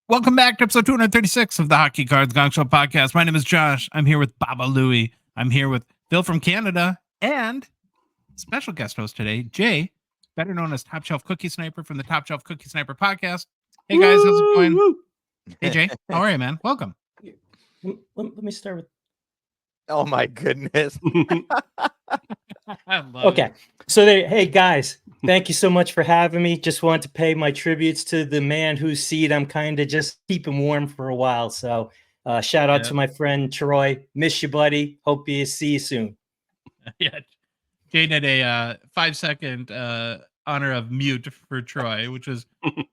Welcome back to episode 236 of the Hockey Cards Gongshow podcast. My name is Josh. I'm here with Baba Louie. I'm here with Phil from Canada and special guest host today, Jay, better known as Top Shelf Cookie Sniper from the Top Shelf Cookie Sniper podcast. Hey guys, how's it going? Woo! Hey Jay, how are you, man? Welcome. Let me start with. Oh my goodness. Okay. So hey guys, thank you so much for having me. Just want to pay my tributes to the man whose seat I'm kind of just keeping warm for a while. So shout out to my friend Troy. Miss you, buddy. Hope you see you soon. Yeah. Jay did a 5-second honor of mute for Troy, which was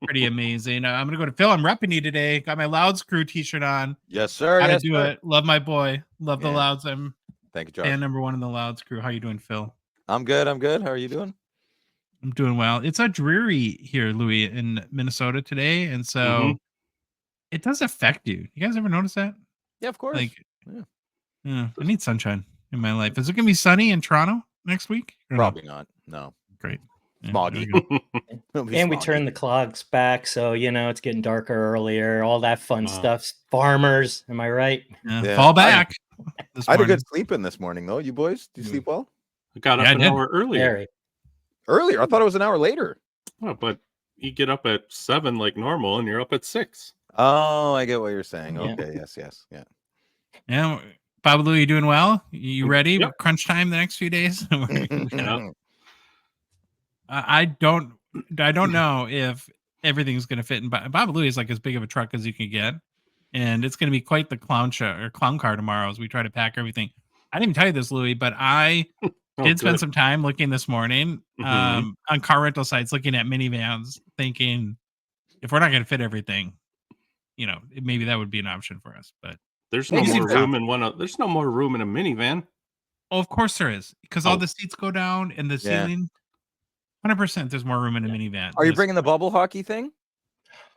pretty amazing. I'm gonna go to Phil. I'm repping you today. Got my Louds Crew t-shirt on. Yes, sir. How yes, to do sir. it. Love my boy. Love the Yeah. Louds. I'm Thank you, Josh. fan number one in the Louds Crew. How you doing, Phil? I'm good. I'm good. How are you doing? I'm doing well. It's a dreary here, Louis, in Minnesota today, and so it does affect you. You guys ever notice that? Yeah, of course. Like, yeah, I need sunshine in my life. Is it gonna be sunny in Toronto next week? Or probably not. No. Great. Smoggy. And we turn the clocks back, so it's getting darker earlier. All that fun stuff. Farmers, am I right? Yeah. Fall back. I had a good sleep in this morning, though. You boys, do you sleep well? I got up an hour earlier. Earlier? I thought it was an hour later. Oh, but you get up at 7 like normal, and you're up at 6. Oh, I get what you're saying. Yeah. Okay. Yes. Yeah. Yeah. Baba Lou, you doing well? You ready? Yep. Crunch time the next few days? Yeah. I don't know if everything's going to fit in. Baba Louie is like as big of a truck as you can get. And it's going to be quite the clown car tomorrow as we try to pack everything. I didn't even tell you this, Louie, but I did spend some time looking this morning on car rental sites, looking at minivans, thinking if we're not going to fit everything, maybe that would be an option for us. But there's no more room in there's no more room in a minivan. Oh, of course there is, because all the seats go down and the ceiling. 100%, there's more room in a minivan. Are you bringing the bubble hockey thing?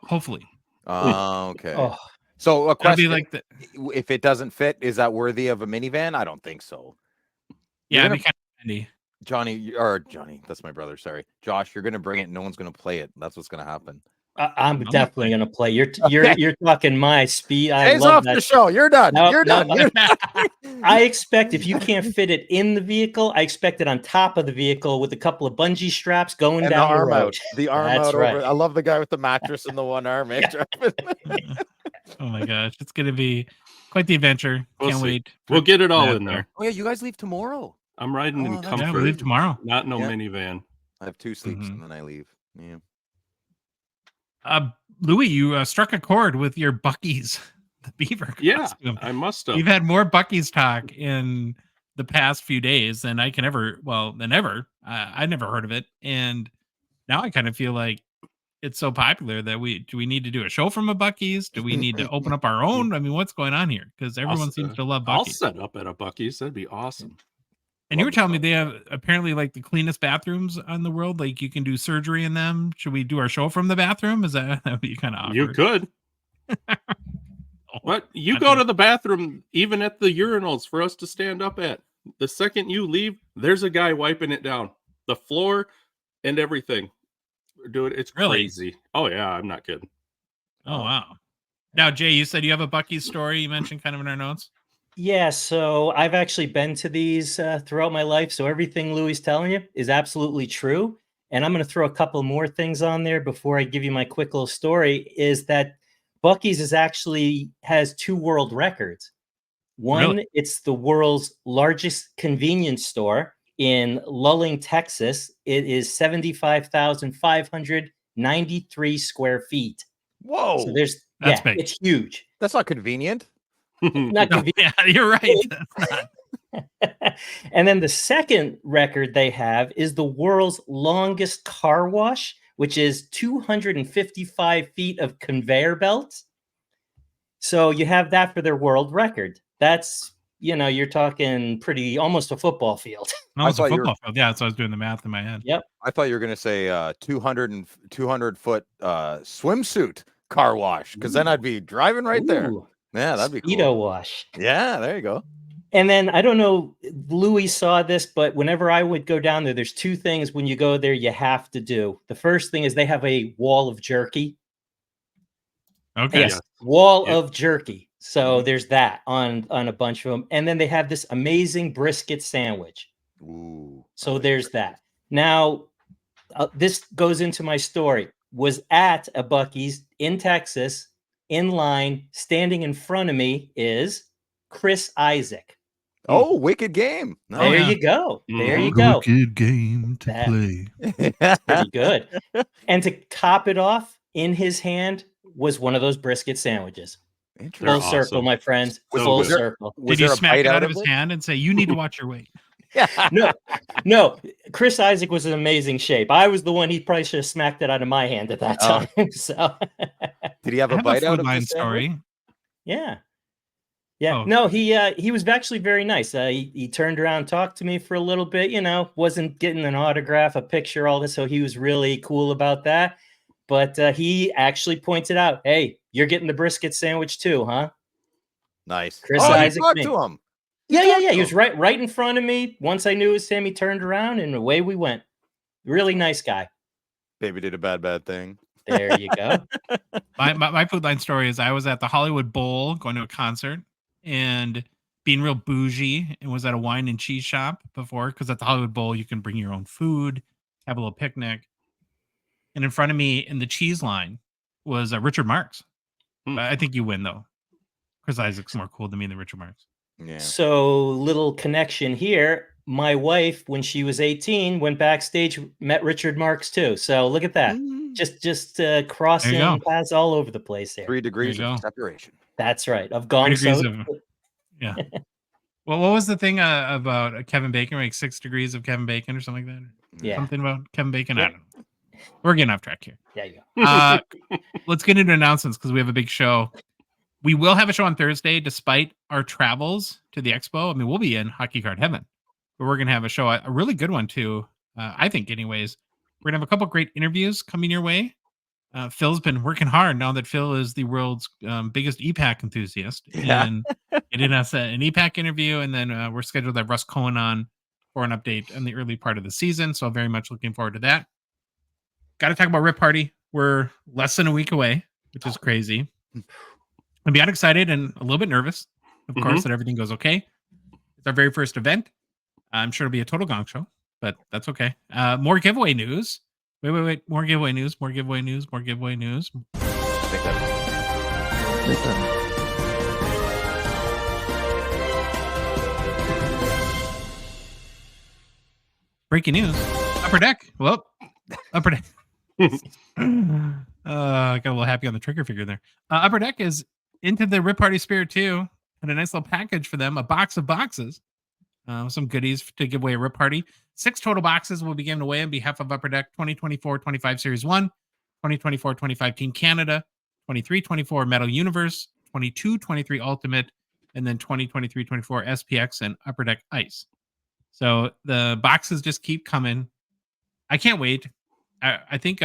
Hopefully. Oh, okay. Oh. So a question: like if it doesn't fit, is that worthy of a minivan? I don't think so. Yeah, it'd be kind of handy. Johnny, that's my brother. Sorry, Josh, you're gonna bring it. No one's gonna play it. That's what's gonna happen. I'm definitely gonna play. You're talking my speed. I Jay's love off that. the show. You're done. You're done. I expect if you can't fit it in the vehicle, I expect it on top of the vehicle with a couple of bungee straps going and down the arm road. out. The arm That's out. right. Over. I love the guy with the mattress and the one arm. Oh my gosh, it's gonna be quite the adventure. Can't wait. We'll get it all in there. Oh yeah, you guys leave tomorrow. I'm riding in comfort. Yeah, we leave tomorrow. Not no minivan. I have 2 sleeps and then I leave. Yeah. Louis, you struck a chord with your Buc-ee's, the beaver costume. I must have. We've had more Buc-ee's talk in the past few days than I can ever. Well, than ever. I never heard of it, and now I kind of feel like it's so popular that do we need to do a show from a Buc-ee's? Do we need to open up our own? I mean, what's going on here? Because everyone seems to love Buc-ee's. I'll set up at a Buc-ee's. That'd be awesome. And you were telling me they have apparently like the cleanest bathrooms in the world. Like you can do surgery in them. Should we do our show from the bathroom? That would be kind of awkward? You could. What? You go to the bathroom, even at the urinals for us to stand up at. The second you leave, there's a guy wiping it down. The floor and everything. Dude, it's crazy. Oh, yeah, I'm not kidding. Oh, wow. Now, Jay, you said you have a Buc-ee's story you mentioned kind of in our notes. Yeah, so I've actually been to these throughout my life. So everything Louis telling you is absolutely true. And I'm going to throw a couple more things on there before I give you my quick little story, is that Buc-ee's has 2 world records. One, it's the world's largest convenience store in Lulling, Texas. It is 75,593 square feet. Whoa. So that's big. It's huge. That's not convenient. Not convenient. Yeah, you're right. That's not. And then the second record they have is the world's longest car wash, which is 255 feet of conveyor belts. So you have that for their world record. That's, you're talking almost a football field. Almost a football field. Yeah, so I was doing the math in my head. Yep. I thought you were going to say 200 foot swimsuit car wash, because then I'd be driving right there. Yeah, that'd be cool. Speedo wash. Yeah, there you go. And then I don't know, Louis saw this, but whenever I would go down there's 2 things when you go there you have to do. The first thing is they have a wall of jerky. Okay. Yes, Yes. wall Yep. of jerky. So there's that on a bunch of them, and then they have this amazing brisket sandwich. Ooh. I So like there's that. Now, this goes into my story. Was at a Buc-ee's in Texas, in line, standing in front of me is Chris Isaac. Oh, wicked game. Oh, There yeah. you go. There you Mhm. go. Good game to That- play. Pretty good. And to top it off, in his hand was one of those brisket sandwiches. They're Full Interesting. circle, awesome. my friends. So Full good. circle. Was Did you there a smack bite it out of of his it? hand and say, "You need to watch your weight"? No. Chris Isaac was in amazing shape. I was the one he probably should have smacked it out of my hand at that Oh. time. So Did he have I a have bite a out food of line the sandwich? story. yeah. Yeah. Oh. No, he was actually very nice. He turned around, talked to me for a little bit, wasn't getting an autograph, a picture, all this. So he was really cool about that. But he actually pointed out, hey, you're getting the brisket sandwich too, huh? Nice. Chris Oh, you Isaac talked me. to him. Yeah. talked to He was him. right in front of me. Once I knew it was him, he turned around and away we went. Really nice guy. Baby did a bad thing. There you go. My food line story is I was at the Hollywood Bowl going to a concert and being real bougie and was at a wine and cheese shop before because at the Hollywood Bowl you can bring your own food, have a little picnic. And in front of me in the cheese line was Richard Marx. Hmm. I think you win though. Chris Isaac's more cool than me than Richard Marx. Yeah. So, little connection here. My wife, when she was 18, went backstage, met Richard Marx too. So look at that. Mm. Just crossing go. paths all over the place there. 3 degrees There you of go. separation. That's right. Of 3 degrees Gongshow. of yeah. Well, what was the thing about Kevin Bacon? Like 6 degrees of Kevin Bacon or something like that? Yeah. Something about Kevin Bacon. Yeah. I don't know. We're getting off track here. There you go. Let's get into announcements because we have a big show. We will have a show on Thursday, despite our travels to the expo. I mean, we'll be in Hockey Card Heaven, but we're going to have a show, a really good one too. I think, anyways. We're going to have a couple great interviews coming your way. Phil's been working hard now that Phil is the world's biggest EPAC enthusiast, and he did us an EPAC interview, and then we're scheduled to have Russ Cohen on for an update on the early part of the season. So very much looking forward to that. Got to talk about Rip Party. We're less than a week away, which is crazy. I'm beyond excited and a little bit nervous, of course, that everything goes okay. It's our very first event. I'm sure it'll be a total gong show, but that's okay. More giveaway news. Wait. More giveaway news. I think Breaking news. Upper Deck. Well, Upper Deck. I got a little happy on the trigger figure there. Upper Deck is into the Rip Party spirit too. And a nice little package for them. A box of boxes. Some goodies to give away at Rip Party. 6 total boxes will be given away on behalf of Upper Deck 2024-25 Series 1, 2024-25 Team Canada, 23-24 Metal Universe, 22-23 Ultimate, and then 2023-24 SPX and Upper Deck Ice. So the boxes just keep coming. I can't wait. I think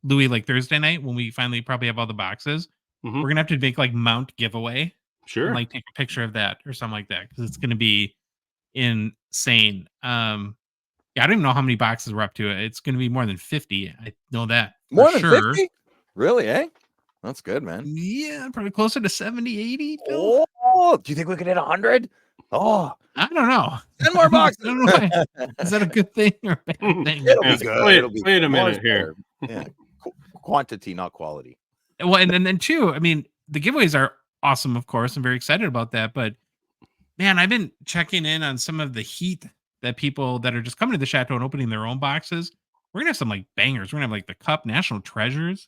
Louis, like Thursday night when we finally probably have all the boxes, we're gonna have to make like mount giveaway. Sure. And, like take a picture of that or something like that because it's gonna be insane. Yeah, I don't even know how many boxes we're up to. It's gonna be more than 50. I know that for more than sure. 50? Really, eh? That's good, man. Yeah, probably closer to 70, 80. Phil. Oh, do you think we could hit 100? Oh, I don't know. 10 more boxes. I don't know why. Is that a good thing or a bad thing? It'll Yeah, be good. wait- It'll be wait a more minute is here. better. Yeah. Quantity, not quality. Well, and then too, I mean, the giveaways are awesome, of course. I'm very excited about that. But man, I've been checking in on some of the heat that people that are just coming to the Chateau and opening their own boxes. We're gonna have some like bangers. We're gonna have like the Cup National Treasures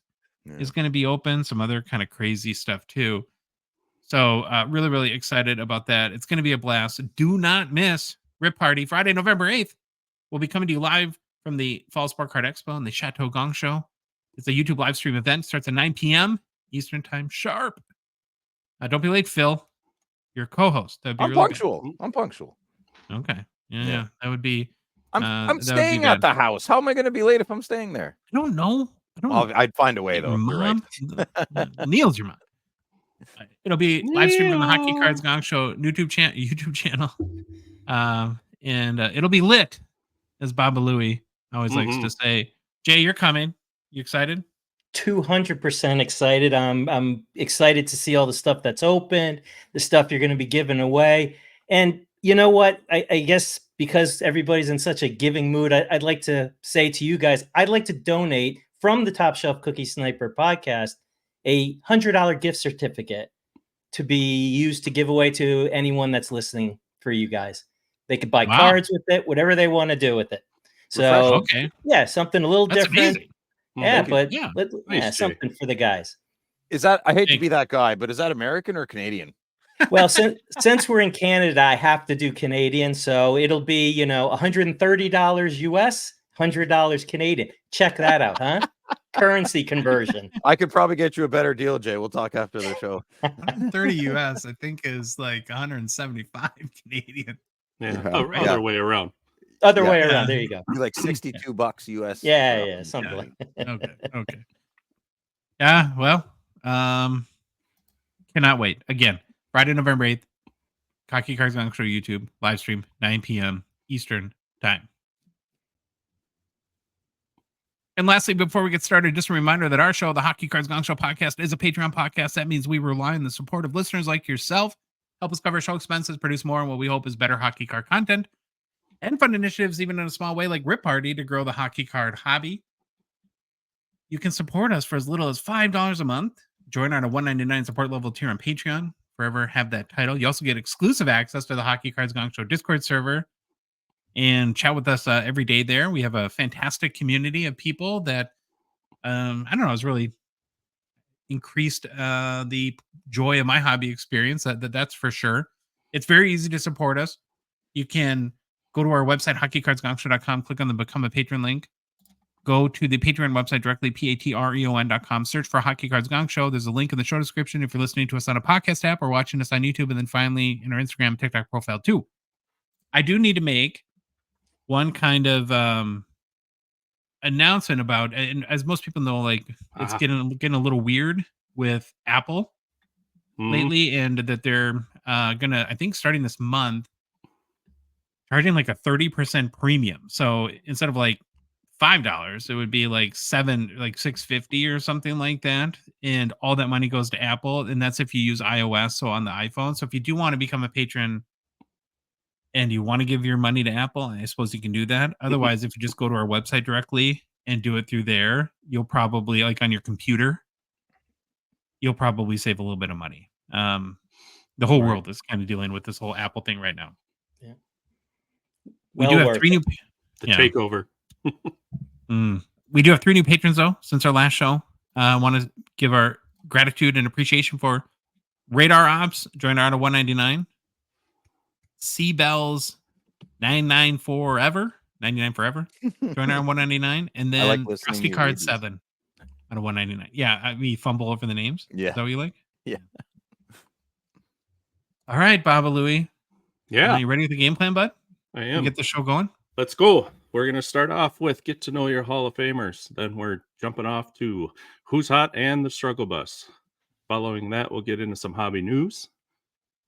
is gonna be open, some other kind of crazy stuff too. So really, really excited about that. It's gonna be a blast. Do not miss Rip Party Friday, November 8th. We'll be coming to you live from the Fall Sport Card Expo and the Chateau Gongshow. It's a YouTube live stream event. Starts at 9 p.m. Eastern time sharp. Don't be late, Phil. Your co-host. That'd be I'm really punctual. I'm punctual. good. Okay. Yeah, Yeah. that would be. I'm that would be staying at good. the house. How am I going to be late if I'm staying there? I don't know. I don't. I'd find a way, though. Your You're right. mom. Neil's your mom. It'll be live streamed on the Hockey Cards Gongshow YouTube channel, and it'll be lit, as Baba Louie always likes to say. Jay, you're coming. You excited? 200% excited. I'm excited to see all the stuff that's open, the stuff you're going to be giving away. And you know what? I guess because everybody's in such a giving mood, I'd like to say to you guys, I'd like to donate from the Top Shelf Cookie Sniper podcast a $100 gift certificate to be used to give away to anyone that's listening for you guys. They could buy cards with it, whatever they want to do with it. So, okay. Yeah, something a little That's different. amazing. Yeah, but yeah. Nice, something for the guys. Is that, I hate to be that guy, but is that American or Canadian? Well, since we're in Canada, I have to do Canadian, so it'll be, $130 US, $100 Canadian. Check that out, huh? Currency conversion. I could probably get you a better deal, Jay. We'll talk after the show. 130 US, I think, is like 175 Canadian. Yeah, Yeah. other way around. Other way around. There you go. Be like $62 US. Yeah, something like that. Okay. Yeah, well, cannot wait. Again, Friday, November 8th, Hockey Cards Gongshow YouTube, live stream, 9 p.m. Eastern time. And lastly, before we get started, just a reminder that our show, the Hockey Cards Gongshow podcast, is a Patreon podcast. That means we rely on the support of listeners like yourself. Help us cover show expenses, produce more, and what we hope is better hockey card content, and fund initiatives, even in a small way, like Rip Party, to grow the hockey card hobby. You can support us for as little as $5 a month. Join our $1.99 support level tier on Patreon. Forever have that title. You also get exclusive access to the Hockey Cards Gongshow Discord server and chat with us every day there. We have a fantastic community of people that, has really increased the joy of my hobby experience. That's for sure. It's very easy to support us. You can go to our website, hockeycardsgongshow.com, click on the Become a Patron link. Go to the Patreon website directly, patreon.com, search for Hockey Cards Gongshow. There's a link in the show description if you're listening to us on a podcast app or watching us on YouTube, and then finally in our Instagram and TikTok profile too. I do need to make one kind of announcement about, and as most people know, like it's getting a little weird with Apple lately, and that they're gonna, I think starting this month, charging like a 30% premium. So instead of like $5, it would be like $6.50 or something like that, and all that money goes to Apple, and that's if you use iOS, so on the iPhone. So if you do want to become a patron and you want to give your money to Apple, I suppose you can do that. Otherwise, if you just go to our website directly and do it through there, you'll probably, like on your computer, you'll probably save a little bit of money. The whole world is kind of dealing with this whole Apple thing right now. Yeah. We do have 3 new takeover. We do have 3 new patrons though since our last show. I want to give our gratitude and appreciation for Radar Ops, joined our 199. Seabells 99 forever, 99 forever, join our 199, and then Frosty Card 7 out of 199. Yeah, we fumble over the names. Yeah, is that what you like? Yeah. All right, Baba Louie. Yeah, are you ready with the game plan, bud? I am. Get the show going. Let's go. We're going to start off with get to know your Hall of Famers. Then we're jumping off to Who's Hot and the Struggle Bus. Following that, we'll get into some hobby news.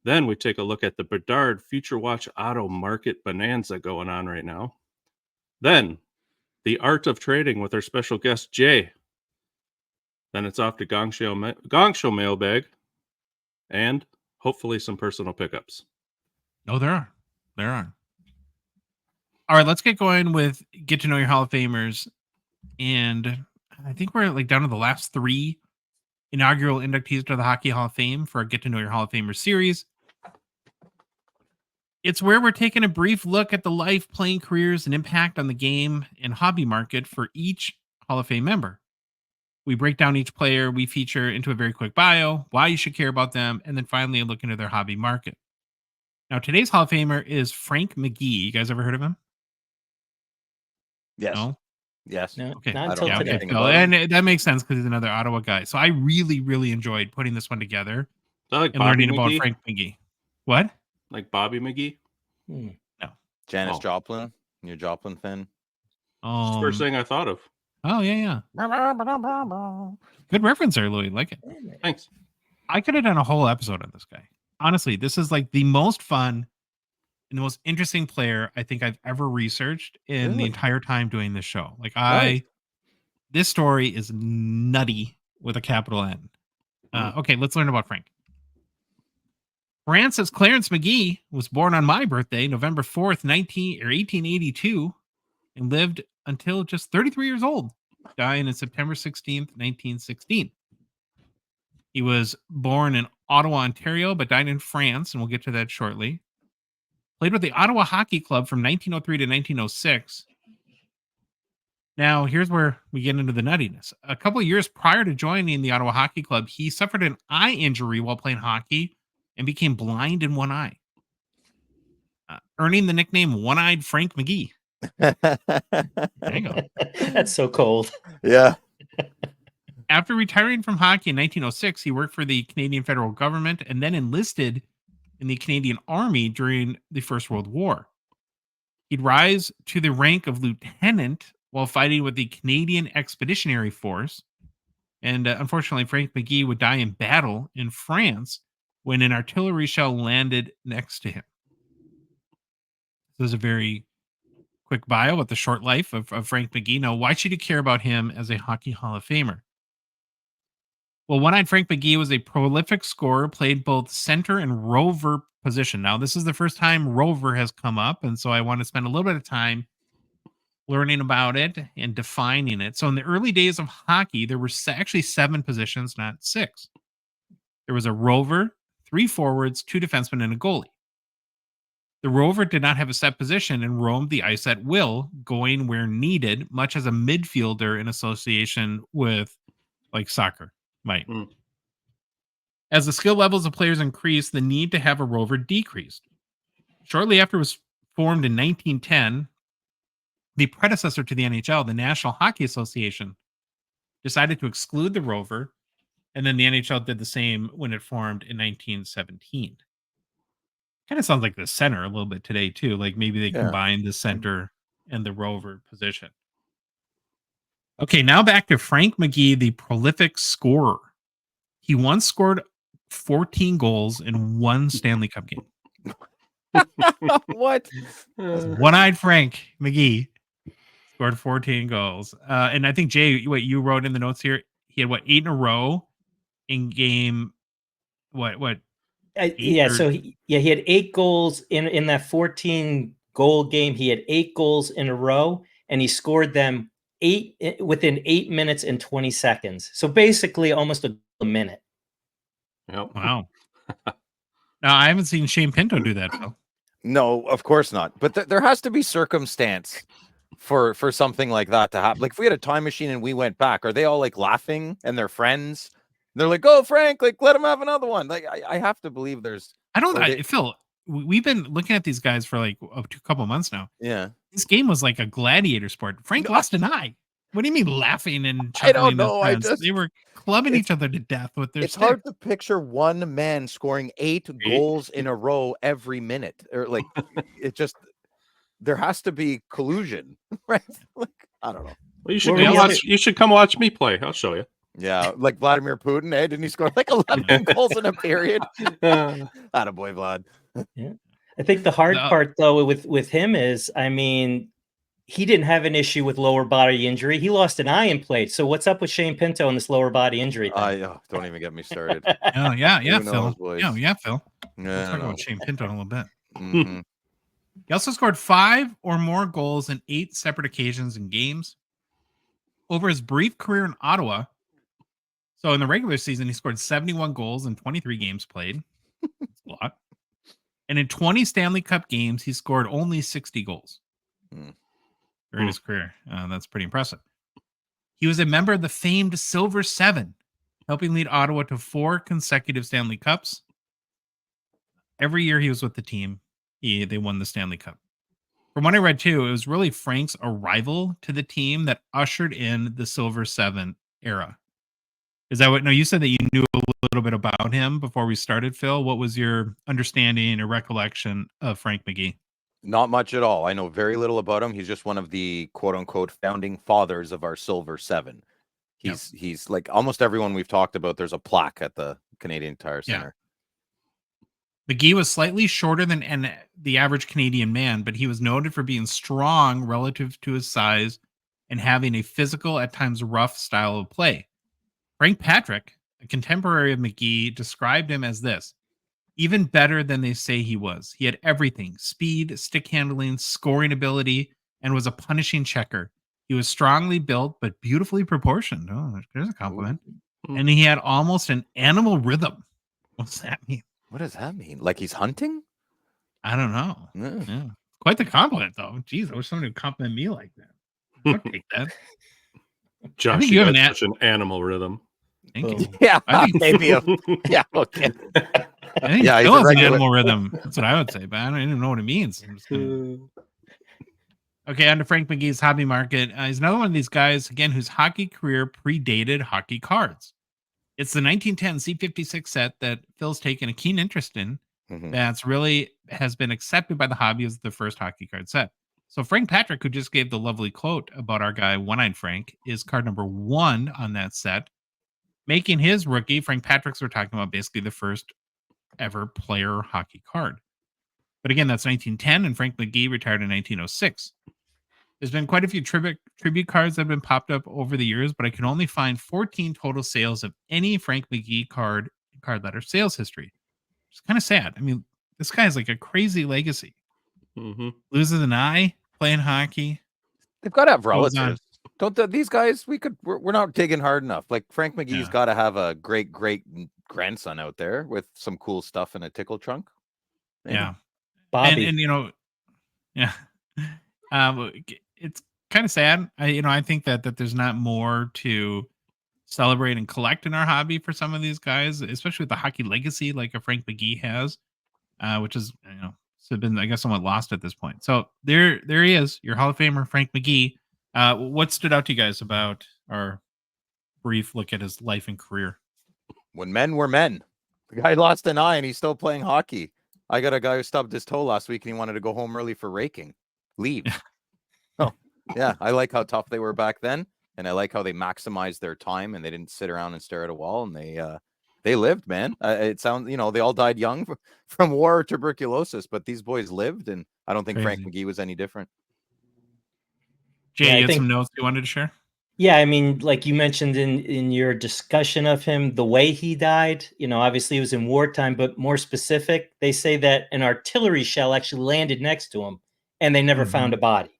Then we take a look at the Bedard Future Watch Auto Market Bonanza going on right now. Then the art of trading with our special guest, Jay. Then it's off to Gongshow Mailbag and hopefully some personal pickups. Oh, there are. All right, let's get going with get to know your Hall of Famers. And I think we're like down to the last 3 inaugural inductees to the Hockey Hall of Fame for our Get to Know Your Hall of Famers series. It's where we're taking a brief look at the life, playing careers, and impact on the game and hobby market for each Hall of Fame member. We break down each player we feature into a very quick bio, why you should care about them, and then finally a look into their hobby market. Now, today's Hall of Famer is Frank McGee. You guys ever heard of him? Yes. No? Yes. No, Okay. not until today. Okay. No, and that makes sense because he's another Ottawa guy. So I really, really enjoyed putting this one together like and learning about Frank McGee. What? Like Bobby McGee? No. Janis Joplin. You're a Joplin fan? That's the first thing I thought of. Oh, yeah. Good reference there, Louis. Like it. Thanks. I could have done a whole episode on this guy. Honestly, this is like the most fun and the most interesting player I think I've ever researched in the entire time doing this show. Like This story is nutty with a capital N. Okay, let's learn about Frank. Francis Clarence McGee was born on my birthday, November 4th, 1882, and lived until just 33 years old, dying on September 16th, 1916. He was born in Ottawa, Ontario, but died in France, and we'll get to that shortly. Played with the Ottawa Hockey Club from 1903 to 1906. Now, here's where we get into the nuttiness. A couple of years prior to joining the Ottawa Hockey Club, he suffered an eye injury while playing hockey and became blind in one eye, earning the nickname One-Eyed Frank McGee. There you go. That's so cold. Yeah. After retiring from hockey in 1906, he worked for the Canadian federal government and then enlisted in the Canadian Army during the First World War. He'd rise to the rank of lieutenant while fighting with the Canadian Expeditionary Force. And unfortunately, Frank McGee would die in battle in France when an artillery shell landed next to him. This is a very quick bio with the short life of Frank McGee. Now, why should you care about him as a Hockey Hall of Famer? Well, One-Eyed Frank McGee was a prolific scorer, played both center and rover position. Now, this is the first time rover has come up, and so I want to spend a little bit of time learning about it and defining it. So in the early days of hockey, there were actually 7 positions, not 6. There was a rover, 3 forwards, 2 defensemen, and a goalie. The rover did not have a set position and roamed the ice at will, going where needed, much as a midfielder in association with like soccer might. As the skill levels of players increased, the need to have a rover decreased. Shortly after it was formed in 1910, the predecessor to the NHL, the National Hockey Association, decided to exclude the rover, and then the NHL did the same when it formed in 1917. Kind of sounds like the center a little bit today, too. Like maybe they combined the center and the rover position. Okay, now back to Frank McGee, the prolific scorer. He once scored 14 goals in one Stanley Cup game. What? One-Eyed Frank McGee scored 14 goals. And I think, Jay, what you wrote in the notes here, he had, 8 in a row in game, Yeah, so he had 8 goals in that 14 goal game. He had 8 goals in a row, and he scored them within 8 minutes and 20 seconds. So basically almost a minute. Yep. Wow. Now, I haven't seen Shane Pinto do that, Phil. No, of course not. But there has to be circumstance for something like that to happen. Like if we had a time machine and we went back, are they all like laughing and they're friends? They're like, "Oh, Frank, like let him have another one." Like I have to believe there's. Phil, we've been looking at these guys for like a couple months now. Yeah, this game was like a gladiator sport. Frank lost an eye. What do you mean laughing and chuckling? I don't know. They were clubbing each other to death with their. It's hard to picture one man scoring 8 goals in a row every minute, or like it just. There has to be collusion, right? Like I don't know. Well, you should come watch me play. I'll show you. Yeah, like Vladimir Putin, eh? Didn't he score like 11 goals in a period? Attaboy, Vlad. Yeah. I think the hard part, though, with him is, I mean, he didn't have an issue with lower body injury. He lost an eye and played. So what's up with Shane Pinto and this lower body injury thing? Don't even get me started. Oh, yeah, Phil. Phil. Yeah, Phil. Yeah, we'll talk about Shane Pinto in a little bit. Mm-hmm. He also scored 5 or more goals in 8 separate occasions in games. Over his brief career in Ottawa, so in the regular season, he scored 71 goals in 23 games played. That's a lot. And in 20 Stanley Cup games, he scored only 60 goals during his career. That's pretty impressive. He was a member of the famed Silver Seven, helping lead Ottawa to 4 consecutive Stanley Cups. Every year he was with the team, they won the Stanley Cup. From what I read, too, it was really Frank's arrival to the team that ushered in the Silver Seven era. Is that what? No, you said that you knew a little bit about him before we started, Phil. What was your understanding or recollection of Frank McGee? Not much at all. I know very little about him. He's just one of the quote unquote founding fathers of our Silver Seven. He's like almost everyone we've talked about. There's a plaque at the Canadian Tire Center. Yeah. McGee was slightly shorter than the average Canadian man, but he was noted for being strong relative to his size and having a physical, at times rough style of play. Frank Patrick, a contemporary of McGee, described him as this: even better than they say he was. He had everything: speed, stick handling, scoring ability, and was a punishing checker. He was strongly built, but beautifully proportioned. Oh, there's a compliment. Ooh. And he had almost an animal rhythm. What's that mean? What does that mean? Like he's hunting? I don't know. Yeah. Yeah. Quite the compliment, though. Jeez, I wish somebody would compliment me like that. I'd take that. Josh, think you you have got an such an animal rhythm. Thank you. Yeah, I think- maybe. Yeah, okay. I think Yeah, he's Phil a has an regular- animal rhythm. That's what I would say, but I don't even know what it means. I'm just gonna... Okay, on to Frank McGee's hobby market. He's another one of these guys, again, whose hockey career predated hockey cards. It's the 1910 C56 set that Phil's taken a keen interest in. Mhm. That's really has been accepted by the hobby as the first hockey card set. So Frank Patrick, who just gave the lovely quote about our guy One-Eyed Frank, is card number 1 on that set. Making his rookie, Frank Patrick's, we're talking about basically the first ever player hockey card. But again, that's 1910, and Frank McGee retired in 1906. There's been quite a few tribute cards that have been popped up over the years, but I can only find 14 total sales of any Frank McGee card letter sales history. It's kind of sad. I mean, this guy has like a crazy legacy. Mm-hmm. Loses an eye playing hockey. They've got to have Goes on. relatives. These guys? We're not digging hard enough. Like Frank McGee's Yeah. got to have a great grandson out there with some cool stuff in a tickle trunk. Maybe. Yeah. Bobby. And yeah. It's kind of sad. I think that there's not more to celebrate and collect in our hobby for some of these guys, especially with the hockey legacy like a Frank McGee has, which is it's been, I guess, somewhat lost at this point. So there he is, your Hall of Famer Frank McGee. What stood out to you guys about our brief look at his life and career? When men were men. The guy lost an eye and he's still playing hockey. I got a guy who stubbed his toe last week and he wanted to go home early for raking. Leave. Oh, yeah. I like how tough they were back then. And I like how they maximized their time and they didn't sit around and stare at a wall, and they lived, man. It sounds, they all died young from war or tuberculosis, but these boys lived, and I don't think Frank McGee was any different. Jay, Yeah, I you had think- some notes you wanted to share? Yeah, I mean, like you mentioned in your discussion of him, the way he died, obviously it was in wartime, but more specific, they say that an artillery shell actually landed next to him and they never found a body.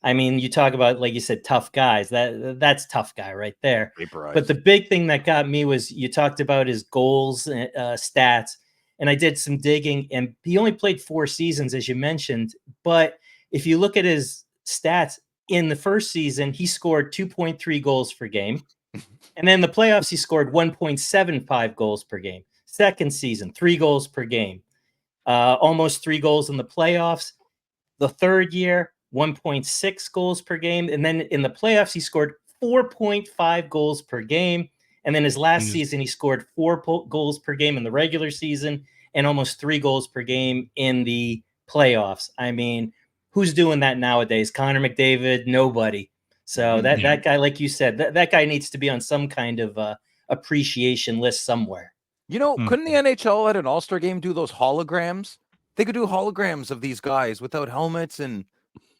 I mean, you talk about, like you said, tough guys. That's tough guy right there. Vaporized. But the big thing that got me was you talked about his goals, stats, and I did some digging, and he only played 4 seasons, as you mentioned. But if you look at his stats, in the first season, he scored 2.3 goals per game. And then in the playoffs, he scored 1.75 goals per game. Second season, 3 goals per game. Almost 3 goals in the playoffs. The third year, 1.6 goals per game. And then in the playoffs, he scored 4.5 goals per game. And then his last season, he scored 4 goals per game in the regular season and almost 3 goals per game in the playoffs. I mean, who's doing that nowadays? Connor McDavid? Nobody. So that guy, like you said, that guy needs to be on some kind of appreciation list somewhere. Couldn't the NHL at an All-Star game do those holograms? They could do holograms of these guys without helmets, and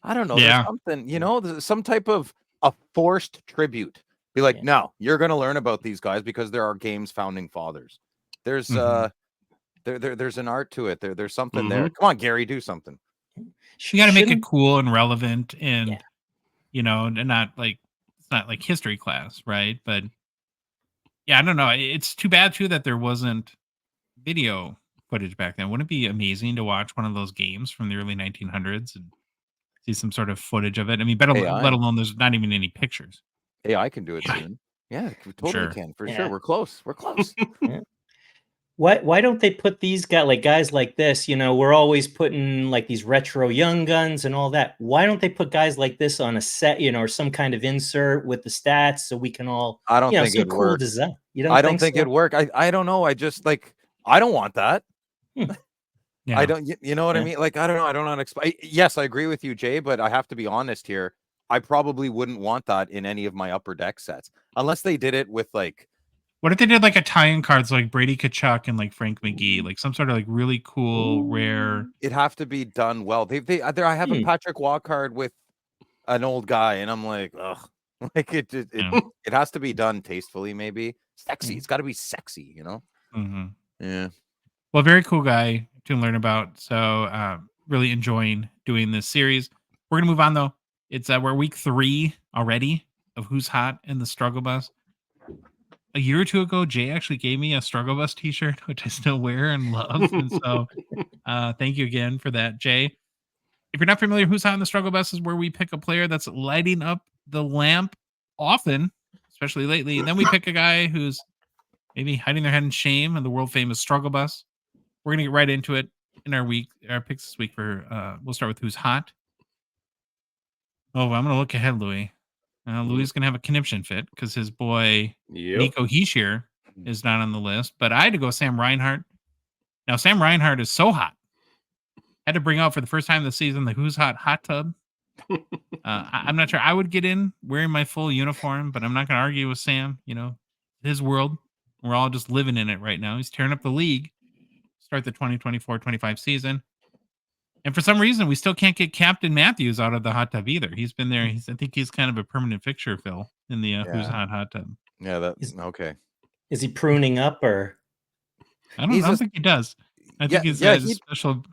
I don't know, there's something, there's some type of a forced tribute. Be like, no, you're going to learn about these guys because they're our game's founding fathers. There's there's an art to it. There's something there. Come on, Gary, do something. You got to make it cool and relevant, and and not like it's not like history class, right? But yeah, I don't know. It's too bad too that there wasn't video footage back then. Wouldn't it be amazing to watch one of those games from the early 1900s and see some sort of footage of it? I mean, let alone there's not even any pictures. AI can do it soon. Yeah, we totally can for sure. We're close. We're close. Why don't they put these guys like this? We're always putting like these retro young guns and all that. Why don't they put guys like this on a set, or some kind of insert with the stats so we can all? I don't think some it'd cool work. design. I don't think it'd work. I don't know. I just I don't want that. I don't. You know what I mean? Like I don't know. I don't know how to explain. Yes, I agree with you, Jay. But I have to be honest here. I probably wouldn't want that in any of my upper deck sets unless they did it with What if they did like a tie-in cards like Brady Tkachuk and like Frank McGee, like some sort of like really cool, rare? It'd have to be done well. I have a Patrick Waugh card with an old guy, and I'm like, ugh, like Yeah. it has to be done tastefully, maybe sexy. Mhm. It's got to be sexy, you know? Mhm. Yeah. Well, very cool guy to learn about. So, really enjoying doing this series. We're gonna move on though. It's we're week 3 already of Who's Hot in the Struggle Bus. A year or two ago, Jay actually gave me a Struggle Bus T-shirt, which I still wear and love. And so, thank you again for that, Jay. If you're not familiar, Who's Hot in the Struggle Bus is where we pick a player that's lighting up the lamp often, especially lately. Then we pick a guy who's maybe hiding their head in shame in the world famous Struggle Bus. We're gonna get right into it in our picks this week for we'll start with Who's Hot. Oh, I'm gonna look ahead, Louis. Louis is gonna have a conniption fit because his boy Yep. Nico Heishier is not on the list, but I had to go Sam Reinhart. Now Sam Reinhart is so hot. Had to bring out for the first time this season the Who's Hot hot tub. I'm not sure I would get in wearing my full uniform, but I'm not gonna argue with Sam. You know, his world. We're all just living in it right now. He's tearing up the league. Start the 2024-25 season. And for some reason, we still can't get Captain Matthews out of the hot tub either. He's been there. I think he's kind of a permanent fixture, Phil, in the Who's Hot hot tub. Yeah, that's okay. Is he pruning up or? I don't think he does. I think he's a special.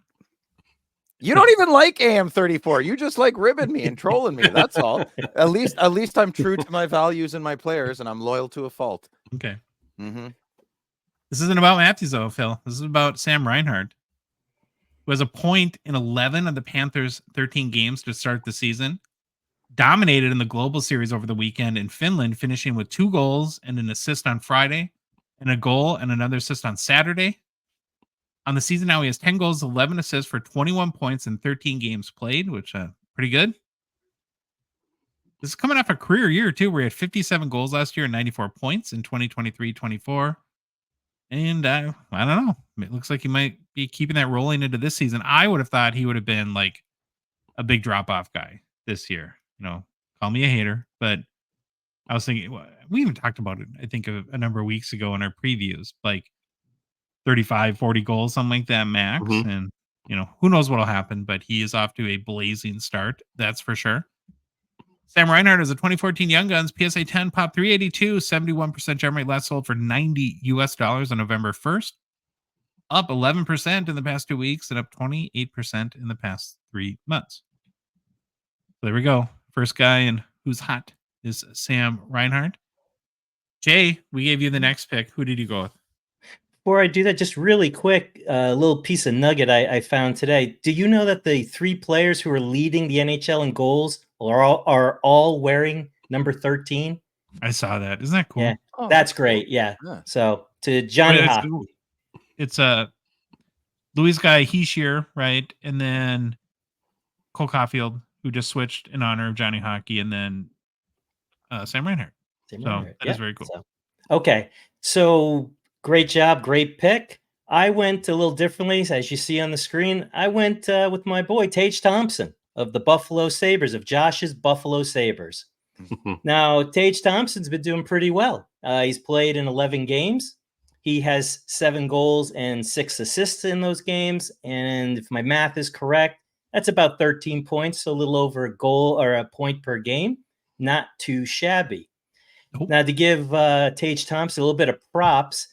You don't even like AM34. You just like ribbing me and trolling me. That's all. At least I'm true to my values and my players, and I'm loyal to a fault. Okay. Mm-hmm. This isn't about Matthews, though, Phil. This is about Sam Reinhart, who has a point in 11 of the Panthers' 13 games to start the season. Dominated in the Global Series over the weekend in Finland, finishing with 2 goals and an assist on Friday, and a goal and another assist on Saturday. On the season now, he has 10 goals, 11 assists for 21 points in 13 games played, which pretty good. This is coming off a career year, too, where he had 57 goals last year and 94 points in 2023-24. And I don't know. It looks like he might be keeping that rolling into this season. I would have thought he would have been like a big drop-off guy this year. You know, call me a hater, but I was thinking, we even talked about it, I think, a number of weeks ago in our previews, like 35, 40 goals, something like that max. Mm-hmm. And, you know, who knows what'll happen, but he is off to a blazing start. That's for sure. Sam Reinhart is a 2014 Young Guns PSA 10 Pop 382, 71% gem rate, last sold for $90 on November 1st. Up 11% in the past 2 weeks and up 28% in the past 3 months. So there we go. First guy in Who's Hot is Sam Reinhart. Jay, we gave you the next pick. Who did you go with? Before I do that, just really quick, a little piece of nugget I found today. Do you know that the 3 players who are leading the NHL in goals are all wearing number 13? I saw that. Isn't that cool? Yeah, that's great. Yeah. So to Johnny Hockey. It's a Louis guy Heishier, right? And then Cole Caulfield, who just switched in honor of Johnny Hockey, and then Sam Reinhart. That is very cool. Okay. So great job. Great pick. I went a little differently. As you see on the screen, I went with my boy, Tage Thompson of the Buffalo Sabres, of Josh's Buffalo Sabres. Now, Tage Thompson's been doing pretty well. He's played in 11 games. He has 7 goals and 6 assists in those games. And if my math is correct, that's about 13 points, so a little over a goal or a point per game. Not too shabby. Nope. Now, to give Tage Thompson a little bit of props,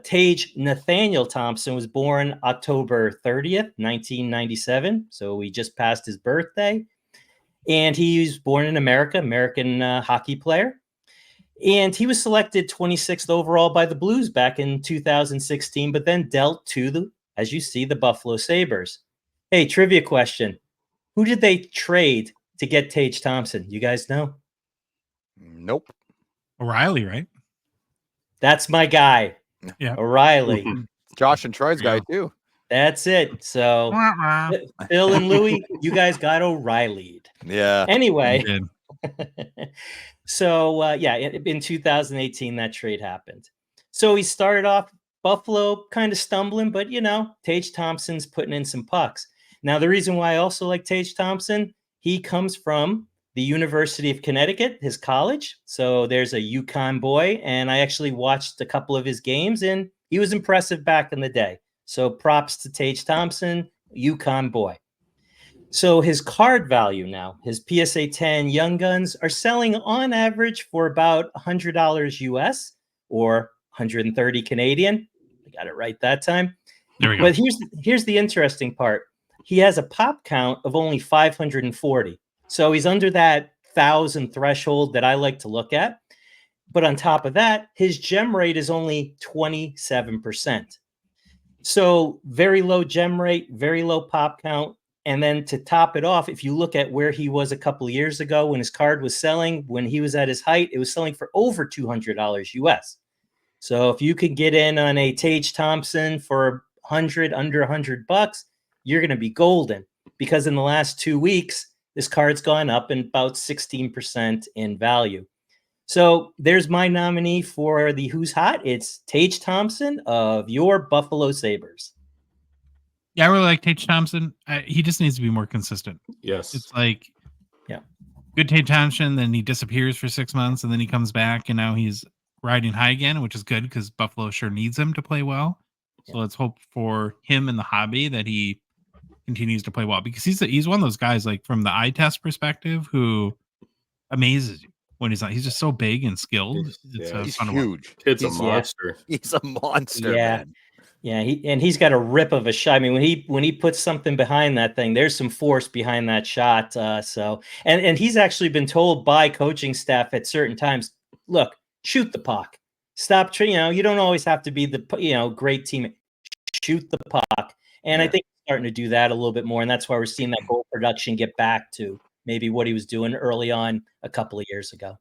Tage Nathaniel Thompson was born October 30th, 1997. So we just passed his birthday. And he was born in America, American hockey player. And he was selected 26th overall by the Blues back in 2016, but then dealt to as you see, the Buffalo Sabres. Hey, trivia question. Who did they trade to get Tage Thompson? You guys know? Nope. O'Reilly, right? That's my guy. Yeah. O'Reilly. Josh and Troy's guy too. That's it. So Phil and Louie, you guys got O'Reilly'd. Yeah. Anyway. So in 2018, that trade happened. So he started off Buffalo kind of stumbling, but Tage Thompson's putting in some pucks. Now, the reason why I also like Tage Thompson, he comes from the University of Connecticut, his college. So there's a UConn boy, and I actually watched a couple of his games, and he was impressive back in the day. So props to Tage Thompson, UConn boy. So his card value now, his PSA 10 Young Guns are selling on average for about $100 US or 130 Canadian. I got it right that time. There we go. But here's the interesting part. He has a pop count of only 540. So he's under that 1,000 threshold that I like to look at. But on top of that, his gem rate is only 27%. So very low gem rate, very low pop count. And then to top it off, if you look at where he was a couple of years ago when his card was selling, when he was at his height, it was selling for over $200 US. So if you could get in on a Tage Thompson for under $100, you're going to be golden, because in the last 2 weeks, this card's gone up in about 16% in value. So there's my nominee for the Who's Hot. It's Tage Thompson of your Buffalo Sabres. Yeah, I really like Tage Thompson. He just needs to be more consistent. Yes. It's like, yeah, good Tage Thompson, then he disappears for 6 months, and then he comes back, and now he's riding high again, which is good because Buffalo sure needs him to play well. So let's hope for him in the hobby that he continues to play well, because he's one of those guys, like from the eye test perspective, who amazes you when he's not. He's just so big and skilled. He's fun huge. Kid's a monster. He's a monster, man. Yeah, he's got a rip of a shot. I mean, when he puts something behind that thing, there's some force behind that shot. So he's actually been told by coaching staff at certain times, look, shoot the puck. Stop, you don't always have to be the great teammate. Shoot the puck. And I think he's starting to do that a little bit more, and that's why we're seeing that goal production get back to maybe what he was doing early on a couple of years ago.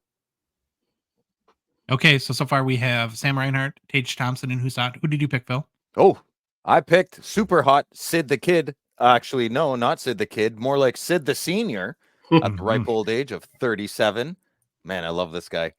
Okay, so far we have Sam Reinhart, Tage Thompson, and Who's Hot. Who did you pick, Phil? Oh, I picked super hot Sid the Kid. Actually, no, not Sid the Kid. More like Sid the Senior at the ripe old age of 37. Man, I love this guy.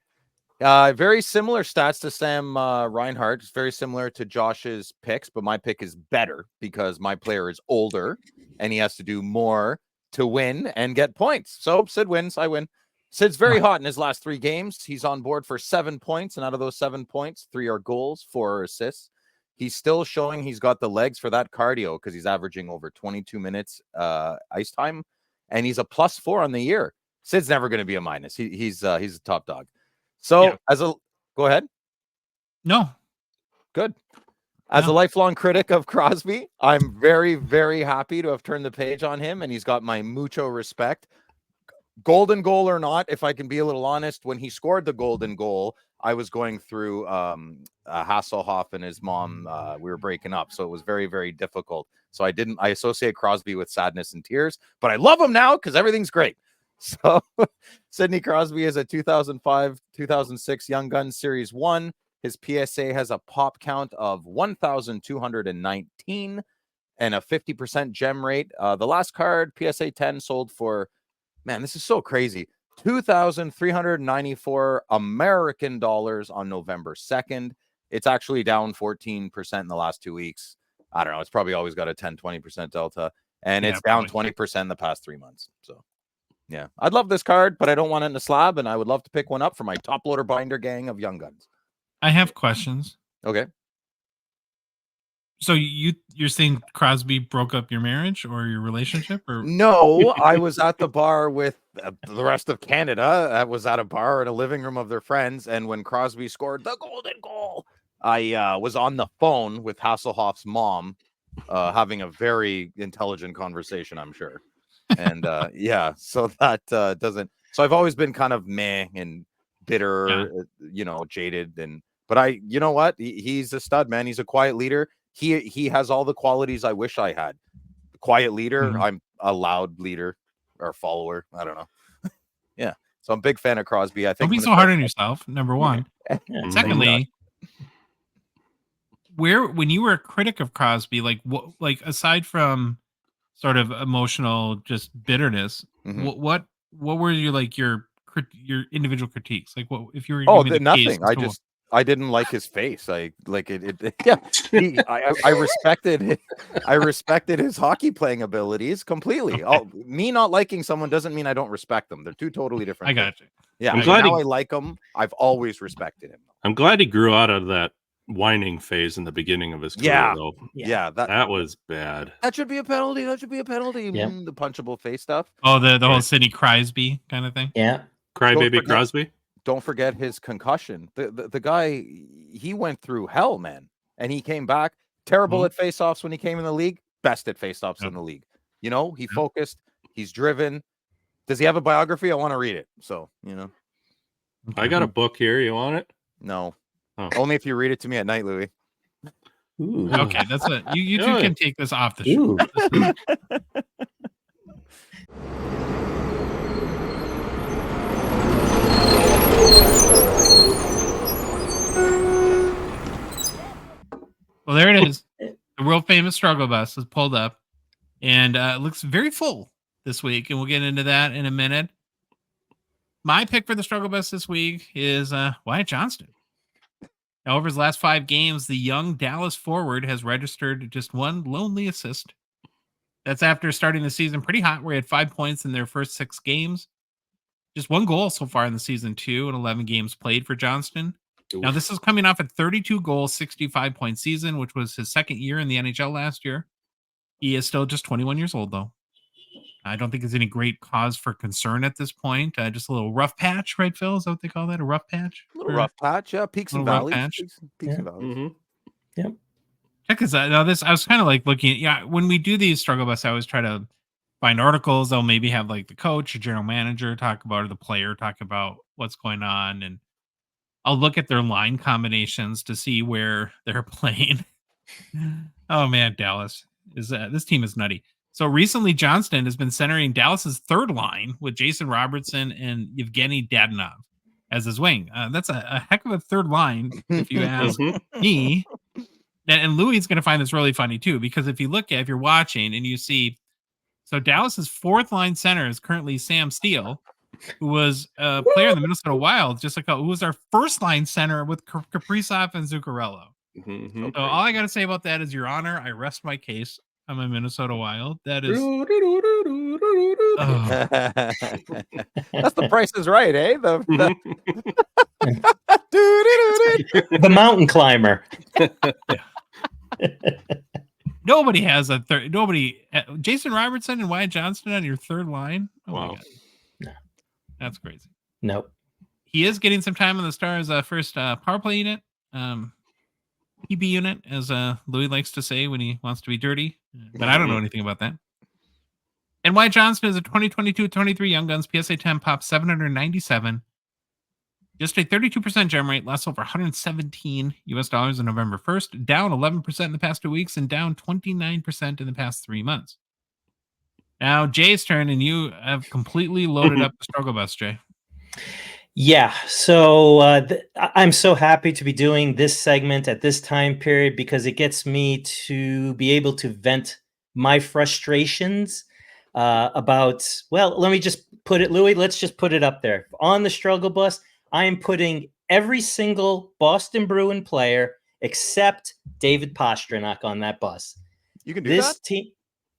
Very similar stats to Sam Reinhart. It's very similar to Josh's picks, but my pick is better because my player is older and he has to do more to win and get points. So Sid wins, I win. Sid's very hot in his last 3 games. He's on board for 7 points, and out of those 7 points, 3 are goals, 4 are assists. He's still showing he's got the legs for that cardio because he's averaging over 22 minutes ice time, and he's a +4 on the year. Sid's never going to be a minus. He's a top dog. So go ahead. No. Good. As a lifelong critic of Crosby, I'm very, very happy to have turned the page on him, and he's got my mucho respect. Golden goal or not, if I can be a little honest, when he scored the golden goal, I was going through Hasselhoff and his mom. We were breaking up, so it was very, very difficult. So I associate Crosby with sadness and tears, but I love him now because everything's great. So Sidney Crosby is a 2005-2006 Young Guns Series 1. His PSA has a pop count of 1,219 and a 50% gem rate. The last card, PSA 10, sold for, man, this is so crazy, $2,394 American dollars on November 2nd. It's actually down 14% in the last 2 weeks. I don't know. It's probably always got a 10-20% delta, and it's down 20% in the past 3 months. So yeah, I'd love this card, but I don't want it in a slab, and I would love to pick one up for my top loader binder gang of Young Guns. I have questions. Okay. So you're saying Crosby broke up your marriage or your relationship? Or no, I was at the bar with the rest of Canada. I was at a bar in a living room of their friends, and when Crosby scored the golden goal, I was on the phone with Hasselhoff's mom, having a very intelligent conversation, I'm sure. And so that doesn't. So I've always been kind of meh and bitter, jaded, but you know what? He's a stud, man. He's a quiet leader. He has all the qualities I wish I had. Quiet leader. Mm-hmm. I'm a loud leader or follower. I don't know. Yeah. So I'm a big fan of Crosby. I think. Don't be so hard on yourself. Number one. Secondly, when you were a critic of Crosby, like aside from sort of emotional just bitterness, what were your individual critics? Like, what if you were? Nothing. I didn't like his face. I like it. Yeah, I respected his hockey playing abilities completely. Okay. Me not liking someone doesn't mean I don't respect them. They're 2 totally different. I got you. Yeah, I'm glad I like him. I've always respected him. I'm glad he grew out of that whining phase in the beginning of his career, Yeah. though. Yeah, That was bad. that should be a penalty. That should be a penalty. Yep. The punchable face stuff. Oh, the whole Right. Sidney Crosby kind of thing. Yeah. Crybaby forget- Crosby. Don't forget his concussion. The guy, he went through hell, man, and he came back. Terrible at faceoffs when he came in the league. Best at faceoffs in the league. You know, he focused. He's driven. Does he have a biography? I want to read it. So, you know. I got a book here. You want it? No. Oh. Only if you read it to me at night, Louis. Ooh. Okay, that's it. You two Yeah. can take this off the show. Ooh. Well, there it is. The world famous struggle bus is pulled up, and it looks very full this week, and we'll get into that in a minute. My pick for the struggle bus this week is Wyatt Johnston. Now, over his last 5 games, the young Dallas forward has registered just 1 lonely assist. That's after starting the season pretty hot, where he had 5 points in their first 6 games. Just 1 goal so far in the season, 2 and 11 games played for Johnston. Now, this is coming off a 32 goal, 65 point season, which was his second year in the NHL last year. He is still just 21 years old, though. I don't think there's any great cause for concern at this point. Just a little rough patch, right, Phil? Is that what they call that? A rough patch? A little rough patch, yeah. Peaks and Little rough valleys. patch. Peaks and valleys. Mm-hmm. Check this out. Now, I was kind of like looking at, yeah, when we do these struggle busts, I always try to find articles. They'll maybe have like the coach or general manager talk about, or the player talk about what's going on. And I'll look at their line combinations to see where they're playing. Oh man, Dallas is this team is nutty. So recently, Johnston has been centering Dallas's third line with Jason Robertson and Evgeny Dadonov as his wing. That's a heck of a third line, if you ask me. And Louis is going to find this really funny too, because if you're watching and you see, so Dallas's fourth line center is currently Sam Steele, who was a player in the Minnesota Wild, who was our first line center with Kaprizov and Zuccarello. Mm-hmm. So all I got to say about that is, Your Honor, I rest my case. I'm a Minnesota Wild. That is, That's the Price is Right, eh? The mountain climber. nobody has a third. Nobody. Jason Robertson and Wyatt Johnston on your third line. Oh Wow. my god, No. That's crazy. Nope. He is getting some time on the Stars' first power play unit, PB unit, as Louis likes to say when he wants to be dirty. But I don't know anything about that. And Wyatt Johnston is a 2022-23 Young Guns PSA 10 pop 797. Just a 32% gem rate, lost over $117 on November 1st, down 11% in the past 2 weeks, and down 29% in the past 3 months. Now, Jay's turn, and you have completely loaded up the struggle bus, Jay. Yeah, so I'm so happy to be doing this segment at this time period because it gets me to be able to vent my frustrations about, well, let me just put it, Louis, let's just put it up there. On the struggle bus, I am putting every single Boston Bruin player except David Pastrnak on that bus. You can do This that? team,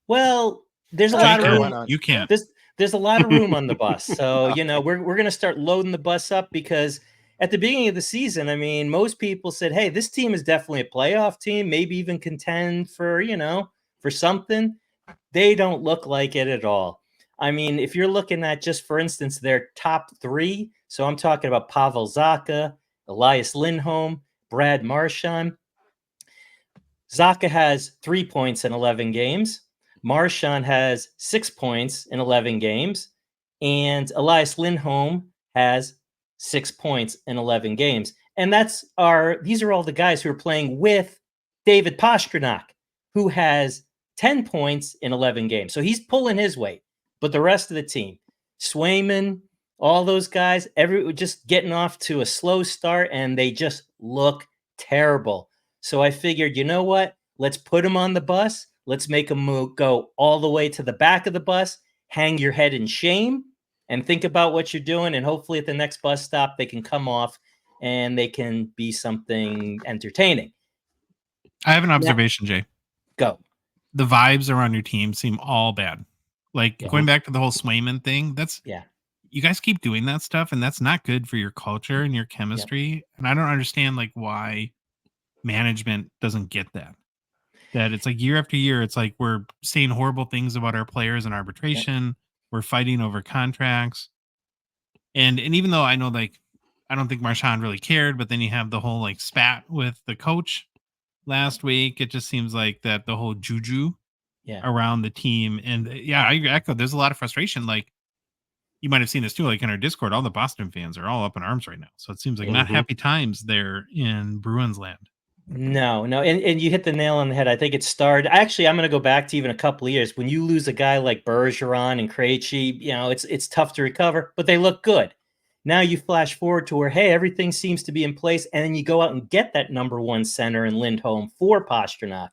well, there's a Jay lot of sure, room. why not? You can't. There's a lot of room on the bus. So, you know, we're going to start loading the bus up because at the beginning of the season, I mean, most people said, hey, this team is definitely a playoff team, maybe even contend for, you know, for something. They don't look like it at all. I mean, if you're looking at just, for instance, their top 3, so I'm talking about Pavel Zacha, Elias Lindholm, Brad Marchand. Zacha has 3 points in 11 games. Marchand has 6 points in 11 games, and Elias Lindholm has 6 points in 11 games. And these are all the guys who are playing with David Pastrnak, who has 10 points in 11 games. So he's pulling his weight. But the rest of the team, Swayman, all those guys, just getting off to a slow start, and they just look terrible. So I figured, you know what? Let's put them on the bus. Let's make them go all the way to the back of the bus, hang your head in shame, and think about what you're doing. And hopefully at the next bus stop, they can come off and they can be something entertaining. I have an observation, Jay. Go. The vibes around your team seem all bad. Like going back to the whole Swayman thing, you guys keep doing that stuff, and that's not good for your culture and your chemistry. And I don't understand like why management doesn't get that. That it's like year after year, it's like we're saying horrible things about our players in arbitration. We're fighting over contracts. And even though I know, like, I don't think Marchand really cared, but then you have the whole like spat with the coach last week. It just seems like that the whole juju around the team. And yeah, I echo. There's a lot of frustration. Like, you might have seen this too, like in our Discord, all the Boston fans are all up in arms right now. So it seems like not happy times there in Bruins land. No, and you hit the nail on the head. I think it started. Actually, I'm going to go back to even a couple of years when you lose a guy like Bergeron and Krejci. You know, it's tough to recover, but they look good. Now you flash forward to where, hey, everything seems to be in place, and then you go out and get that number one center in Lindholm for Pastrnak,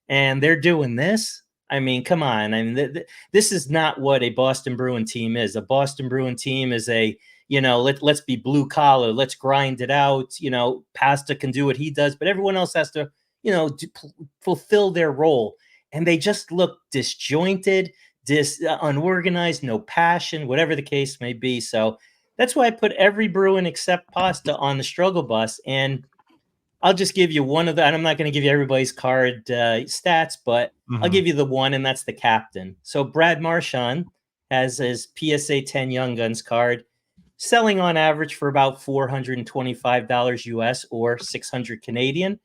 and they're doing this. I mean, come on. I mean, this is not what a Boston Bruin team is. A Boston Bruin team is a, you know, let's be blue collar. Let's grind it out. You know, Pasta can do what he does, but everyone else has to, you know, fulfill their role. And they just look disjointed, unorganized, no passion, whatever the case may be. So that's why I put every Bruin except Pasta on the struggle bus. And I'll just give you one of the, and I'm not going to give you everybody's card stats, but I'll give you the one, and that's the captain. So Brad Marchand has his PSA 10 Young Guns card, selling on average for about $425 US or 600 Canadian.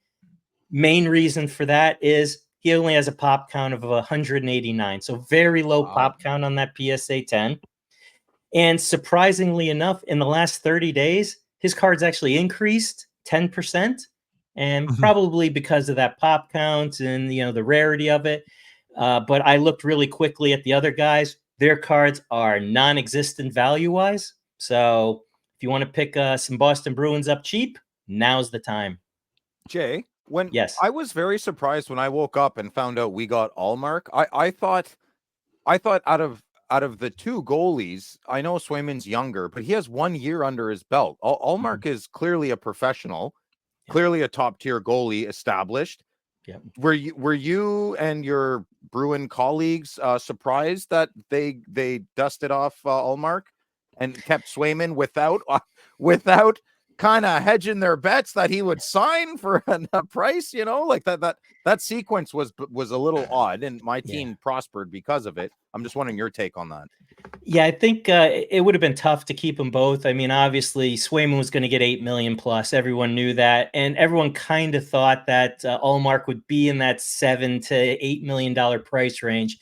Main reason for that is he only has a pop count of 189. So very low pop count on that PSA 10. And surprisingly enough, in the last 30 days, his cards actually increased 10%. And probably because of that pop count and, you know, the rarity of it. But I looked really quickly at the other guys. Their cards are non-existent value-wise. So if you want to pick some Boston Bruins up cheap, now's the time. Jay, I was very surprised when I woke up and found out we got Allmark. I thought out of the two goalies, I know Swayman's younger, but he has 1 year under his belt. Allmark is clearly a professional. Clearly a top tier goalie established. Yeah. Were you and your Bruin colleagues surprised that they dusted off Allmark and kept Swayman without kind of hedging their bets that he would sign for a price? You know, like that sequence was a little odd, and my team prospered because of it. I'm just wondering your take on that. Yeah, I think it would have been tough to keep them both. I mean, obviously, Swayman was going to get $8 million plus. Everyone knew that, and everyone kind of thought that Allmark would be in that $7 to $8 million price range.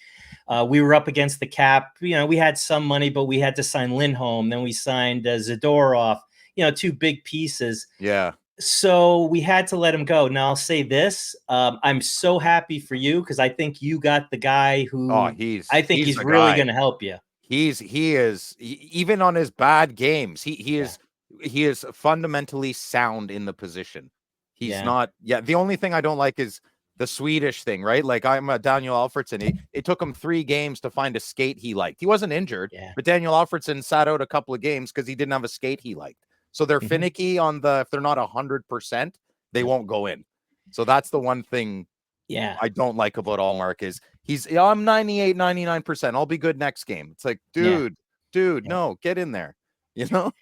We were up against the cap. You know, we had some money, but we had to sign Lindholm. Then we signed Zadorov. You know, two big pieces. Yeah. So we had to let him go. Now I'll say this: I'm so happy for you because I think you got the guy who he's really going to help you. He is even on his bad games. He is fundamentally sound in the position. He's not. Yeah. The only thing I don't like is the Swedish thing, right? Like I'm a Daniel Alfredsson. It took him 3 games to find a skate he liked. He wasn't injured, but Daniel Alfredsson sat out a couple of games because he didn't have a skate he liked. So they're finicky on if they're not 100%, they won't go in. So that's the one thing I don't like about Allmark is I'm 98, 99%. I'll be good next game. It's like, dude, no, get in there. You know?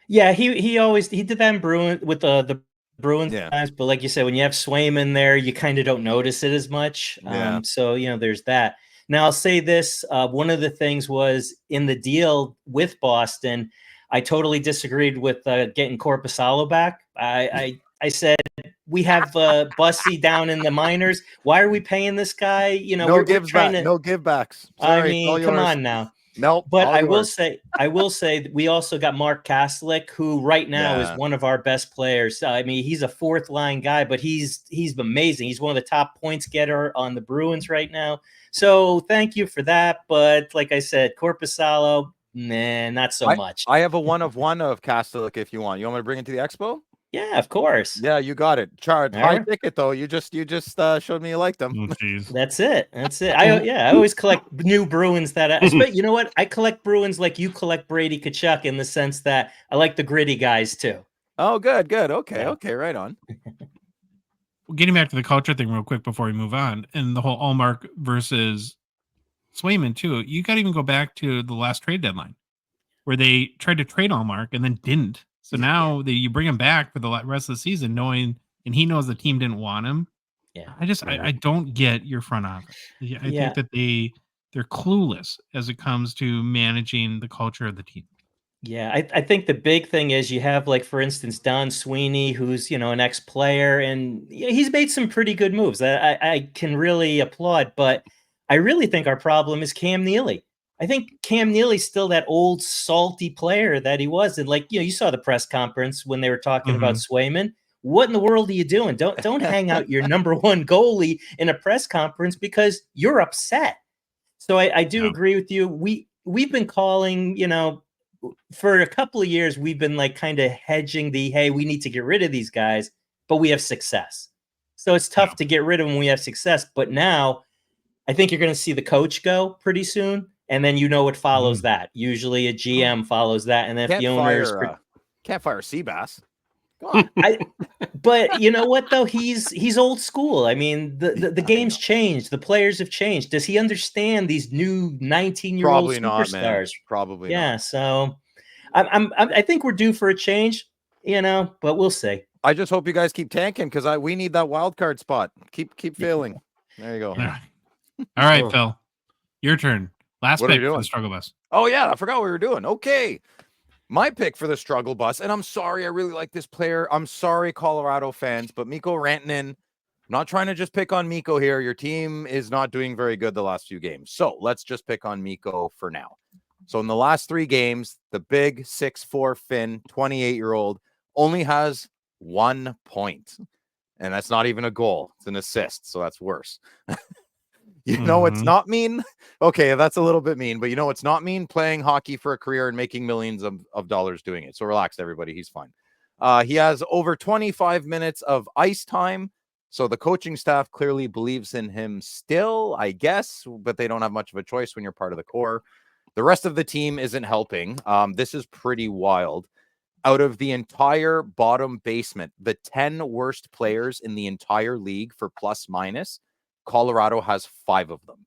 Yeah, he did that in Bruin with the Bruins guys, but like you said, when you have Swayman there, you kind of don't notice it as much. So you know, there's that. Now I'll say this: one of the things was in the deal with Boston, I totally disagreed with getting Korpisalo back. I said we have Bussy down in the minors. Why are we paying this guy? You know, no givebacks. I mean, come on now. No, but I will say that we also got Mark Kaslik, who right now is one of our best players. I mean, he's a 4th line guy, but he's amazing. He's one of the top points getter on the Bruins right now. So thank you for that. But like I said, Korpisalo, nah, not so much. I have a 1 of Kaslik if you want. You want me to bring it to the expo? Yeah, of course. Yeah, you got it. Charge high ticket though. You just showed me you liked them. Oh, That's it. I always collect new Bruins you know what? I collect Bruins like you collect Brady Tkachuk in the sense that I like the gritty guys too. Oh, good. Okay, right on. Getting back to the culture thing real quick before we move on, and the whole Allmark versus Swayman too. You got to even go back to the last trade deadline where they tried to trade Allmark and then didn't. So now you bring him back for the rest of the season, knowing and he knows the team didn't want him. Yeah. I don't get your front office. I think that they're clueless as it comes to managing the culture of the team. Yeah, I think the big thing is you have, like, for instance, Don Sweeney, who's, an ex-player, and he's made some pretty good moves. I can really applaud, but I really think our problem is Cam Neely. I think Cam Neely's still that old salty player that he was. And, like, you saw the press conference when they were talking about Swayman. What in the world are you doing? Don't hang out your number one goalie in a press conference because you're upset. So I do agree with you. We've been calling, for a couple of years, we've been like kind of hedging hey, we need to get rid of these guys, but we have success. So it's tough to get rid of them when we have success. But now I think you're going to see the coach go pretty soon. And then what follows that. Usually a GM follows that. And then if the owners can't fire Seabass. Come on. But you know what though? He's old school. I mean, the game's changed. The players have changed. Does he understand these new 19-year-old superstars? Not, man. Probably yeah. not. So I think we're due for a change, but we'll see. I just hope you guys keep tanking because we need that wild card spot. Keep failing. There you go. All right, Phil. Your turn. Last pick for the struggle bus. Oh yeah, I forgot what we were doing. Okay. My pick for the struggle bus, and I'm sorry, I really like this player. I'm sorry, Colorado fans, but Mikko Rantanen. I'm not trying to just pick on Mikko here. Your team is not doing very good the last few games. So let's just pick on Mikko for now. So in the last 3 games, the big 6'4" Finn, 28-year-old, only has 1 point. And that's not even a goal. It's an assist, so that's worse. You know it's not mean? Okay, that's a little bit mean, but it's not mean playing hockey for a career and making millions of dollars doing it. So relax, everybody. He's fine. He has over 25 minutes of ice time. So the coaching staff clearly believes in him still, I guess, but they don't have much of a choice when you're part of the core. The rest of the team isn't helping. This is pretty wild. Out of the entire bottom basement, the 10 worst players in the entire league for plus minus, Colorado has 5 of them.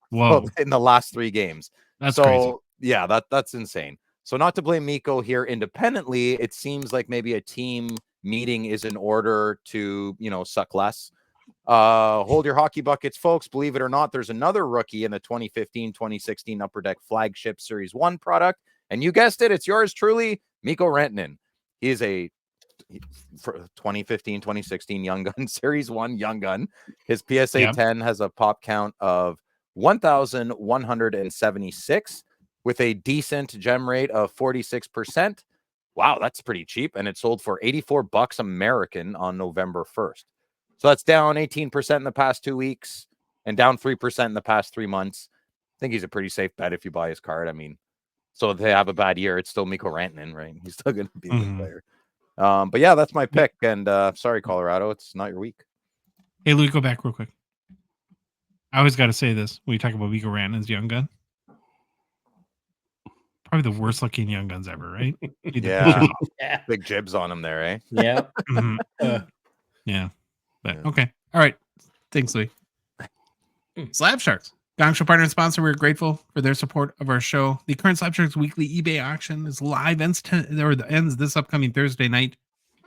Whoa! In the last 3 games. That's crazy. Yeah, that's insane. So not to blame Mikko here independently, it seems like maybe a team meeting is in order to, suck less. Hold your hockey buckets, folks. Believe it or not, there's another rookie in the 2015-2016 Upper Deck Flagship Series 1 product. And you guessed it, it's yours truly, Mikko Rantanen. He is a 2015-2016 Young Gun Series 1 Young Gun. His PSA 10 has a pop count of 1,176 with a decent gem rate of 46%. Wow, that's pretty cheap. And it sold for $84 American on November 1st. So that's down 18% in the past 2 weeks and down 3% in the past 3 months. I think he's a pretty safe bet if you buy his card. I mean, so if they have a bad year, it's still Mikko Rantanen, right? He's still going to be a good player. But yeah, that's my pick. And sorry, Colorado, it's not your week. Hey, Luke, go back real quick. I always got to say this when you talk about Mikko Rantanen's Young Gun. Probably the worst looking Young Guns ever, right? Yeah. Big jibs on him there, eh? Yeah. Yeah. But okay. All right. Thanks, Louis. Slab Sharks. Gongshow partner and sponsor, we're grateful for their support of our show. The current Slab Sharks weekly eBay auction is live, ends this upcoming Thursday night.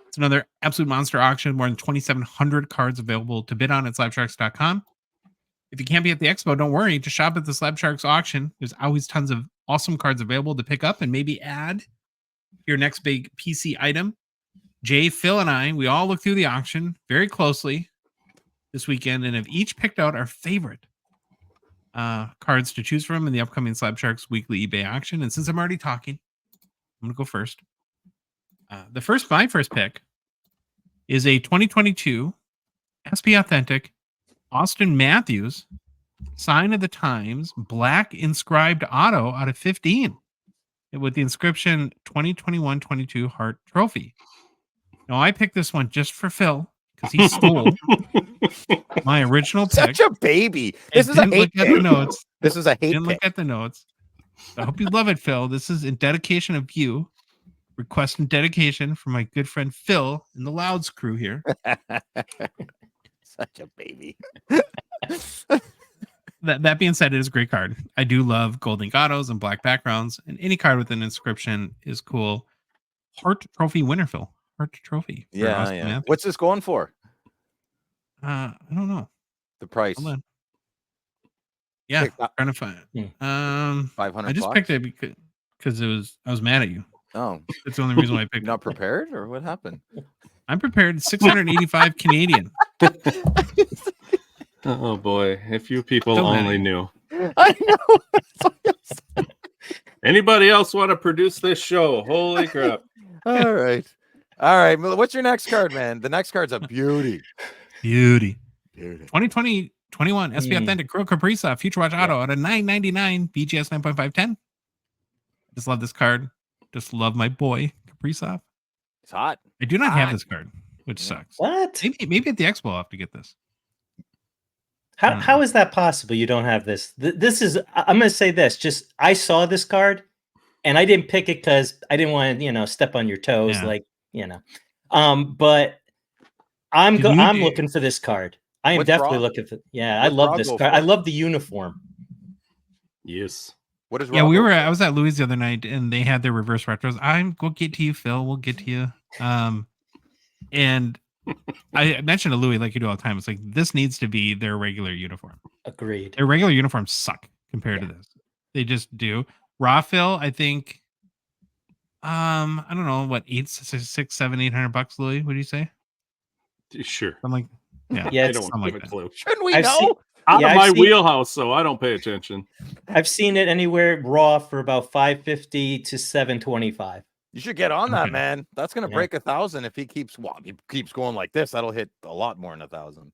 It's another absolute monster auction. More than 2,700 cards available to bid on at slabsharks.com. If you can't be at the expo, don't worry. Just shop at the Slab Sharks auction. There's always tons of awesome cards available to pick up and maybe add your next big PC item. Jay, Phil, and I, we all looked through the auction very closely this weekend and have each picked out our favorite cards to choose from in the upcoming Slab Sharks weekly eBay auction. And since I'm already talking, I'm going to go first. My first pick is a 2022 SP Authentic Austin Matthews Sign of the Times black inscribed auto out of 15 with the inscription 2021-22 Hart Trophy. Now, I picked this one just for Phil because he stole my original pick. Such a baby. This is a hate pick. This is a hate pick. Didn't look at the notes. I hope you love it, Phil. This is in dedication of you. Requesting dedication from my good friend Phil and the Louds crew here. Such a baby. That being said, it is a great card. I do love gold ink autos and black backgrounds, and any card with an inscription is cool. Hart Trophy winner, Phil. Hart trophy. for Yeah, Austin yeah. Matthews. What's this going for? I don't know. The price? Hold on. Yeah, Pick that- trying to find. I 500 just bucks? picked it because I was mad at you. Oh, That's the only reason why I picked you're not it. prepared, or what happened? I'm prepared. 685 Canadian. Oh boy, if you people Still mad at only you. knew. I know. Anybody else want to produce this show? Holy crap. All right. All right. What's your next card, man? The next card's a beauty. Beauty. Beauty. 2020-21 SP Authentic Kirill Kaprizov Future Watch Auto at a 999 BGS 9.510. Just love this card. Just love my boy Kaprizov. It's hot. I do not have Hot. this card, which sucks. What? Maybe at the expo I'll have to get this. How is that possible? You don't have this. This is. I'm going to say this. Just I saw this card, and I didn't pick it because I didn't want to, step on your toes, Yeah. But I'm Did you- I'm looking for this card. I am What's definitely Rob- looking for. Yeah, I what's love Rob this go card. for? I love the uniform. Yes. What is Yeah, Rob we over were. there? I was at Louis the other night, and they had their reverse retros. We'll get to you, Phil. We'll get to you. And I mentioned to Louis, like you do all the time, it's like this needs to be their regular uniform. Agreed. Their regular uniforms suck compared to this. They just do. Raw Phil, I think. I don't know what, 800 bucks, Louis. What do you say? Sure. I'm like, yeah, Yeah, I it's don't something have like a that. clue. Shouldn't we I've know? seen- Out Yeah, of I've my seen- wheelhouse, so I don't pay attention. I've seen it anywhere raw for about $550 to $725. You should get on that, Okay. man. That's gonna Yeah. break 1,000 if he keeps going like this. That'll hit a lot more than 1,000.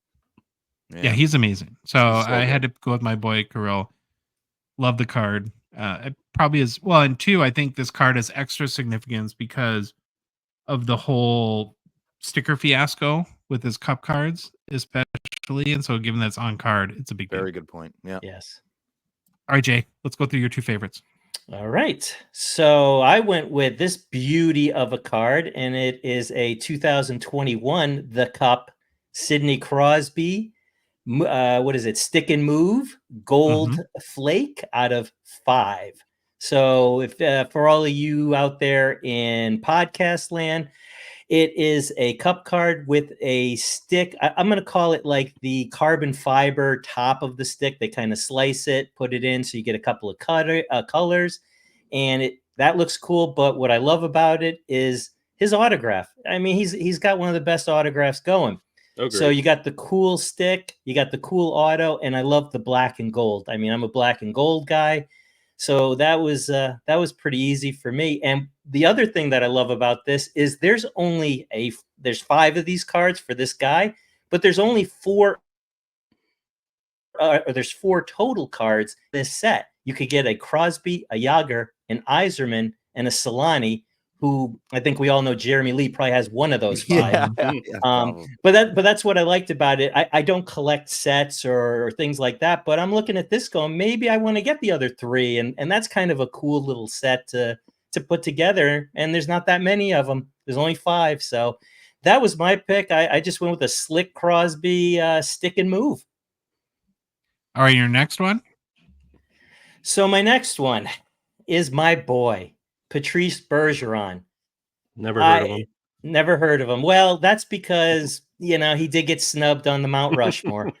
Yeah, he's amazing. So, He's so I had good. to go with my boy Kirill. Love the card. It probably is well, and two, I think this card has extra significance because of the whole sticker fiasco with his cup cards, especially. And so, given that's on card, it's a big deal. Very good point. Yeah. Yes. All right, Jay, let's go through your two favorites. All right. So I went with this beauty of a card, and it is a 2021 The Cup Sidney Crosby. What is it? Stick and Move Gold Flake out of 5. So if for all of you out there in podcast land, it is a cup card with a stick. I'm going to call it like the carbon fiber top of the stick. They kind of slice it, put it in, so you get a couple of colors, and that looks cool. But what I love about it is his autograph. I mean, he's got one of the best autographs going. Oh, So you got the cool stick, you got the cool auto, and I love the black and gold. I mean, I'm a black and gold guy. So that was pretty easy for me. And the other thing that I love about this is there's 5 of these cards for this guy, but there's only 4 or there's 4 total cards in this set. You could get a Crosby, a Yager, an Yzerman, and a Solani, who I think we all know Jeremy Lee probably has one of those 5. But that's what I liked about it. I don't collect sets or things like that, but I'm looking at this going, maybe I want to get the other 3, and that's kind of a cool little set to put together. And there's not that many of them. There's only 5, so that was my pick. I just went with a slick Crosby stick and move. All right, your next one. So my next one is my boy Patrice Bergeron. Never heard of him. Never heard of him. Well, that's because, he did get snubbed on the Mount Rushmore.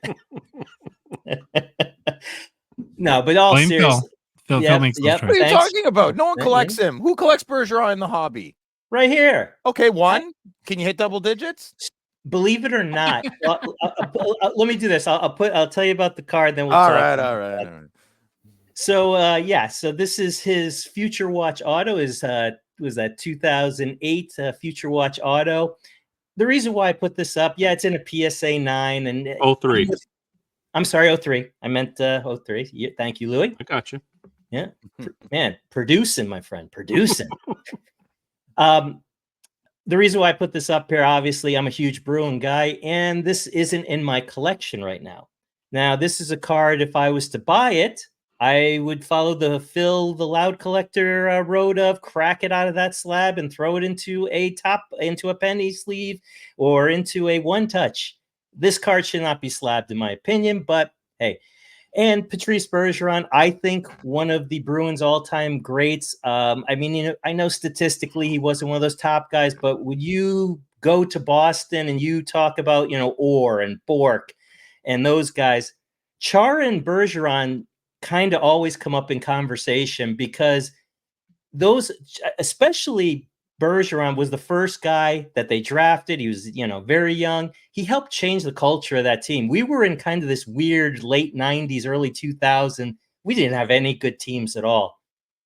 No, but all Blame seriously. Phil Yep, makes those yep. What are you choices. Thanks. talking about? No one Yeah, collects him. Who collects Bergeron in the hobby? Right here. Okay, one. Can you hit double digits? Believe it or not. Let me do this. I'll tell you about the card, then we'll All talk right, about all right, that. all right. So so this is his Future Watch Auto. Was that 2008 Future Watch Auto? The reason why I put this up, it's in a PSA 9 and 03. I'm sorry, 03. I meant 03. Yeah, thank you, Louis. I got you. Yeah, man, producing, my friend, producing. The reason why I put this up here, obviously, I'm a huge Bruin guy, and this isn't in my collection right now. Now, this is a card. If I was to buy it, I would follow the Phil the Loud Collector road of crack it out of that slab and throw it into a penny sleeve or into a one touch. This card should not be slabbed, in my opinion. But hey, And Patrice Bergeron, I think one of the Bruins' all-time greats. I mean, you know, I know statistically he wasn't one of those top guys, but would you go to Boston and you talk about, you know, Orr and Bork and those guys, Chara and Bergeron kind of always come up in conversation because those, especially Bergeron, was the first guy that they drafted. He was, you know, very young. He helped change the culture of that team. We were in kind of this weird late 90s, early 2000. We didn't have any good teams at all.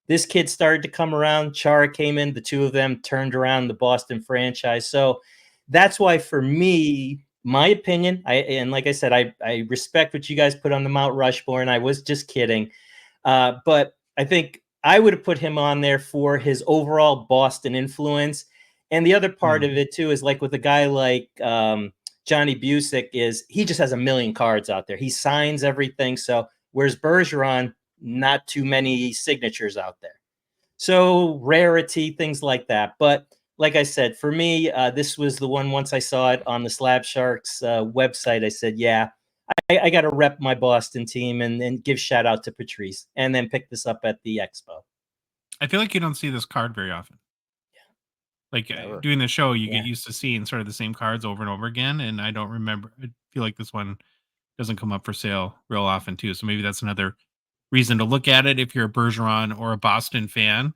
This kid started to come around. Chara came in. The two of them turned around the Boston franchise. So that's why, for me, my opinion, and like I said, I respect what you guys put on the Mount Rushmore, and I was just kidding. But I think I would have put him on there for his overall Boston influence. And the other part of it too is like with a guy like Johnny Busick, is he just has a million cards out there. He signs everything. So whereas Bergeron, not too many signatures out there. So rarity, things like that. But like I said, for me, this was the one. Once I saw it on the Slab Sharks website, I said, yeah, I got to rep my Boston team and give shout out to Patrice, and then pick this up at the Expo. I feel like you don't see this card very often. Like Never. doing the show, you Yeah. get used to seeing sort of the same cards over and over again. And I don't remember. I feel like this one doesn't come up for sale real often too. So maybe that's another reason to look at it if you're a Bergeron or a Boston fan.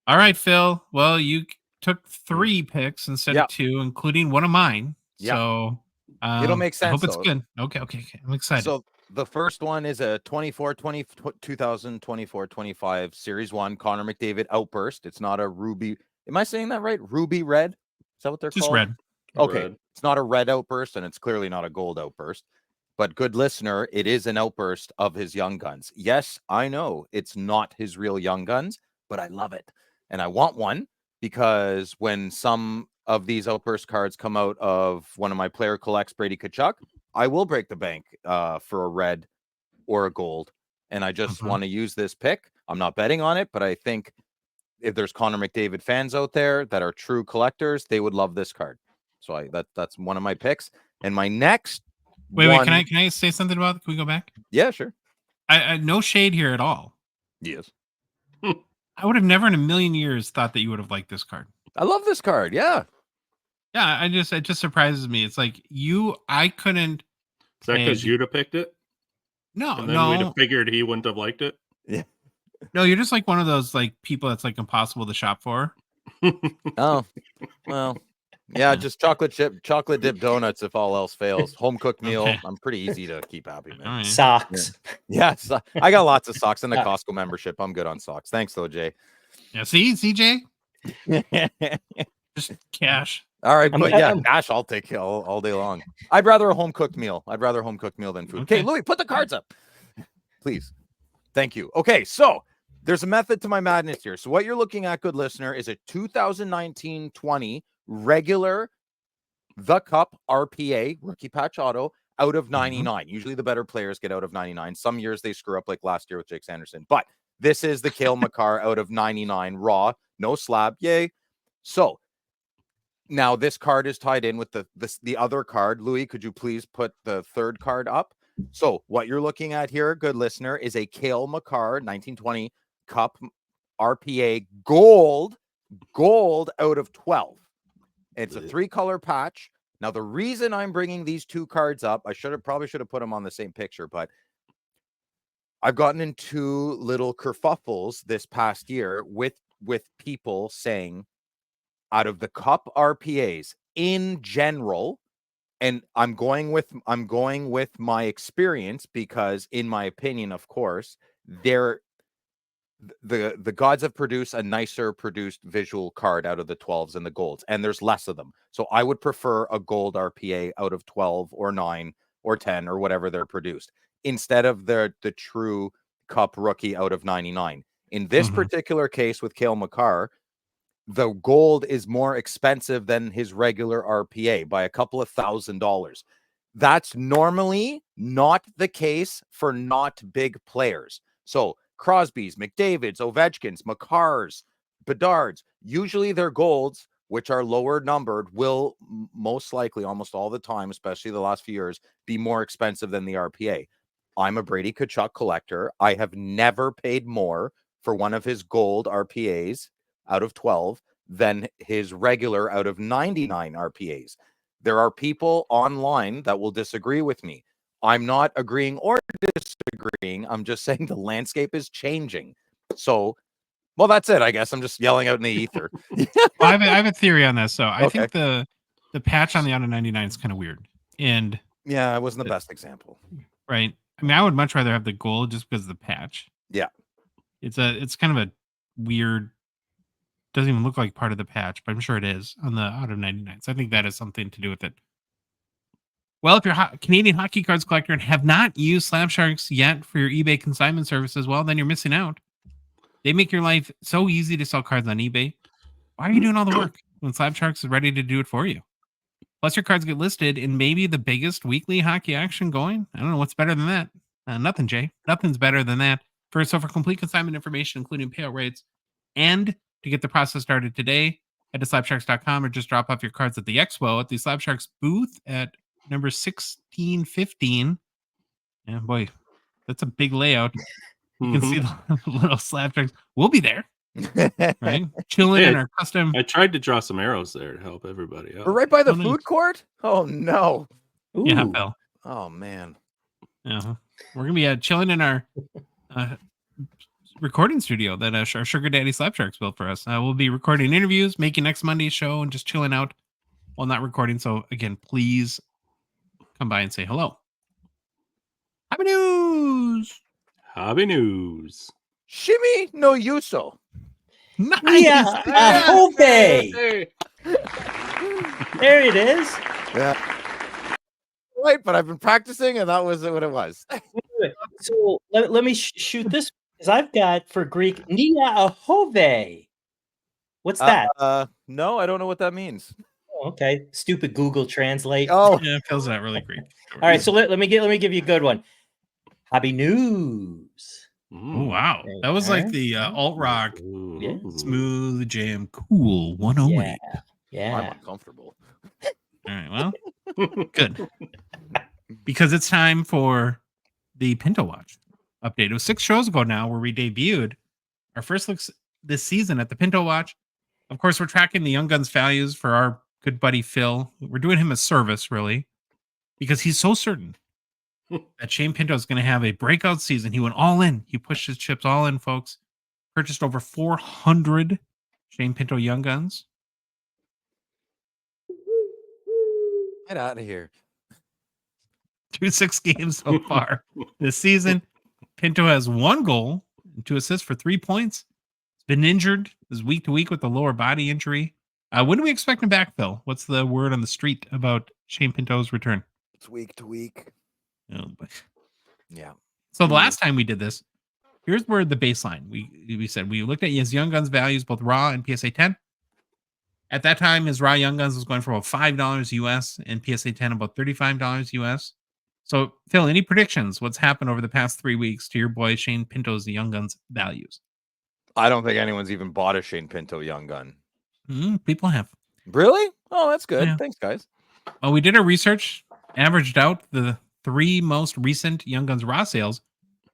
All right, Phil. Well, you took 3 picks instead Yeah. of 2, including one of mine. Yeah. So It'll make I hope sense, it's though. good. Okay. I'm excited. So the first one is a 2024-25 Series 1 Connor McDavid outburst. It's not a ruby. Am I saying that right? Ruby red? Is that what they're Just called? red. Okay. Red. It's not a red outburst, and it's clearly not a gold outburst. But good listener, it is an outburst of his young guns. Yes, I know it's not his real young guns, but I love it. And I want one because when some of these outburst cards come out of one of my player collects, Brady Tkachuk, I will break the bank for a red or a gold. And I just want to use this pick. I'm not betting on it, but I think if there's Connor McDavid fans out there that are true collectors, they would love this card. So that's one of my picks. And my next Wait, one, can I say something about it? Can we go back? Yeah, sure. I no shade here at all. Yes. I would have never in a million years thought that you would have liked this card. I love this card. Yeah. Yeah, it just surprises me. It's like I couldn't. Is that because you'd have picked it? No, And then we'd have figured he wouldn't have liked it? Yeah. No, you're just like one of those like people that's like impossible to shop for. Oh, well, yeah, just chocolate dip donuts if all else fails. Home cooked meal. Okay. I'm pretty easy to keep happy, man. All right. Socks. Yeah, I got lots of socks and a Costco membership. I'm good on socks. Thanks, though, Jay. Yeah, see, CJ, just cash. All right, but yeah, I'm- cash I'll take all day long. I'd rather a home cooked meal. I'd rather a home cooked meal than food. Okay, Louis, put the cards up, please. Thank you. Okay, so there's a method to my madness here. So what you're looking at, good listener, is a 2019-20 regular The Cup RPA rookie patch auto out of 99. Usually the better players get out of 99. Some years they screw up, like last year with Jake Sanderson. But this is the Cale Makar out of 99 raw, no slab. Yay. So now this card is tied in with the other card. Louis, could you please put the third card up? So what you're looking at here, good listener, is a Cale Makar 1920 Cup RPA gold out of 12. It's a 3-color patch. Now, the reason I'm bringing these 2 cards up, I probably should have put them on the same picture, but I've gotten into little kerfuffles this past year with people saying out of the Cup RPAs in general, and I'm going with my experience because, in my opinion, of course, the gods have produced a nicer produced visual card out of the 12s and the golds, and there's less of them. So I would prefer a gold RPA out of 12 or 9 or 10 or whatever they're produced, instead of the true Cup rookie out of 99. In this particular case with Cale Makar, the gold is more expensive than his regular RPA by a couple of $1,000. That's normally not the case for not big players. So Crosby's, McDavid's, Ovechkin's, Makar's, Bedard's, usually their golds, which are lower numbered, will most likely, almost all the time, especially the last few years, be more expensive than the RPA. I'm a Brady Tkachuk collector. I have never paid more for one of his gold RPAs out of 12 than his regular out of 99 RPAs. There are people online that will disagree with me. I'm not agreeing or disagreeing. I'm just saying the landscape is changing. So, well, that's it. I guess I'm just yelling out in the ether. Well, I have a theory on this. So I Okay. think the patch on the out of 99 is kind of weird. And Yeah, it wasn't the best example. right. I mean, I would much rather have the gold just because of the patch. Yeah. It's kind of a weird, doesn't even look like part of the patch, but I'm sure it is on the out of 99. So I think that has something to do with it. Well, if you're a Canadian hockey cards collector and have not used Slabsharks yet for your eBay consignment services, well, then you're missing out. They make your life so easy to sell cards on eBay. Why are you doing all the work when Slabsharks is ready to do it for you? Plus, your cards get listed in maybe the biggest weekly hockey action going. I don't know what's better than that. Nothing, Jay. Nothing's better than that. For complete consignment information, including payout rates, and to get the process started today, head to slabsharks.com or just drop off your cards at the expo at the Slabsharks booth at number 1615. And boy, that's a big layout. You can see the little Slabsharks. We'll be there, right? Chilling in our custom. I tried to draw some arrows there to help everybody out. We're right by the nice. food court? Oh, no. Yeah, Ooh. Phil. Oh, man. Uh-huh. We're going to be chilling in our recording studio that our Sugar Daddy Slabsharks built for us. We'll be recording interviews, making next Monday's show, and just chilling out while not recording. So, again, please come by and say hello. Happy news! Hobby news. Shimmy no Yuso. Nice! Yeah, Hope. There it is. Yeah. Right, but I've been practicing, and that was what it was. So let me shoot this, because I've got for Greek Nia Ahove. What's that? No, I don't know what that means. Oh, okay, stupid Google Translate. Oh, Yeah, it feels that really great. All right, so let me give you a good one. Hobby news. Oh, wow. That was like the alt rock, Yeah. smooth jam, cool 108. Yeah. I'm uncomfortable. All right, well, good. Because it's time for the Pinto Watch update. It was 6 shows ago now where we debuted our first looks this season at the Pinto Watch. Of course, we're tracking the Young Guns values for our good buddy Phil. We're doing him a service, really, because he's so certain that Shane Pinto is going to have a breakout season. He went all in. He pushed his chips all in, folks. Purchased over 400 Shane Pinto Young Guns. Get out of here. 6 games so far this season. Pinto has 1 goal and 2 assists for 3 points. He's been injured. Is week to week with the lower body injury. When do we expect him back, Phil? What's the word on the street about Shane Pinto's return? It's week to week. Oh, but... Yeah. So the last time we did this, here's where the baseline. We said we looked at his Young Guns values, both raw and PSA 10. At that time, his raw Young Guns was going for about $5 US and PSA 10 about $35 US. So, Phil, any predictions? What's happened over the past 3 weeks to your boy Shane Pinto's Young Guns values? I don't think anyone's even bought a Shane Pinto Young Gun. People have. Really? Oh, that's good. Yeah. Thanks, guys. Well, we did our research, averaged out the 3 most recent Young Guns raw sales.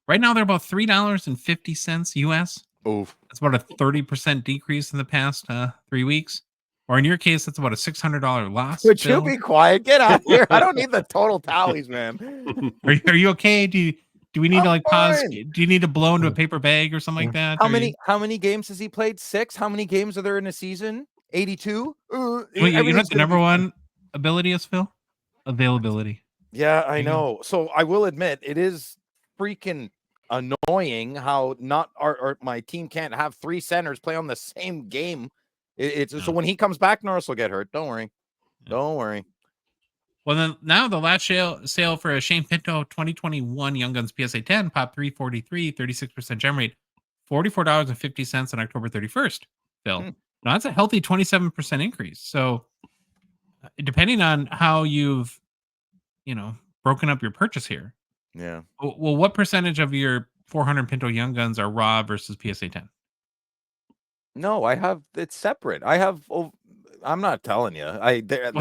Right now, they're about $3.50 US. Oof. That's about a 30% decrease in the past 3 weeks. Or in your case, that's about a $600 loss. Would Phil. you be quiet? Get out of here. I don't need the total tallies, man. Are you okay? Do we need to I'm pause? fine. Do you need to blow into a paper bag or something like that? How many games has he played? 6? How many games are there in a season? 82? You know what the number one ability is, Phil? Availability. Yeah, I know. So I will admit it is freaking annoying how not my team can't have 3 centers play on the same game. So when he comes back, Norris will get hurt. Don't worry. Don't worry. Well, then now the last sale for a Shane Pinto 2021 Young Guns PSA 10 popped 343, 36% gem rate, $44.50 on October 31st. Phil, now that's a healthy 27% increase. So depending on how you've, broken up your purchase here. Yeah. Well, what percentage of your 400 Pinto Young Guns are raw versus PSA 10? No, I have it's separate. I have I'm not telling you.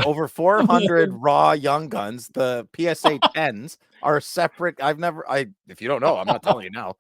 Over 400 raw young guns. The PSA 10s are separate. If you don't know, I'm not telling you now.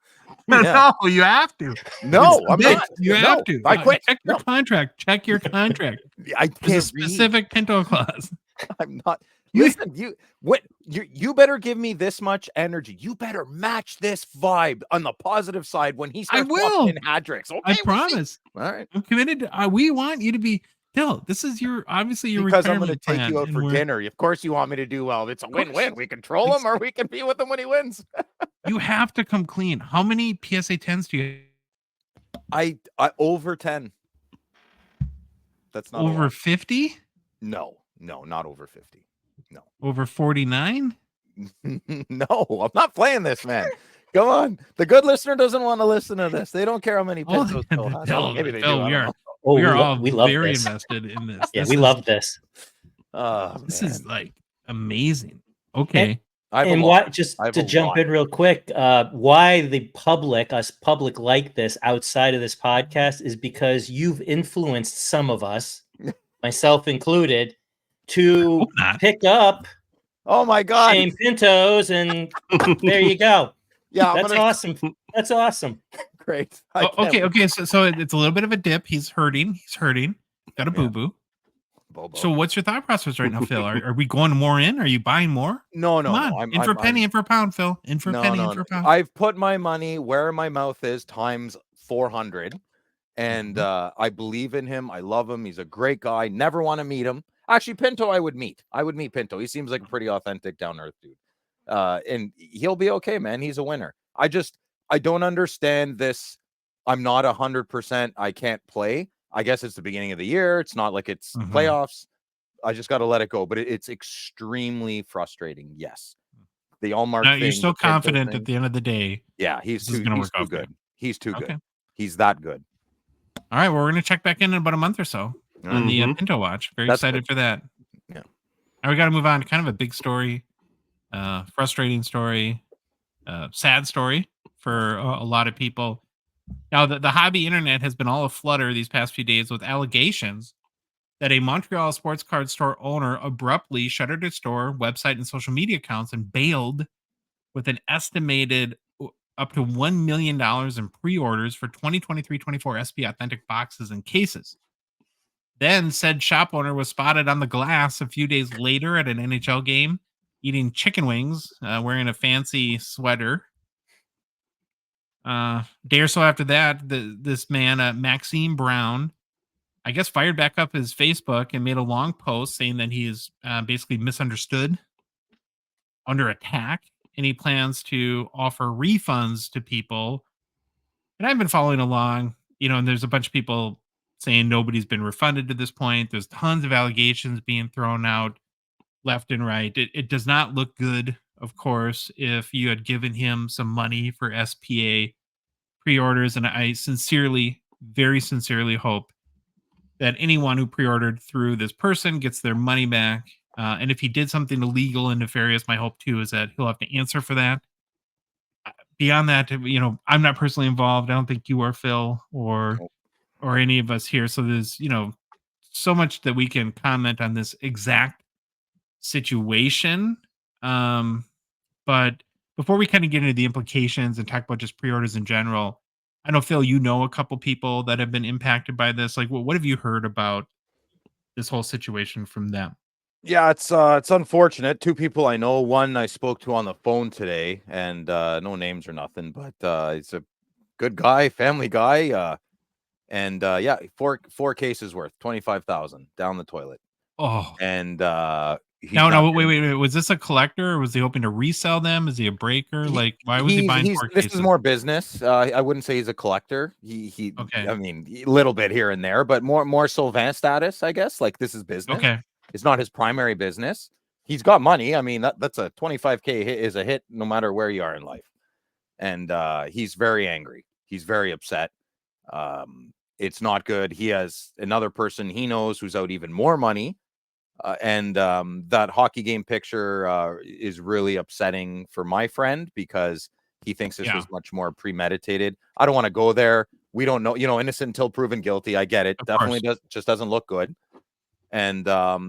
Yeah. No, you have to. No, I'm Big. not. You No, have to. I quit. Check your No. contract. Check your contract. I There's a can't read. specific Pinto clause. I'm not. Listen, you better give me this much energy. You better match this vibe on the positive side when he starts will. in hat-tricks. Okay, I promise. All right. I'm committed to, we want you to be Phil. This is obviously your Because I'm retirement going to take you out for dinner. Of course you want me to do well. It's a win-win. We control him or we can be with him when he wins. You have to come clean. How many PSA 10s do you I over 10. That's not over 50? No, not over 50. No. Over 49? No, I'm not playing this, man. Come on. The good listener doesn't want to listen to this. They don't care how many Pintos Phil has. Maybe they do. We are all we love very this. invested in this. Yeah, we love this. This is like amazing. Okay. And why, just to jump in real quick, why the us public like this outside of this podcast is because you've influenced some of us, myself included, to pick up oh my god Shane Pintos, and there you go. Yeah, that's awesome. That's awesome. Great. Okay. So it's a little bit of a dip. He's hurting. Got a boo-boo. So what's your thought process right now, Phil? Are we going more in? Are you buying more? No. I'm in for a penny, in for a pound, Phil. In for a penny, in for a pound. I've put my money where my mouth is times 400. And I believe in him. I love him. He's a great guy. Never want to meet him. Actually, Pinto, I would meet Pinto. He seems like a pretty authentic, down-to-earth dude. And he'll be okay, man. He's a winner. I don't understand this. I'm not 100%. I can't play. I guess it's the beginning of the year. It's not like it's playoffs. I just got to let it go. But it's extremely frustrating. Yes. The Allmark thing. You're still confident at the end of the day. Yeah, he's too good. He's too good. He's that good. All right. Well, we're going to check back in about a month or so on the Pinto Watch. Very excited for that. Yeah. Now we got to move on to kind of a big story, frustrating story, sad story for a lot of people. Now, the hobby internet has been all aflutter these past few days with allegations that a Montreal sports card store owner abruptly shuttered its store, website, and social media accounts and bailed with an estimated up to $1 million in pre-orders for 2023-24 SP Authentic boxes and cases. Then said shop owner was spotted on the glass a few days later at an NHL game, eating chicken wings, wearing a fancy sweater. Day or so after that, this man, Maxime Brown, I guess fired back up his Facebook and made a long post saying that he is basically misunderstood, under attack, and he plans to offer refunds to people. And I've been following along, and there's a bunch of people saying nobody's been refunded to this point. There's tons of allegations being thrown out left and right. It does not look good, of course, if you had given him some money for SPA pre-orders. And I very sincerely hope that anyone who pre-ordered through this person gets their money back. And if he did something illegal and nefarious, my hope too is that he'll have to answer for that. Beyond that, I'm not personally involved. I don't think you are, Phil, or any of us here. So there's, so much that we can comment on this exact situation. But before we kind of get into the implications and talk about just pre-orders in general, I know, Phil, a couple people that have been impacted by this. Like, what have you heard about this whole situation from them? Yeah, it's unfortunate. Two people I know. One I spoke to on the phone today, and no names or nothing, but he's a good guy, family guy. And yeah, four cases worth, 25,000 down the toilet. Oh, and no, wait. Was this a collector, or was he hoping to resell them? Is he a breaker? Like, why was he buying 4 cases? This is more business. I wouldn't say he's a collector. He okay. I mean, a little bit here and there, but more Sylvain status, I guess. Like, this is business. Okay. It's not his primary business. He's got money. I mean, that's a 25K hit is a hit no matter where you are in life. And he's very angry. He's very upset. It's not good. He has another person he knows who's out even more money. And that hockey game picture is really upsetting for my friend because he thinks this was much more premeditated. I don't want to go there. We don't know, innocent until proven guilty. I get it. Definitely just doesn't look good. And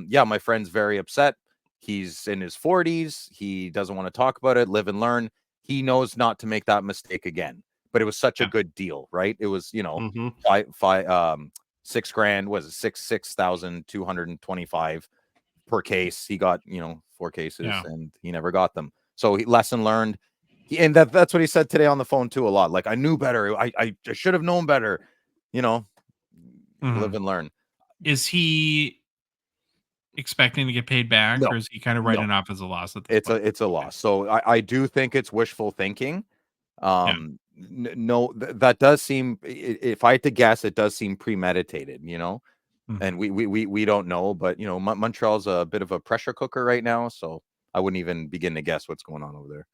yeah, my friend's very upset. He's in his 40s. He doesn't want to talk about it, live and learn. He knows not to make that mistake again. But it was such a good deal, right? It was, $6,000, was it 6,225 per case. He got, 4 cases and he never got them. So lesson learned. And that's what he said today on the phone too a lot. Like, I knew better. I should have known better, live and learn. Is he expecting to get paid back, No. or is he kind of writing off as a loss at this It's point? it's a loss. So I do think it's wishful thinking. No, that does seem, if I had to guess, it does seem premeditated, and we don't know, but Montreal's a bit of a pressure cooker right now, so I wouldn't even begin to guess what's going on over there.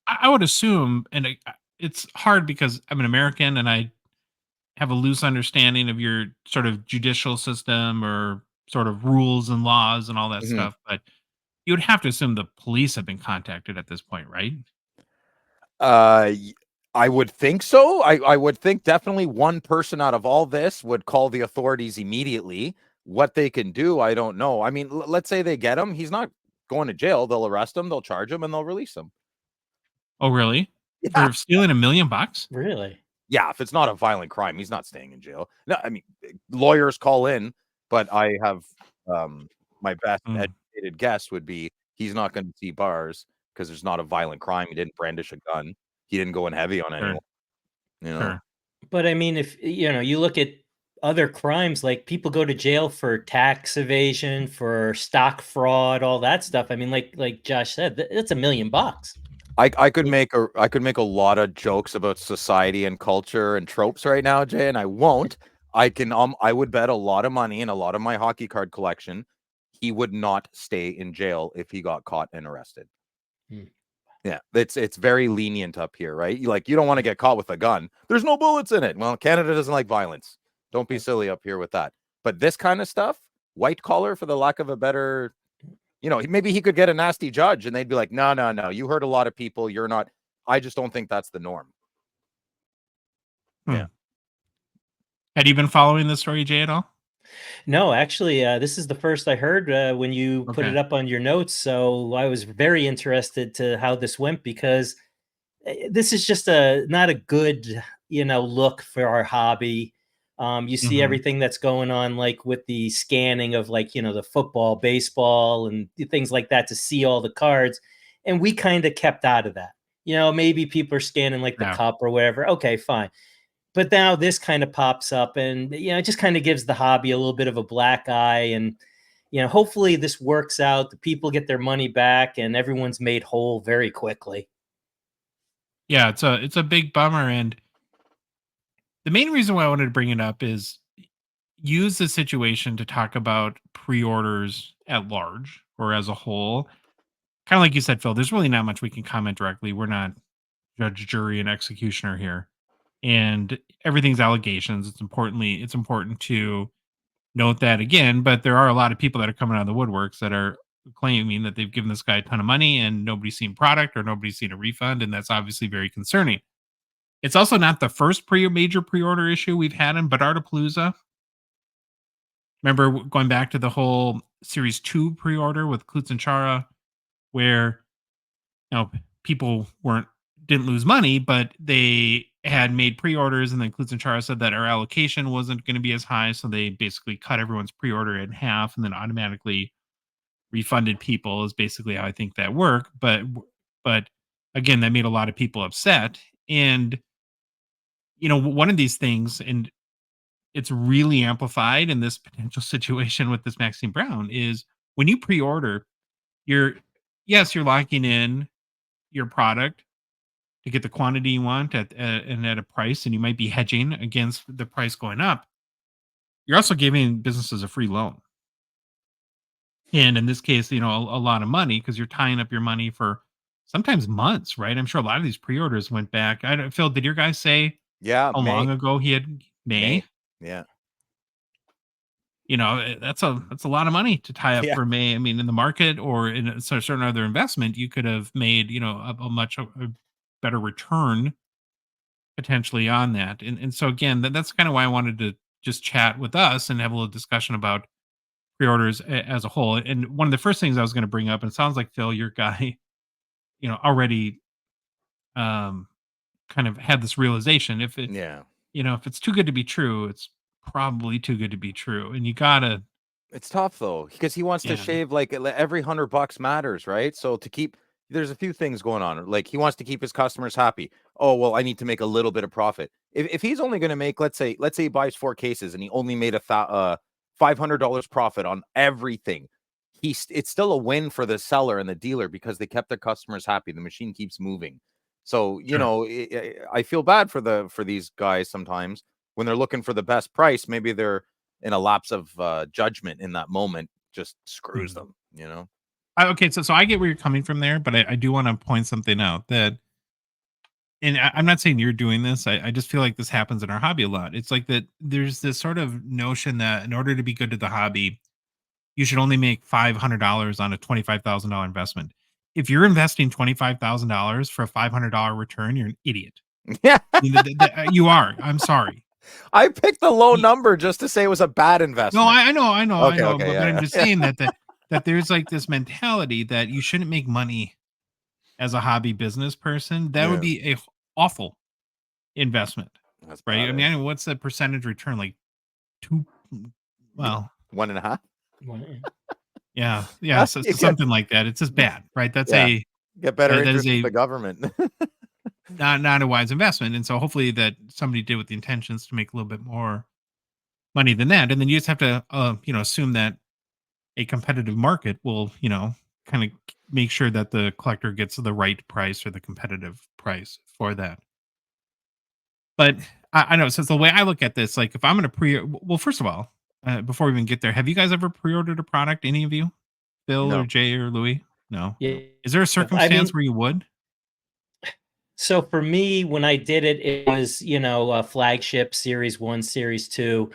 I would assume, and it's hard because I'm an American and I have a loose understanding of your sort of judicial system or sort of rules and laws and all that stuff, but you would have to assume the police have been contacted at this point, right? I would think so. I would think definitely one person out of all this would call the authorities immediately. What they can do, I don't know. I mean, let's say they get him. He's not going to jail. They'll arrest him, they'll charge him, and they'll release him. Oh, really? Yeah. For stealing $1 million? Really? Yeah, if it's not a violent crime, he's not staying in jail. No, I mean, lawyers call in, but I have my best educated guess would be he's not going to see bars because there's not a violent crime. He didn't brandish a gun. He didn't go in heavy on anyone. Sure. But I mean, if you look at other crimes, like people go to jail for tax evasion, for stock fraud, all that stuff. I mean, like Josh said, that's $1 million. I could make a lot of jokes about society and culture and tropes right now, Jay, and I won't. I would bet a lot of money and a lot of my hockey card collection he would not stay in jail if he got caught and arrested. Yeah, it's very lenient up here, right? You don't want to get caught with a gun. There's no bullets in it. Well, Canada doesn't like violence. Don't be silly up here with that. But this kind of stuff, white collar, for the lack of a better, maybe he could get a nasty judge and they'd be like, no, you hurt a lot of people. You're not. I just don't think that's the norm. Yeah. Had you been following this story, Jay, at all? No, actually, this is the first I heard when you put it up on your notes. So I was very interested to how this went, because this is just not a good, look for our hobby. You see everything that's going on, like with the scanning of the football, baseball, and things like that to see all the cards. And we kind of kept out of that. Maybe people are scanning like the cup or whatever. Okay, fine. But now this kind of pops up, and it just kind of gives the hobby a little bit of a black eye. And hopefully this works out. The people get their money back, and everyone's made whole very quickly. Yeah, it's a big bummer, and the main reason why I wanted to bring it up is use the situation to talk about pre-orders at large or as a whole. Kind of like you said, Phil, there's really not much we can comment directly. We're not judge, jury, and executioner here. And everything's allegations. It's important to note that again, but there are a lot of people that are coming out of the woodworks that are claiming that they've given this guy a ton of money and nobody's seen product or nobody's seen a refund, and that's obviously very concerning. It's also not the first major pre-order issue we've had in Bedardapalooza. Remember going back to the whole Series 2 pre-order with Klutz and Chara, where people didn't lose money, but they had made pre-orders, and then Klutz and Chara said that our allocation wasn't going to be as high, so they basically cut everyone's pre-order in half and then automatically refunded people, is basically how I think that worked. But again, that made a lot of people upset. And one of these things, and it's really amplified in this potential situation with this Maxime Brown, is when you pre-order, you're locking in your product to get the quantity you want and at a price, and you might be hedging against the price going up. You're also giving businesses a free loan. And in this case, a lot of money, because you're tying up your money for sometimes months, right? I'm sure a lot of these pre-orders went back. Phil, did your guy say how long ago he had May? Yeah. That's a lot of money to tie up for May. I mean, in the market or in a certain other investment, you could have made, a much better return potentially on that. And so again, that's kind of why I wanted to just chat with us and have a little discussion about pre-orders as a whole. And one of the first things I was going to bring up, and it sounds like Phil, your guy, already kind of had this realization. If it, Yeah. if it's too good to be true, it's probably too good to be true. And you gotta, It's tough though, because he wants to Yeah. shave like every $100 matters, right? So to keep, there's a few things going on. Like he wants to keep his customers happy. Oh well, I need to make a little bit of profit. If he's only going to make, let's say he buys 4 cases and he only made $500 profit on everything, it's still a win for the seller and the dealer because they kept their customers happy. The machine keeps moving. So I feel bad for these guys sometimes when they're looking for the best price. Maybe they're in a lapse of judgment in that moment, just screws them, Okay, so I get where you're coming from there, but I do want to point something out that, and I'm not saying you're doing this. I just feel like this happens in our hobby a lot. It's like that there's this sort of notion that in order to be good to the hobby, you should only make $500 on a $25,000 investment. If you're investing $25,000 for a $500 return, you're an idiot. Yeah. You are. I'm sorry. I picked the low number just to say it was a bad investment. No, I know. Okay, but yeah, I'm just saying that there's like this mentality that you shouldn't make money as a hobby business person. That would be a awful investment. That's right. bad, I mean, what's the percentage return? Like 2, well, 1.5. Yeah. So something like that. It's just bad, right? That's get better that interest is from the government. not a wise investment. And so hopefully that somebody did with the intentions to make a little bit more money than that. And then you just have to, assume that a competitive market will, kind of make sure that the collector gets the right price or the competitive price for that. But I know, since the way I look at this, like if I'm going to well, first of all, before we even get there, have you guys ever pre-ordered a product? Any of you, Bill No. or Jay or Louis? No. Yeah. Is there a circumstance where you would? So for me, when I did it, it was, a flagship Series 1, Series 2,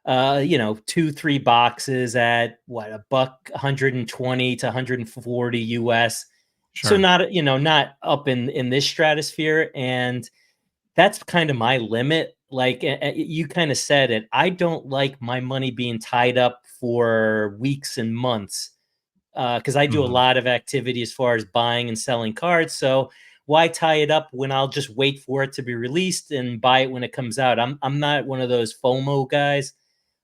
2-3 boxes at what, $120 to $140 US. Sure. So not, not up in this stratosphere. And that's kind of my limit. Like you kind of said it. I don't like my money being tied up for weeks and months because I do a lot of activity as far as buying and selling cards. So why tie it up when I'll just wait for it to be released and buy it when it comes out? I'm not one of those FOMO guys,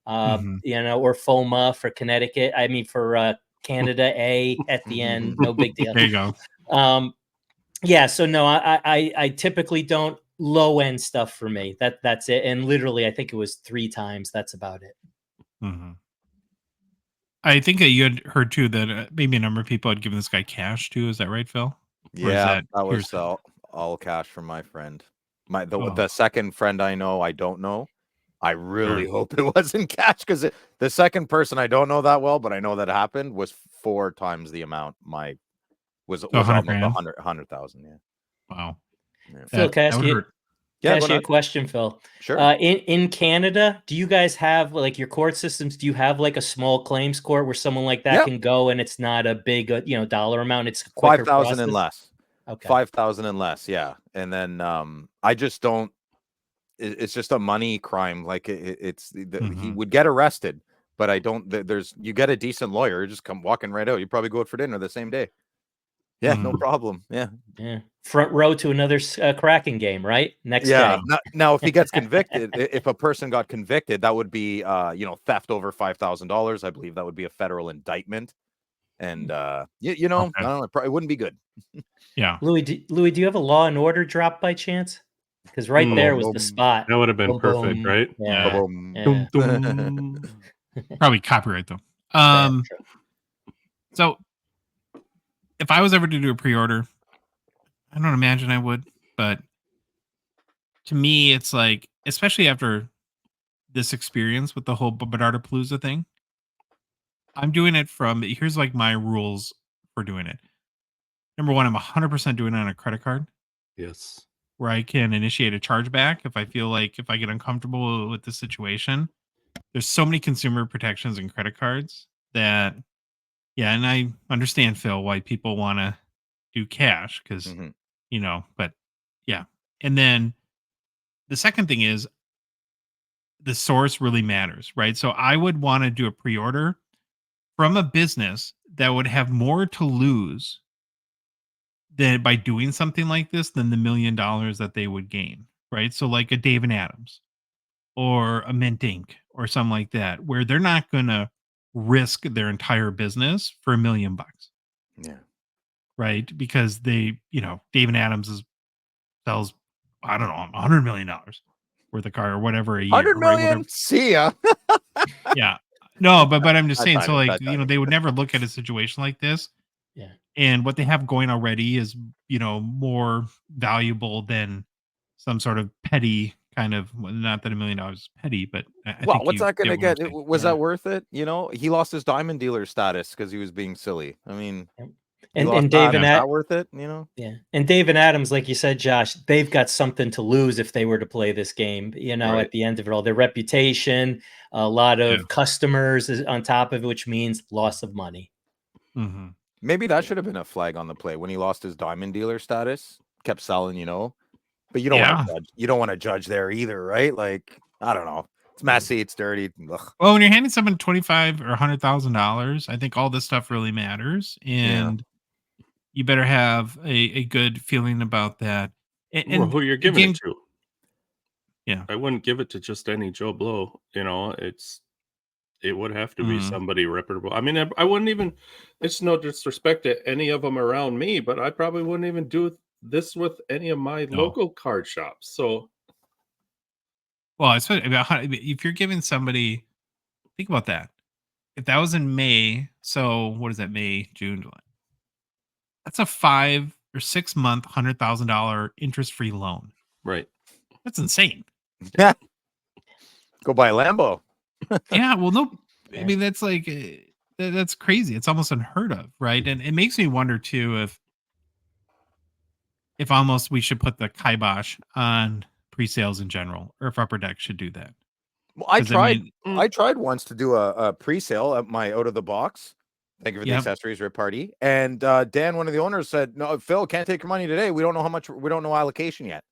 or FOMA for Connecticut. I mean, for Canada, A at the end, no big deal. There you go. Yeah. So no, I typically don't. Low end stuff for me. That's it. And literally, I think it was 3 times. That's about it. I think that you had heard too that maybe a number of people had given this guy cash too. Is that right, Phil? Yeah, that was all cash from my friend. The second friend I know, I don't know. I really hope it wasn't cash because the second person I don't know that well, but I know that happened, was 4 times the amount was almost 100,000. Yeah. Wow. Yeah. Phil, can I ask you a question, Phil? Sure. In Canada, do you guys have like your court systems? Do you have like a small claims court where someone like that can go and it's not a big, dollar amount? It's quicker 5,000 and less. Okay. 5,000 and less. Yeah. And then I just don't. It's just a money crime. Like he would get arrested, but I don't. You get a decent lawyer, you just come walking right out. You probably go out for dinner the same day. Yeah, no problem. Yeah. Front row to another Kraken game, right? Next day. Now, if he gets convicted, if a person got convicted, that would be, theft over $5,000. I believe that would be a federal indictment. And, I don't know, it probably wouldn't be good. Yeah. Louis, do you have a Law and Order drop by chance? Because right there was the spot. That would have been perfect, right? Yeah. Probably copyright though. So if I was ever to do a pre-order, I don't imagine I would, but to me, it's like, especially after this experience with the whole Bedardapalooza thing, I'm doing it here's like my rules for doing it. Number one, I'm 100% doing it on a credit card. Yes. Where I can initiate a chargeback if I feel like if I get uncomfortable with the situation. There's so many consumer protections in credit cards that, and I understand, Phil, why people want to do cash because, but yeah. And then the second thing is the source really matters, right? So I would want to do a pre-order from a business that would have more to lose than by doing something like this than the $1 million that they would gain, right? So like a Dave and Adams or a Mint Inc. or something like that, where they're not going to risk their entire business for $1 million, Yeah. right? Because they, Dave and Adams sells, I don't know, $100 million worth of car or whatever a year, 100 right? million? Whatever. See ya. Yeah. No, but I'm just Bad saying, so timing, like, bad timing. they would never look at a situation like this. Yeah. And what they have going already is, more valuable than some sort of petty kind of, well, not that $1 million is petty, but I Well, think what's you that going to what I'm get? saying. Was Yeah. that worth it? He lost his diamond dealer status because he was being silly. I mean, he lost And Dave that. and Is Ad- that worth it? Yeah. And Dave and Adams, like you said, Josh, they've got something to lose if they were to play this game, Right. at the end of it all. Their reputation, a lot of Yeah. customers is on top of it, which means loss of money. Mm-hmm. Maybe that should have been a flag on the play when he lost his diamond dealer status. Kept selling, but you don't want to judge. You don't want to judge there either, right? Like, I don't know. It's messy. It's dirty. Ugh. Well, when you're handing someone $25,000 or $100,000, I think all this stuff really matters, and you better have a good feeling about that. And who you're giving again, it to. Yeah. I wouldn't give it to just any Joe Blow. It would have to be somebody reputable. I mean, I wouldn't even, it's no disrespect to any of them around me, but I probably wouldn't even do this with any of my local card shops. So, well, if you're giving somebody, think about that. If that was in May, so what is that? May, June, July. That's a 5 or 6 month $100,000 interest-free loan. right. That's insane. Yeah. Go buy a Lambo. Yeah, well, no, I mean that's like that's crazy. It's almost unheard of, right? And it makes me wonder too if almost we should put the kibosh on pre-sales in general, or if Upper Deck should do that. Well, I 'Cause, tried. mean, I tried once to do a pre-sale at my out of the box. Thank you for the accessories rip party. And Dan, one of the owners, said, "No, Phil, can't take your money today. We don't know how much. We don't know allocation yet."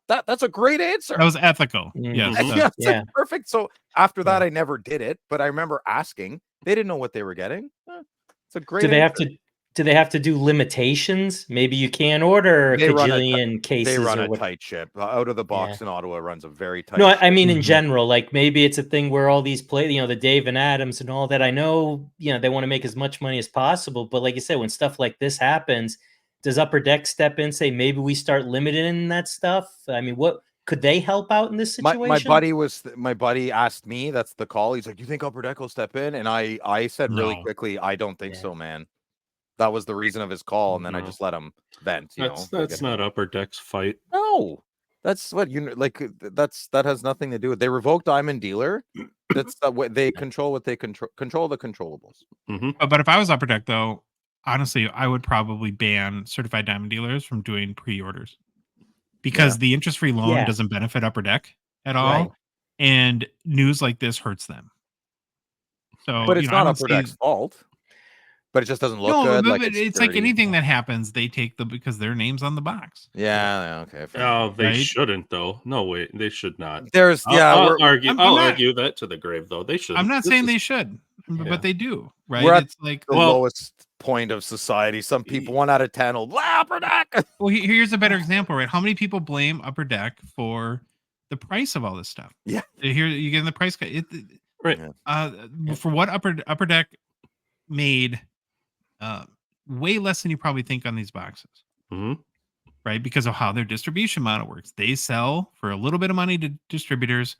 That's a great answer. that was ethical. Mhm. Yes. Yeah, perfect. So after that, I never did it, but I remember asking. They didn't know what they were getting. It's a great. Do they have to do limitations? Maybe you can't order a cajillion cases. They run or a tight ship. Out of the box in Ottawa runs a very tight. No, ship. I mean in general, like maybe it's a thing where all these the Dave and Adams and all that. I know, they want to make as much money as possible, but like you said, when stuff like this happens, does Upper Deck step in and say maybe we start limiting that stuff? I mean, what could they help out in this situation? My buddy asked me. That's the call. He's like, "Do you think Upper Deck will step in?" And I said really quickly, "I don't think so, man." That was the reason of his call, and then I just let him vent. That's not Upper Deck's fight. No, that's what that has nothing to do with. They revoked Diamond Dealer. That's what they control. What they control the controllables. But if I was Upper Deck, though, honestly, I would probably ban certified diamond dealers from doing pre-orders because the interest-free loan doesn't benefit Upper Deck at all, and news like this hurts them. So, but it's not Upper Deck's fault. But it just doesn't look good. But it's like anything that happens, they take because their name's on the box. Yeah. Okay. Oh, they shouldn't though. No way, they should not. I'll argue that to the grave though. They should. I'm not saying they should, but they do. Right? We're at like the lowest point of society. Some people 1 out of 10 will Upper Deck. Well, here's a better example, right? How many people blame Upper Deck for the price of all this stuff? Yeah. Here you get the price cut. Right. For what Upper Deck made. Way less than you probably think on these boxes, right? Because of how their distribution model works. They sell for a little bit of money to distributors.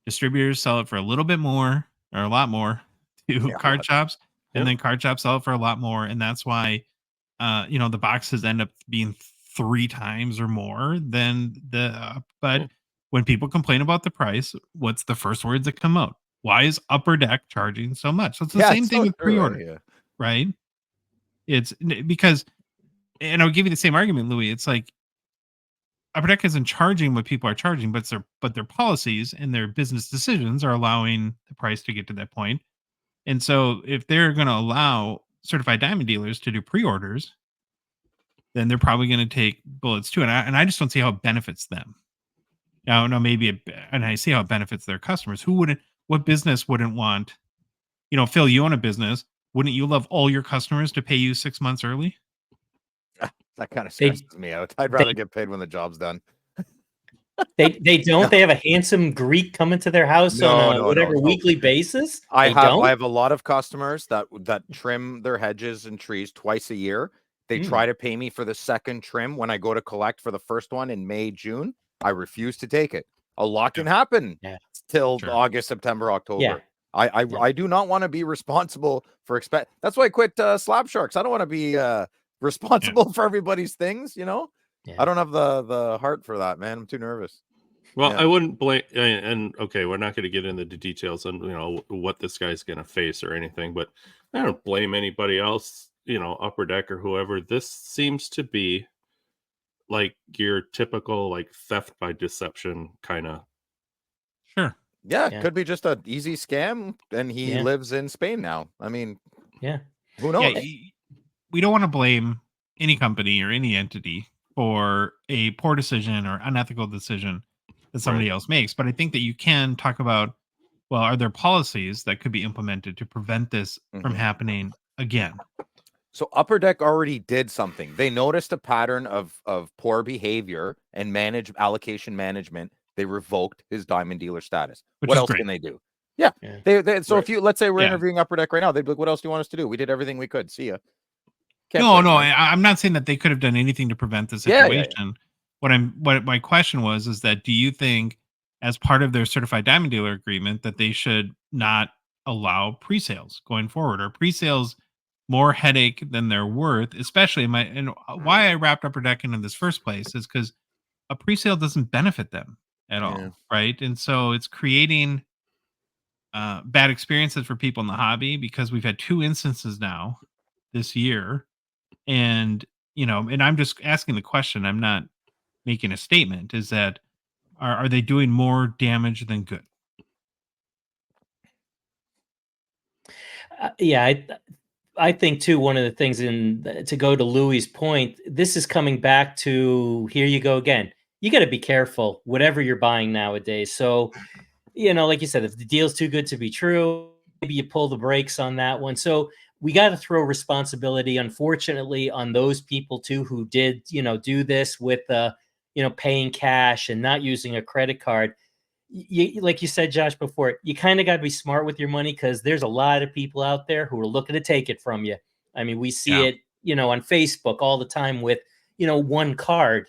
Distributors sell it for a little bit more or a lot more to card shops, and then card shops sell it for a lot more. And that's why, the boxes end up being 3 times or more than but when people complain about the price, what's the first words that come out? Why is Upper Deck charging so much? So it's the same thing with pre-order, right? It's because, and I'll give you the same argument, Louis. It's like Upper Deck isn't charging what people are charging, but their policies and their business decisions are allowing the price to get to that point. And so, if they're going to allow certified diamond dealers to do pre-orders, then they're probably going to take bullets too. And I just don't see how it benefits them. Now, no, and I see how it benefits their customers. What business wouldn't want? Phil, you own a business. wouldn't you love all your customers to pay you 6 months early? That kind of They- stresses me out. I'd rather get paid when the job's done. They don't. They have a handsome Greek coming to their house on a whatever No. weekly basis. I They have don't? a lot of customers that trim their hedges and trees twice a year. They try to pay me for the second trim when I go to collect for the first one in May, June. I refuse to take it. A lot can happen till August, September, October. Yeah. I do not want to be responsible for That's why I quit Slab Sharks. I don't want to be responsible for everybody's things, you know? Yeah. I don't have the heart for that, man. I'm too nervous. Well, I wouldn't blame, and okay, we're not going to get into the details on what this guy's going to face or anything, but I don't blame anybody else, Upper Deck or whoever. This seems to be like your typical like theft by deception kind of. Sure. Yeah, it could be just an easy scam, and he lives in Spain now. I mean, who knows? Yeah, we don't want to blame any company or any entity for a poor decision or unethical decision that somebody else makes. But I think that you can talk about, well, are there policies that could be implemented to prevent this from happening again? So Upper Deck already did something. They noticed a pattern of poor behavior and allocation management. They revoked his diamond dealer status. What else can they do? Yeah. So if let's say we're interviewing Upper Deck right now, they'd be like, what else do you want us to do? We did everything we could. See ya. I'm not saying that they could have done anything to prevent the situation. What my question is that do you think, as part of their certified diamond dealer agreement, that they should not allow pre-sales going forward? Or pre-sales more headache than they're worth? Especially why I wrapped Upper Deck into this first place is because a pre-sale doesn't benefit them at all, right? And so it's creating bad experiences for people in the hobby, because we've had 2 instances now this year, and and I'm just asking the question. I'm not making a statement. Is that are they doing more damage than good? I think too, one of the things to go to Louis's point, this is coming back to, here you go again. You got to be careful whatever you're buying nowadays. So, like you said, if the deal's too good to be true, maybe you pull the brakes on that one. So we got to throw responsibility, unfortunately, on those people too who did, do this with paying cash and not using a credit card. Like you said, Josh, before, you kind of got to be smart with your money, because there's a lot of people out there who are looking to take it from you. I mean, we see it, on Facebook all the time with, one card,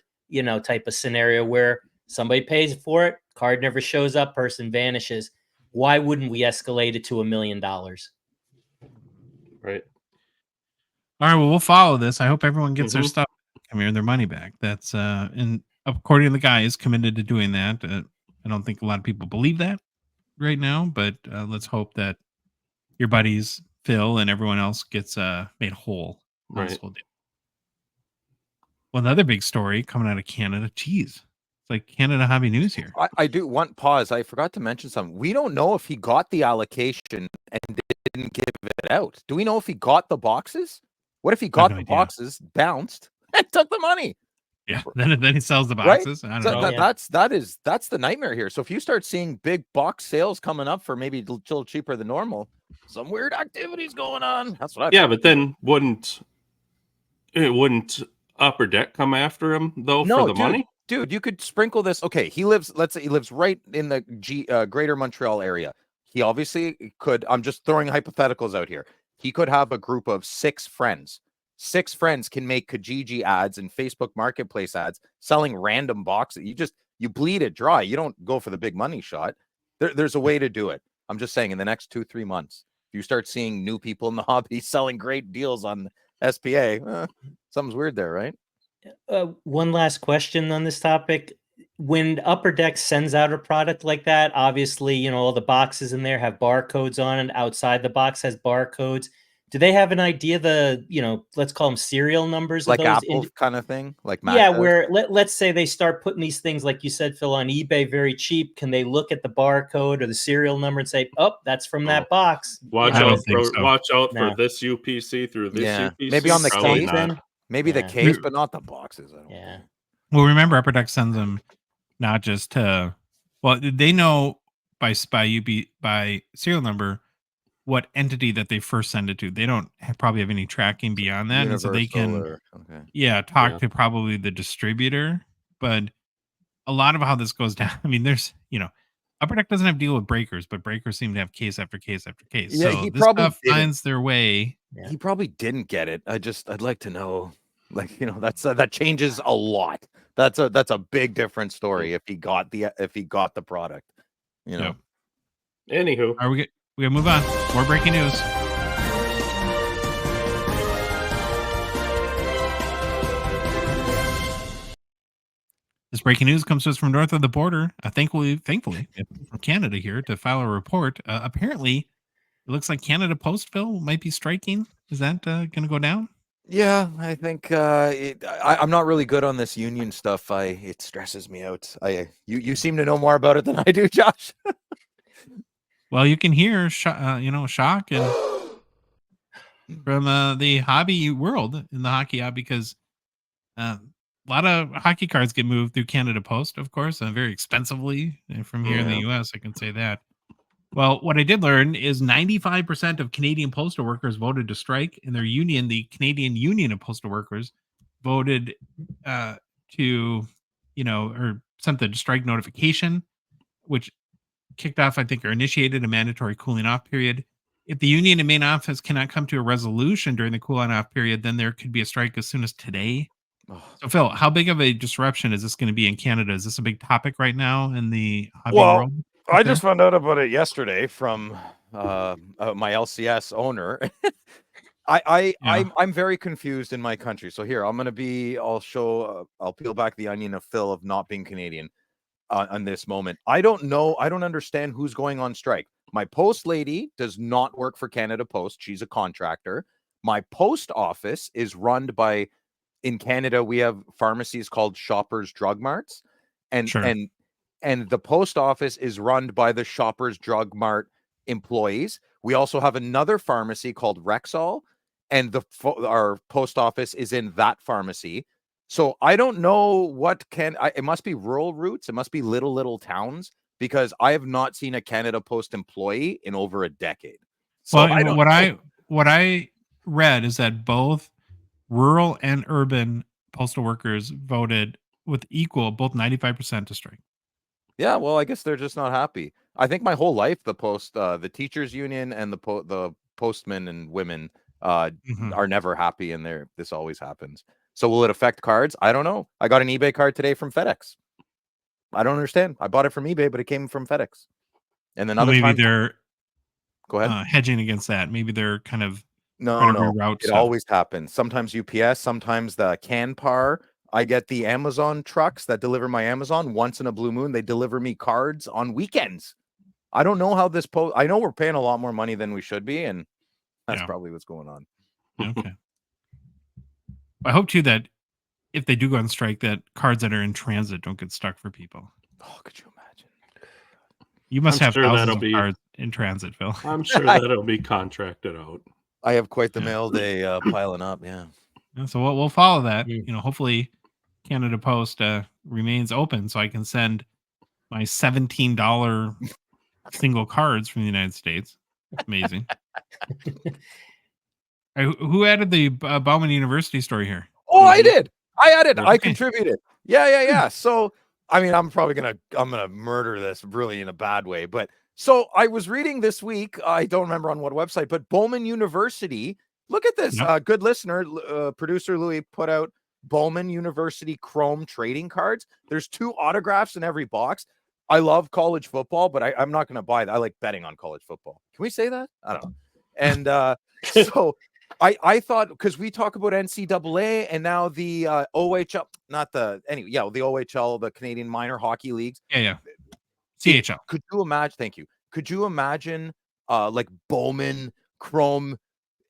type of scenario where somebody pays for it, card never shows up, person vanishes. Why wouldn't we escalate it to $1 million? Right. All right. Well, we'll follow this. I hope everyone gets their stuff, their money back. That's and according to the guy, is committed to doing that. I don't think a lot of people believe that right now, but let's hope that your buddies Phil and everyone else gets made whole on this whole deal. Well, another big story coming out of Canada. Jeez, it's like Canada hobby news here. I do want pause. I forgot to mention something. We don't know if he got the allocation and didn't give it out. Do we know if he got the boxes? What if he got the boxes, bounced, and took the money? Yeah, then he sells the boxes. Right? I don't know. That's the nightmare here. So if you start seeing big box sales coming up for maybe a little cheaper than normal, some weird activities going on. That's what I. Yeah, but then wouldn't Upper Deck come after him though for the money? Dude, you could sprinkle this. Okay, let's say he lives right in the greater Montreal area. He obviously could. I'm just throwing hypotheticals out here. He could have a group of 6 friends. 6 friends can make Kijiji ads and Facebook Marketplace ads selling random boxes. You bleed it dry. You don't go for the big money shot. There's a way to do it. I'm just saying, in the next 2-3 months, if you start seeing new people in the hobby selling great deals on SPA, something's weird there, right? One last question on this topic. When Upper Deck sends out a product like that, obviously, all the boxes in there have barcodes on it. Outside the box has barcodes. Do they have an idea let's call them serial numbers? Like Apple kind of thing? Like Mac does? Where let's say they start putting these things, like you said, Phil, on eBay very cheap. Can they look at the barcode or the serial number and say, oh, that's from that box? Watch out for this UPC through this UPC. Maybe on the case. Maybe the case, but not the boxes. Well, remember, Upper Deck sends them not just to, they know by serial number what entity that they first send it to. They don't probably have any tracking beyond that, and so they Universal can, or okay. talk Yeah. to probably the distributor. But a lot of how this goes down, I mean, there's, Upper Deck doesn't have to deal with breakers, but breakers seem to have case after case after case. Yeah, So he this probably stuff didn't. finds their way. Yeah. He probably didn't get it. I'd like to know, like, that changes a lot. That's a big different story if he got the product. Yep. Anywho, All right, we gotta move on. More breaking news. This breaking news comes to us from north of the border. Thankfully, from Canada here to file a report. Apparently, it looks like Canada Post, Phil, might be striking. Is that going to go down? Yeah, I think I'm not really good on this union stuff. It stresses me out. You seem to know more about it than I do, Josh. Well, you can hear shock and from the hobby world in the hockey hobby, because a lot of hockey cards get moved through Canada Post, of course, very expensively from here in the U.S. I can say that. Well, what I did learn is 95% of Canadian postal workers voted to strike, and their union, the Canadian Union of Postal Workers, voted to, or sent the strike notification, which kicked off, I think, or initiated a mandatory cooling off period. If the union and main office cannot come to a resolution during the cooling off period, then there could be a strike as soon as today. So, Phil, how big of a disruption is this going to be in Canada? Is this a big topic right now in the hobby world? I just found out about it yesterday from my LCS owner. I'm very confused in my country. So here I'll peel back the onion of Phil of not being Canadian on this moment. I don't know. I don't understand who's going on strike. My post lady does not work for Canada Post. She's a contractor. My post office is run by, in Canada, we have pharmacies called Shoppers Drug Marts, and Sure. and the post office is run by the Shoppers Drug Mart employees. We also have another pharmacy called Rexall, and our post office is in that pharmacy. So I don't know it must be rural routes. It must be little towns, because I have not seen a Canada Post employee in over a decade. So Well, what I read is that both rural and urban postal workers voted with both 95% to strike. Yeah, well, I guess they're just not happy. I think my whole life, the teachers union and the postmen and women are never happy, and this always happens. So will it affect cards? I don't know. I got an eBay card today from FedEx. I don't understand. I bought it from eBay, but it came from FedEx. And then They're go ahead. Hedging against that. Maybe they're kind of No, reroute it stuff. always happens. Sometimes UPS, sometimes the Canpar. I get the Amazon trucks that deliver my Amazon once in a blue moon. They deliver me cards on weekends. I don't know how this I know we're paying a lot more money than we should be, and that's probably what's going on. Okay. I hope too that if they do go on strike, that cards that are in transit don't get stuck for people. Oh, could you imagine? You must have thousands of cards in transit, Phil. I'm sure that'll be contracted out. I have quite the mail day piling up. Yeah. So we'll follow that. Hopefully Canada Post remains open so I can send my $17 single cards from the United States. Amazing. Who added the Bauman University story here? Oh, I did. I added. Okay. I contributed. Yeah. So, I mean, I'm gonna murder this really in a bad way. But so I was reading this week. I don't remember on what website, but Bowman University. Look at this. Good listener, producer Louis put out Bowman University Chrome trading cards. There's 2 autographs in every box. I love college football, but I'm not going to buy that. I like betting on college football. Can we say that? I don't know. And so I thought, because we talk about NCAA and now the OHL, the OHL, the Canadian Minor Hockey Leagues. Yeah. CHL. Could you imagine? Thank you. Could you imagine like Bowman Chrome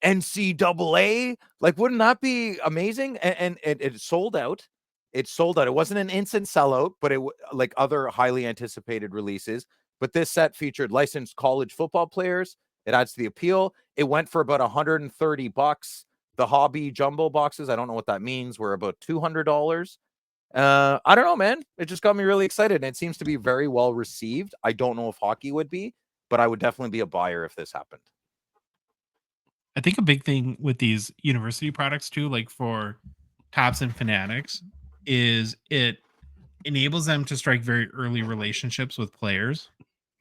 NCAA? Like, wouldn't that be amazing? And it sold out. It sold out. It wasn't an instant sellout, but it like other highly anticipated releases. But this set featured licensed college football players. It adds to the appeal. It went for about $130. The hobby jumbo boxes, I don't know what that means, were about $200. I don't know, man. It just got me really excited, and it seems to be very well received. I don't know if hockey would be, but I would definitely be a buyer if this happened. I think a big thing with these university products too, like for Tops and Fanatics, is it enables them to strike very early relationships with players.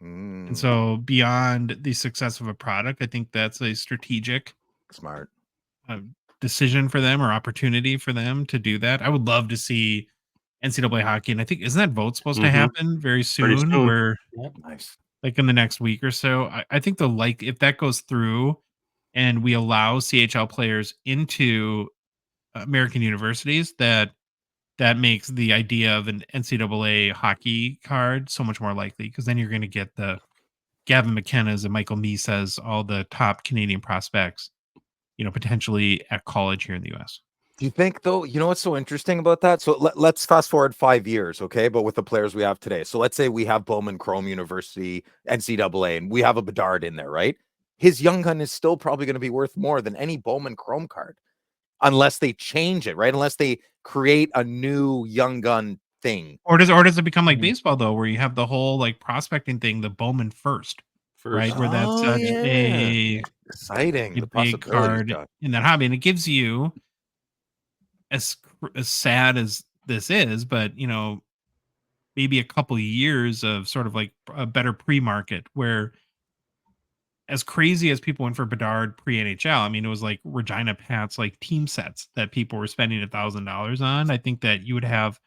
And so beyond the success of a product, I think that's a strategic Smart. decision for them or opportunity for them to do that. I would love to see NCAA hockey. And I think, isn't that vote supposed to happen very soon? soon. Where Nice. like in the next week or so, I think if that goes through and we allow CHL players into American universities, that makes the idea of an NCAA hockey card so much more likely, because then you're going to get the Gavin McKenna's and Michael Misa's, all the top Canadian prospects, potentially at college here in the US. Do you think, though, what's so interesting about that? So let's fast forward 5 years, okay? But with the players we have today. So let's say we have Bowman Chrome University, NCAA, and we have a Bedard in there, right? His Young Gun is still probably going to be worth more than any Bowman Chrome card, unless they change it, right? Unless they create a new Young Gun thing. Or does it become like baseball, though, where you have the whole like prospecting thing, the Bowman first. Right? Where that's such a exciting, the big card in that hobby. And it gives you, as sad as this is, but maybe a couple of years of sort of like a better pre-market, where as crazy as people went for Bedard pre-NHL, I mean, it was like Regina Pat's like team sets that people were spending $1,000 on. I think that you would have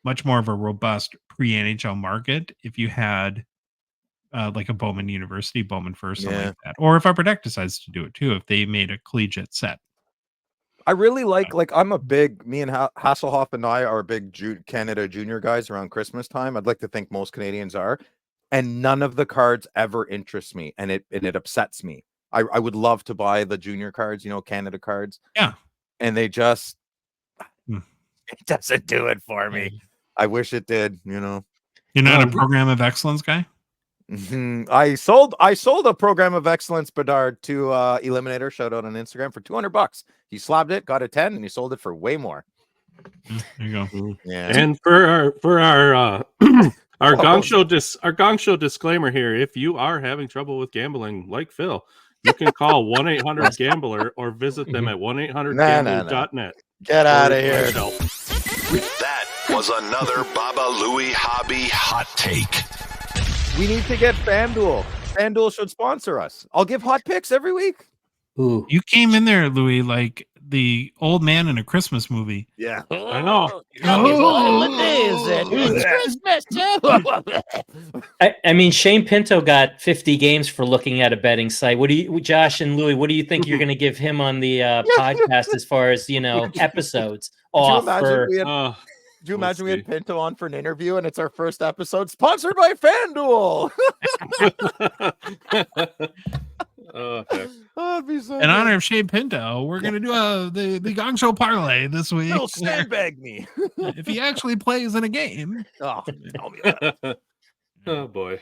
much more of a robust pre-NHL market if you had like a Bowman University, Bowman first, something like that. Or if Upper Deck decides to do it too, if they made a collegiate set. I really like I'm a big, me and Hasselhoff and I are big Canada junior guys around Christmas time. I'd like to think most Canadians are. And none of the cards ever interest me. And it upsets me. I would love to buy the junior cards, Canada cards. Yeah. And they just, it doesn't do it for me. I wish it did, You're not a program of excellence guy? I sold a program of excellence Bedard to Eliminator, shout out on Instagram, for $200. He slabbed it, got a 10, and he sold it for way more. There you go. Yeah. And for our our Gongshow disclaimer here, if you are having trouble with gambling like Phil, you can call 1-800-GAMBLER or visit them at 1-800-GAMBLER.net. Get out of here. That was another Baba Louie Hobby hot take. We need to get FanDuel. FanDuel should sponsor us. I'll give hot picks every week. Ooh. You came in there, Louis, like the old man in a Christmas movie. Yeah. I know. What day is it? It's Christmas. I mean, Shane Pinto got 50 games for looking at a betting site. What do you, Josh and Louis, what do you think you're going to give him on the podcast as far as, episodes off for... Could you imagine we had Pinto on for an interview and it's our first episode sponsored by FanDuel? That'd be so in honor of Shane Pinto, we're going to do the Gongshow parlay this week. He'll sandbag me. If he actually plays in a game. Oh, tell me that. Oh, boy.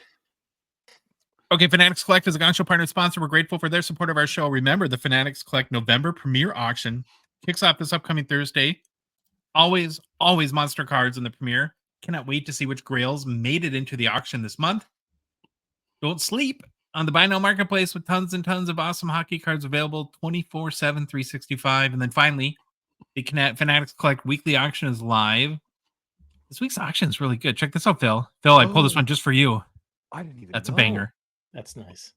Okay, Fanatics Collect is a Gongshow partner sponsor. We're grateful for their support of our show. Remember, the Fanatics Collect November premiere auction kicks off this upcoming Thursday. Always monster cards in the premiere. Cannot wait to see which grails made it into the auction this month. Don't sleep on the Buy Now Marketplace with tons and tons of awesome hockey cards available 24/7, 365. And then finally, the Fanatics Collect weekly auction is live. This week's auction is really good. Check this out, Phil. Phil, I pulled this one just for you. I didn't even That's know. A banger. That's nice.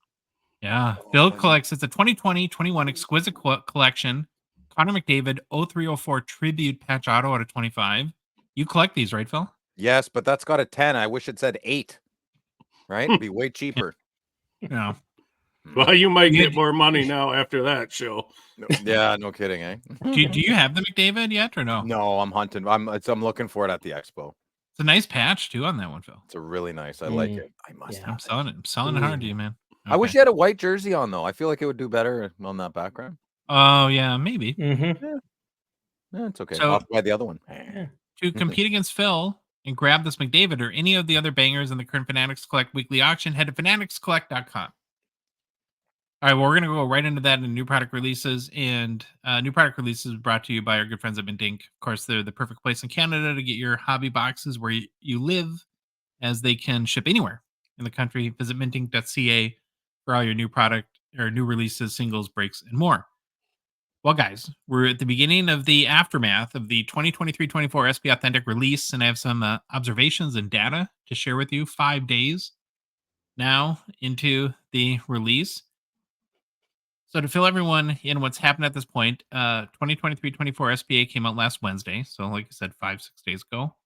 Yeah. Phil collects. It's a 2020-21 exquisite collection. Connor McDavid 0304 tribute patch auto out of 25. You collect these, right, Phil? Yes, but that's got a 10. I wish it said 8. Right? It'd be way cheaper. Yeah. Well, you might get more money now after that show. Yeah, no kidding, eh? Do you have the McDavid yet or no? No, I'm hunting. I'm looking for it at the expo. It's a nice patch too on that one, Phil. It's a really nice. I like it. I must. Yeah. I'm selling it. I'm selling it hard to you, man. I wish you had a white jersey on though. I feel like it would do better on that background. Oh yeah, maybe. Mm-hmm. Yeah, it's okay. So- I'll buy the other one. To compete against Phil and grab this McDavid or any of the other bangers in the current Fanatics Collect weekly auction, head to fanaticscollect.com. All right, well, we're going to go right into that in new product releases. And new product releases brought to you by our good friends at Mint Inc. Of course, they're the perfect place in Canada to get your hobby boxes where you live, as they can ship anywhere in the country. Visit mintink.ca for all your new product or new releases, singles, breaks, and more. Well, guys, we're at the beginning of the aftermath of the 2023-24 SP Authentic release, and I have some observations and data to share with you 5 days now into the release. So to fill everyone in what's happened at this point, 2023-24 SPA came out last Wednesday. So like I said, 5-6 days ago.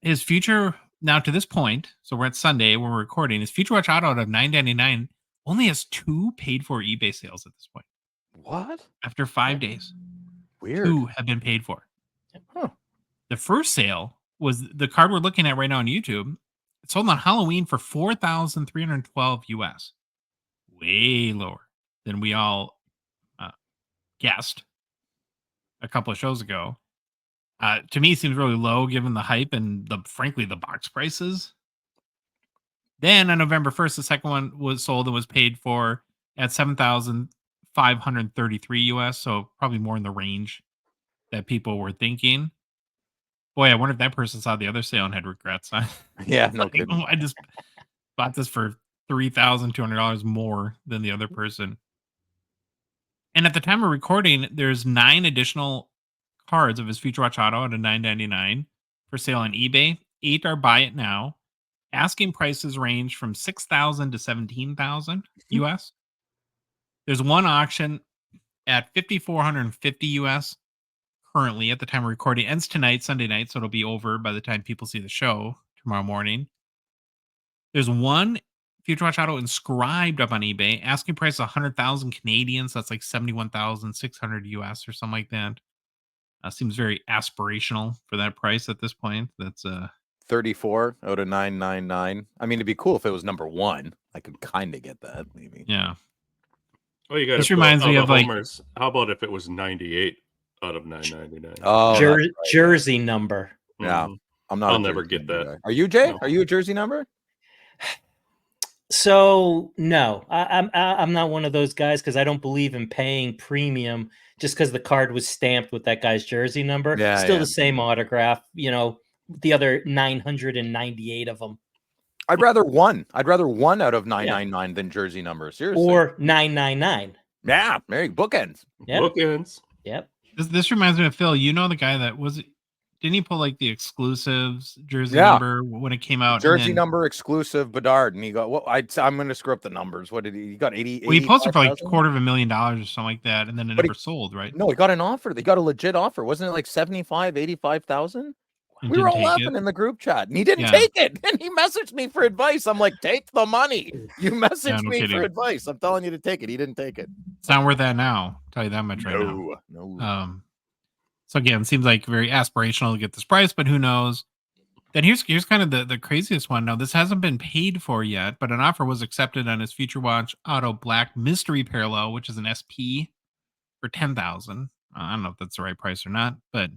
His future, now to this point, so we're at Sunday when we're recording, his Future Watch Auto out of $9.99 only has 2 paid for eBay sales at this point. What? After 5 days, Weird. 2 have been paid for. Huh. The first sale was the card we're looking at right now on YouTube. It sold on Halloween for $4,312 US. Way lower than we all guessed a couple of shows ago. To me, seems really low given the hype and frankly the box prices. Then on November 1st, the second one was sold and was paid for at $7,533 US. So probably more in the range that people were thinking. Boy, I wonder if that person saw the other sale and had regrets. Yeah, no Like, kidding. I just bought this for $3,200 more than the other person. And at the time of recording, there's 9 additional cards of his Future Watch Auto at a $9.99 for sale on eBay. 8 are buy it now. Asking prices range from $6,000 to $17,000 US. There's one auction at $5,450 US currently at the time of recording. Ends tonight, Sunday night, so it'll be over by the time people see the show tomorrow morning. There's one Future Watch Auto inscribed up on eBay. Asking price 100,000 Canadian, so that's like 71,600 US or something like that. Seems very aspirational for that price at this point. That's 34 out of 999. I mean, it'd be cool if it was number 1. I could kind of get that, maybe. yeah. Oh, you got. This reminds me of like. How about if it was 98 out of 999? Oh, that's right, Jersey number. Yeah. Mhm. I'm not. I'll a never jersey get number that. guy. Are you, Jay? No. Are you a jersey number? So no, I'm not one of those guys because I don't believe in paying premium just because the card was stamped with that guy's jersey number. Yeah, Still yeah. the same autograph, the other 998 of them, I'd rather 1. I'd rather 1 out of 999 than jersey number. Seriously. or 999. Yeah, Mary bookends. Yep. Bookends. Yep. This reminds me of Phil. You know the guy that was. Didn't he pull like the exclusives jersey Yeah. number when it came out? Jersey number exclusive Bedard, and he got. Well, I'm going to screw up the numbers. What did he? He got 80. Well, he posted for like 85,000? $250,000 or something like that, and then it But never sold, right? No, he got an offer. They got a legit offer. Wasn't it like 75, 85,000? And We were didn't all take laughing it. in the group chat, and he didn't Yeah. take it. And he messaged me for advice. I'm like, take the money. You messaged Yeah, no me kidding. for advice. I'm telling you to take it. He didn't take it. It's not worth that now. I'll tell you that much right now. No. So again, it seems like very aspirational to get this price, but who knows? Then here's kind of the craziest one. Now, this hasn't been paid for yet, but an offer was accepted on his Future Watch Auto Black Mystery Parallel, which is an SP, for $10,000. I don't know if that's the right price or not, but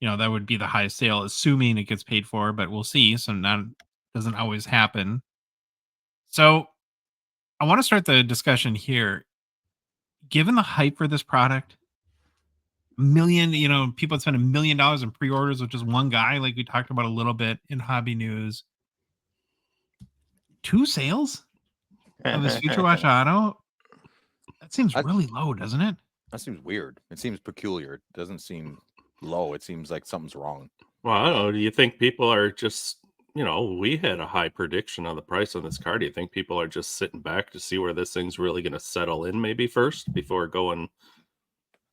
that would be the highest sale, assuming it gets paid for. But we'll see. So that doesn't always happen. So I want to start the discussion here. Given the hype for this product, people had spent $1 million in pre-orders with just one guy, like we talked about a little bit in hobby news. 2 sales of his Future Watch Auto? That seems really low, doesn't it? That seems weird. It seems peculiar. It doesn't seem low. It seems like something's wrong. Well, I don't know. Do you think people are just, we had a high prediction on the price on this card. Do you think people are just sitting back to see where this thing's really going to settle in maybe first before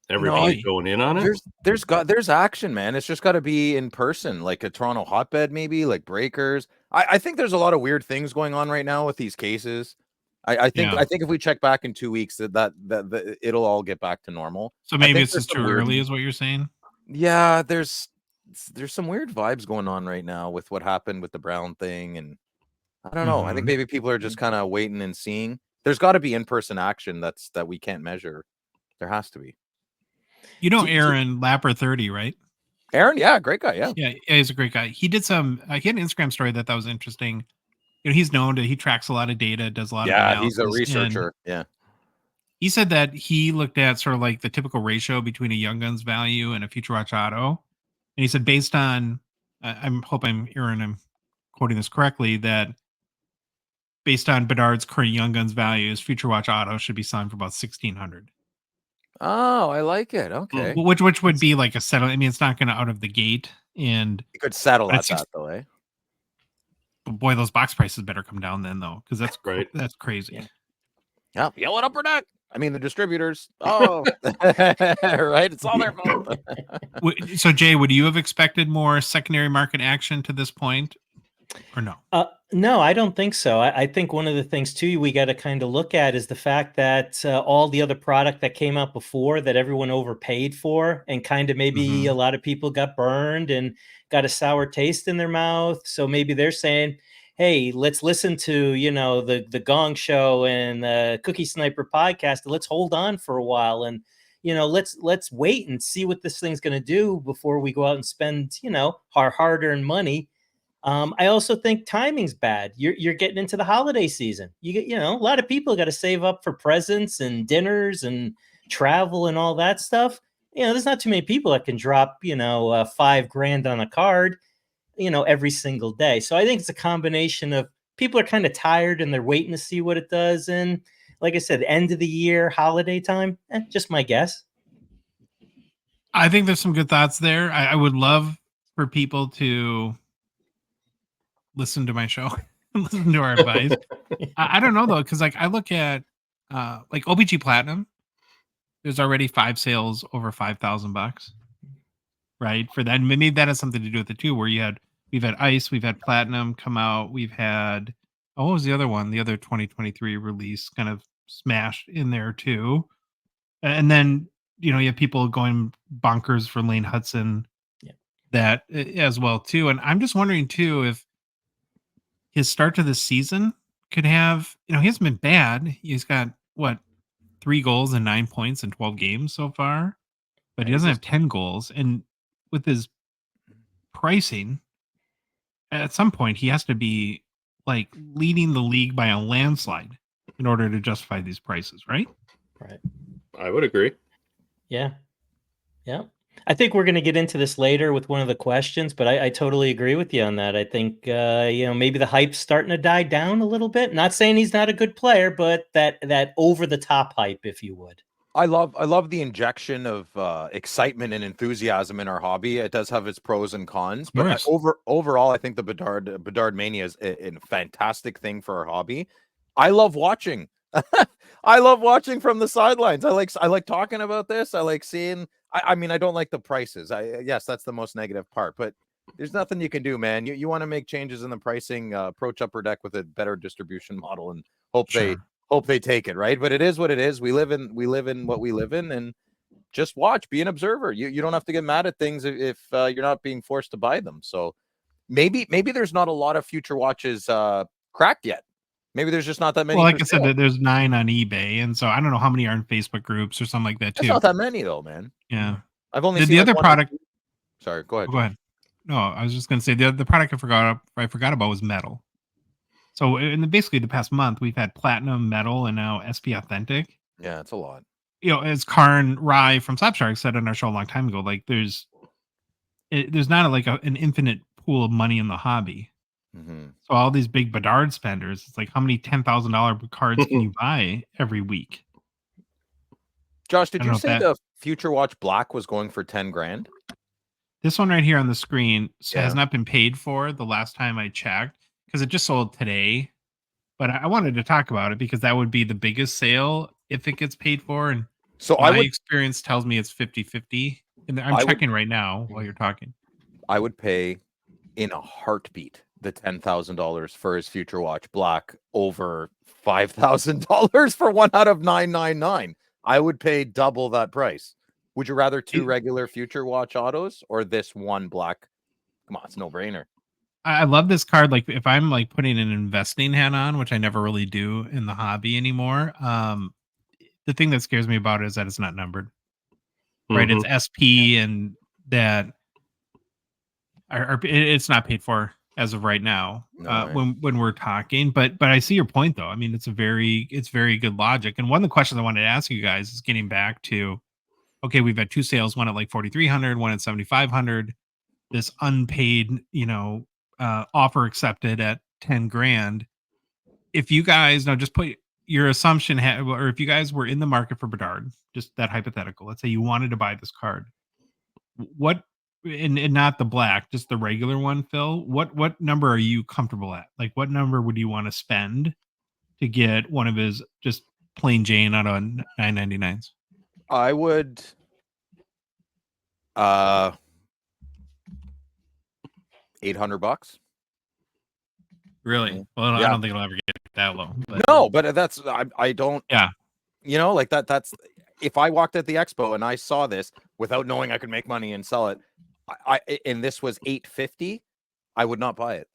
everybody going in on it? There's action, man. It's just got to be in person, like a Toronto hotbed, maybe like breakers. I think there's a lot of weird things going on right now with these cases. I think if we check back in 2 weeks, that it'll all get back to normal. So maybe it's just too early, is what you're saying? Yeah, there's some weird vibes going on right now with what happened with the Brown thing, and I don't know. I think maybe people are just kind of waiting and seeing. There's got to be in-person action that we can't measure. There has to be. Aaron Lapper 30, right? Aaron, yeah, great guy, yeah, he's a great guy. He did he had an Instagram story that was interesting. He's known he tracks a lot of data, does a lot of analysis. He's a researcher. Yeah. He said that he looked at sort of like the typical ratio between a Young Guns value and a Future Watch Auto. And he said, based on, I'm quoting this correctly, that based on Bedard's current Young Guns values, Future Watch Auto should be selling for about $1,600. Oh, I like it. Okay. which would be like a settle. I mean, it's not going to out of the gate, and You could settle at that's that though, eh? boy, those box prices better come down then, though, because Right. that's crazy. Yeah. Yeah, yell at Upper Deck. I mean, the distributors. Oh, right. It's all their fault. So, Jay, would you have expected more secondary market action to this point, or no? No, I don't think so. I think one of the things too we got to kind of look at is the fact that all the other product that came out before that everyone overpaid for, and kind of maybe a lot of people got burned and got a sour taste in their mouth. So maybe they're saying, "Hey, let's listen to the Gong Show and the Cookie Sniper podcast. And let's hold on for a while and." Let's wait and see what this thing's going to do before we go out and spend, our hard-earned money. I also think timing's bad. You're getting into the holiday season. You get, a lot of people got to save up for presents and dinners and travel and all that stuff. There's not too many people that can drop, $5,000 on a card, every single day. So I think it's a combination of people are kind of tired and they're waiting to see what it does. And like I said, end of the year, holiday time, just my guess. I think there's some good thoughts there. I would love for people to listen to my show, listen to our advice. I don't know though, because like I look at like OBG Platinum, there's already 5 sales over $5,000, right? For that, and maybe that has something to do with it too. Where we've had Ice, we've had Platinum come out, we've had what was the other one? The other 2023 release kind of smashed in there too, and then you have people going bonkers for Lane Hudson, that as well too. And I'm just wondering too if his start to the season could have, he hasn't been bad. He's got 3 goals and 9 points in 12 games so far, but he doesn't have 10 goals. And with his pricing, at some point he has to be like leading the league by a landslide in order to justify these prices, right? Right. I would agree. Yeah. Yeah. I think we're going to get into this later with one of the questions, but I totally agree with you on that. I think, maybe the hype's starting to die down a little bit. Not saying he's not a good player, but that over the top hype, if you would. I love the injection of excitement and enthusiasm in our hobby. It does have its pros and cons, but overall, I think the Bedard Mania is a fantastic thing for our hobby. I love watching. I love watching from the sidelines. I like talking about this. I like seeing. I mean, I don't like the prices. Yes, that's the most negative part, but there's nothing you can do, man. You want to make changes in the pricing, approach Upper Deck with a better distribution model and hope they take it, right? But it is what it is. We live in what we live in, and just watch, be an observer. You don't have to get mad at things if you're not being forced to buy them. So maybe there's not a lot of future watches cracked yet. Maybe there's just not that many. Well, like I said, there's 9 on eBay, and so I don't know how many are in Facebook groups or something like that too. It's not that many though, man. Yeah, I've only seen the other product. Sorry, go ahead. Go ahead. No, I was just going to say the product I forgot about was metal. So basically the past month we've had platinum, metal, and now SP Authentic. Yeah, it's a lot. As Karn Rye from Slapshark said on our show a long time ago, like there's not an infinite pool of money in the hobby. Mm-hmm. So all these big Bedard spenders, it's like how many $10,000 cards can you buy every week? Josh, did you say the Future Watch Black was going for 10 grand? This one right here on the screen has not been paid for the last time I checked because it just sold today. But I wanted to talk about it because that would be the biggest sale if it gets paid for. And so my experience tells me it's 50-50. And I'm checking right now while you're talking. I would pay in a heartbeat the $10,000 for his Future Watch Black over $5,000 for one out of 999. I would pay double that price. Would you rather 2 regular Future Watch Autos or this one black? Come on, it's a no-brainer. I love this card. Like if I'm like putting an investing hat on, which I never really do in the hobby anymore. The thing that scares me about it is that it's not numbered. Right? It's SP and that it's not paid for as of right now. When we're talking, but I see your point though. I mean, it's very good logic. And one of the questions I wanted to ask you guys is getting back to, okay, we've had 2 sales, one at like 4,300, one at 7,500. This unpaid, offer accepted at 10 grand. If you guys now just put your assumption, or if you guys were in the market for Bedard, just that hypothetical, let's say you wanted to buy this card, what, and not the black, just the regular one, Phil, what number are you comfortable at? Like, what number would you want to spend to get one of his just plain Jane out of 999s? I would $800. Really? Well, I Yeah. don't think it'll ever get that low. But No, but that's I don't. Yeah. You know, like that's if I walked at the expo and I saw this without knowing I could make money and sell it, and this was $850, I would not buy it.